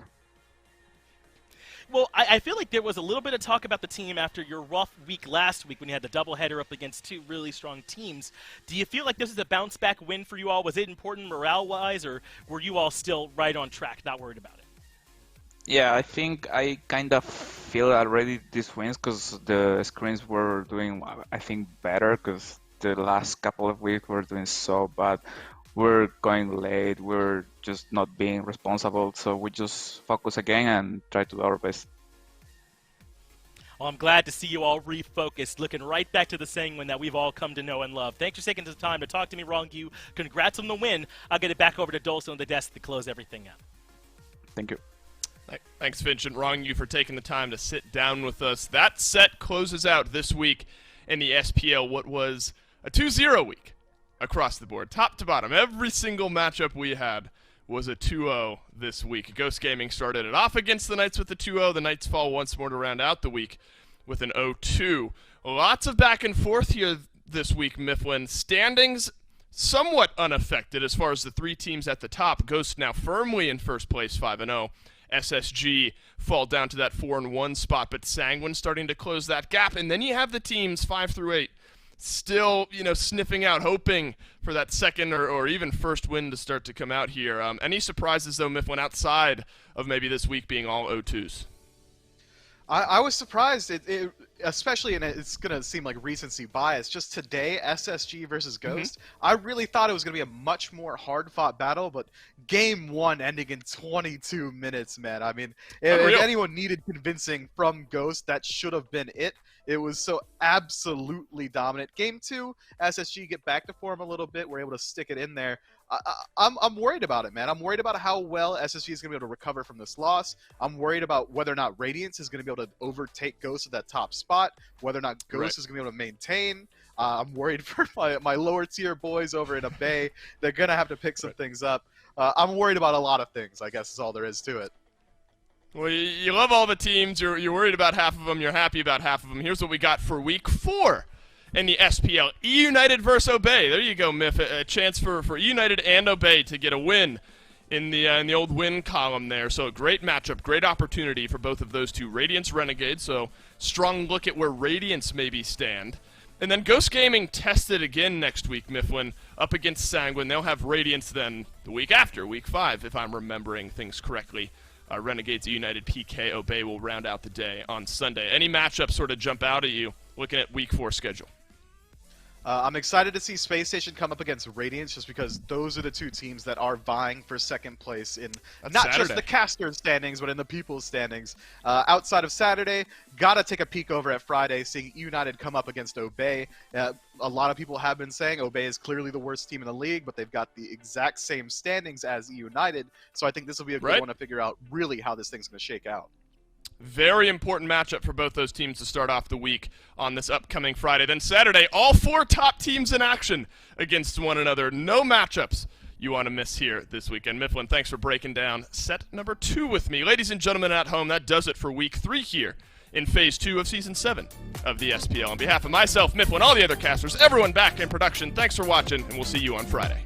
Well, I feel like there was a little bit of talk about the team after your rough week last week when you had the doubleheader up against 2 really strong teams. Do you feel like this is a bounce-back win for you all? Was it important morale-wise, or were you all still right on track, not worried about it? Yeah, I think I kind of feel already these wins because the screens were doing, I think, better because the last couple of weeks were doing so bad. We're going late, we're just not being responsible, so we just focus again and try to do our best. Well, I'm glad to see you all refocused, looking right back to the Sanguine that we've all come to know and love. Thanks for taking the time to talk to me, Rongyu. Congrats on the win. I'll get it back over to Dolso on the desk to close everything out. Thank you. Thanks, Vincent Rongyu, for taking the time to sit down with us. That set closes out this week in the SPL, what was a 2-0 week across the board, top to bottom. Every single matchup we had was a 2-0 this week. Ghost Gaming started it off against the Knights with a 2-0. The Knights fall once more to round out the week with an 0-2. Lots of back and forth here this week, Mifflin. Standings somewhat unaffected as far as the 3 teams at the top. Ghost now firmly in first place, 5-0. SSG fall down to that 4-1 spot, but Sanguine starting to close that gap. And then you have the teams 5 through 8 still, sniffing out, hoping for that second or even first win to start to come out here. Any surprises, though, Mifflin, outside of maybe this week being all 0-2s? I was surprised, especially, and it's going to seem like recency bias, just today, SSG versus Ghost, I really thought it was going to be a much more hard-fought battle, but Game 1 ending in 22 minutes, man. I mean, if anyone needed convincing from Ghost, that should have been it. It was so absolutely dominant. Game 2, SSG get back to form a little bit. We're able to stick it in there. I'm worried about it, man. I'm worried about how well SSG is going to be able to recover from this loss. I'm worried about whether or not Radiance is going to be able to overtake Ghost at that top spot, whether or not Ghost is going to be able to maintain. I'm worried for my lower tier boys over in Bay. They're going to have to pick some things up. I'm worried about a lot of things, I guess is all there is to it. Well, you love all the teams. You're worried about half of them. You're happy about half of them. Here's what we got for week 4 in the SPL. E-United versus Obey. There you go, Miff. A chance for E-United and Obey to get a win in the old win column there. So a great matchup, great opportunity for both of those two. Radiance Renegades, so strong look at where Radiance maybe stand. And then Ghost Gaming tested again next week, Mifflin, up against Sanguine. They'll have Radiance then the week after, week 5, if I'm remembering things correctly. Renegades United PK Obey will round out the day on Sunday. Any matchups sort of jump out at you looking at week 4 schedule? I'm excited to see Space Station come up against Radiance just because those are the 2 teams that are vying for second place in not just the caster standings, but in the people's standings. Outside of Saturday, gotta take a peek over at Friday, seeing United come up against Obey. A lot of people have been saying Obey is clearly the worst team in the league, but they've got the exact same standings as United, so I think this will be a good one to figure out really how this thing's going to shake out. Very important matchup for both those teams to start off the week on this upcoming Friday. Then Saturday, all 4 top teams in action against one another. No matchups you want to miss here this weekend. Mifflin, thanks for breaking down set number 2 with me. Ladies and gentlemen at home, that does it for week 3 here in Phase 2 of Season 7 of the SPL. On behalf of myself, Mifflin, all the other casters, everyone back in production, thanks for watching, and we'll see you on Friday.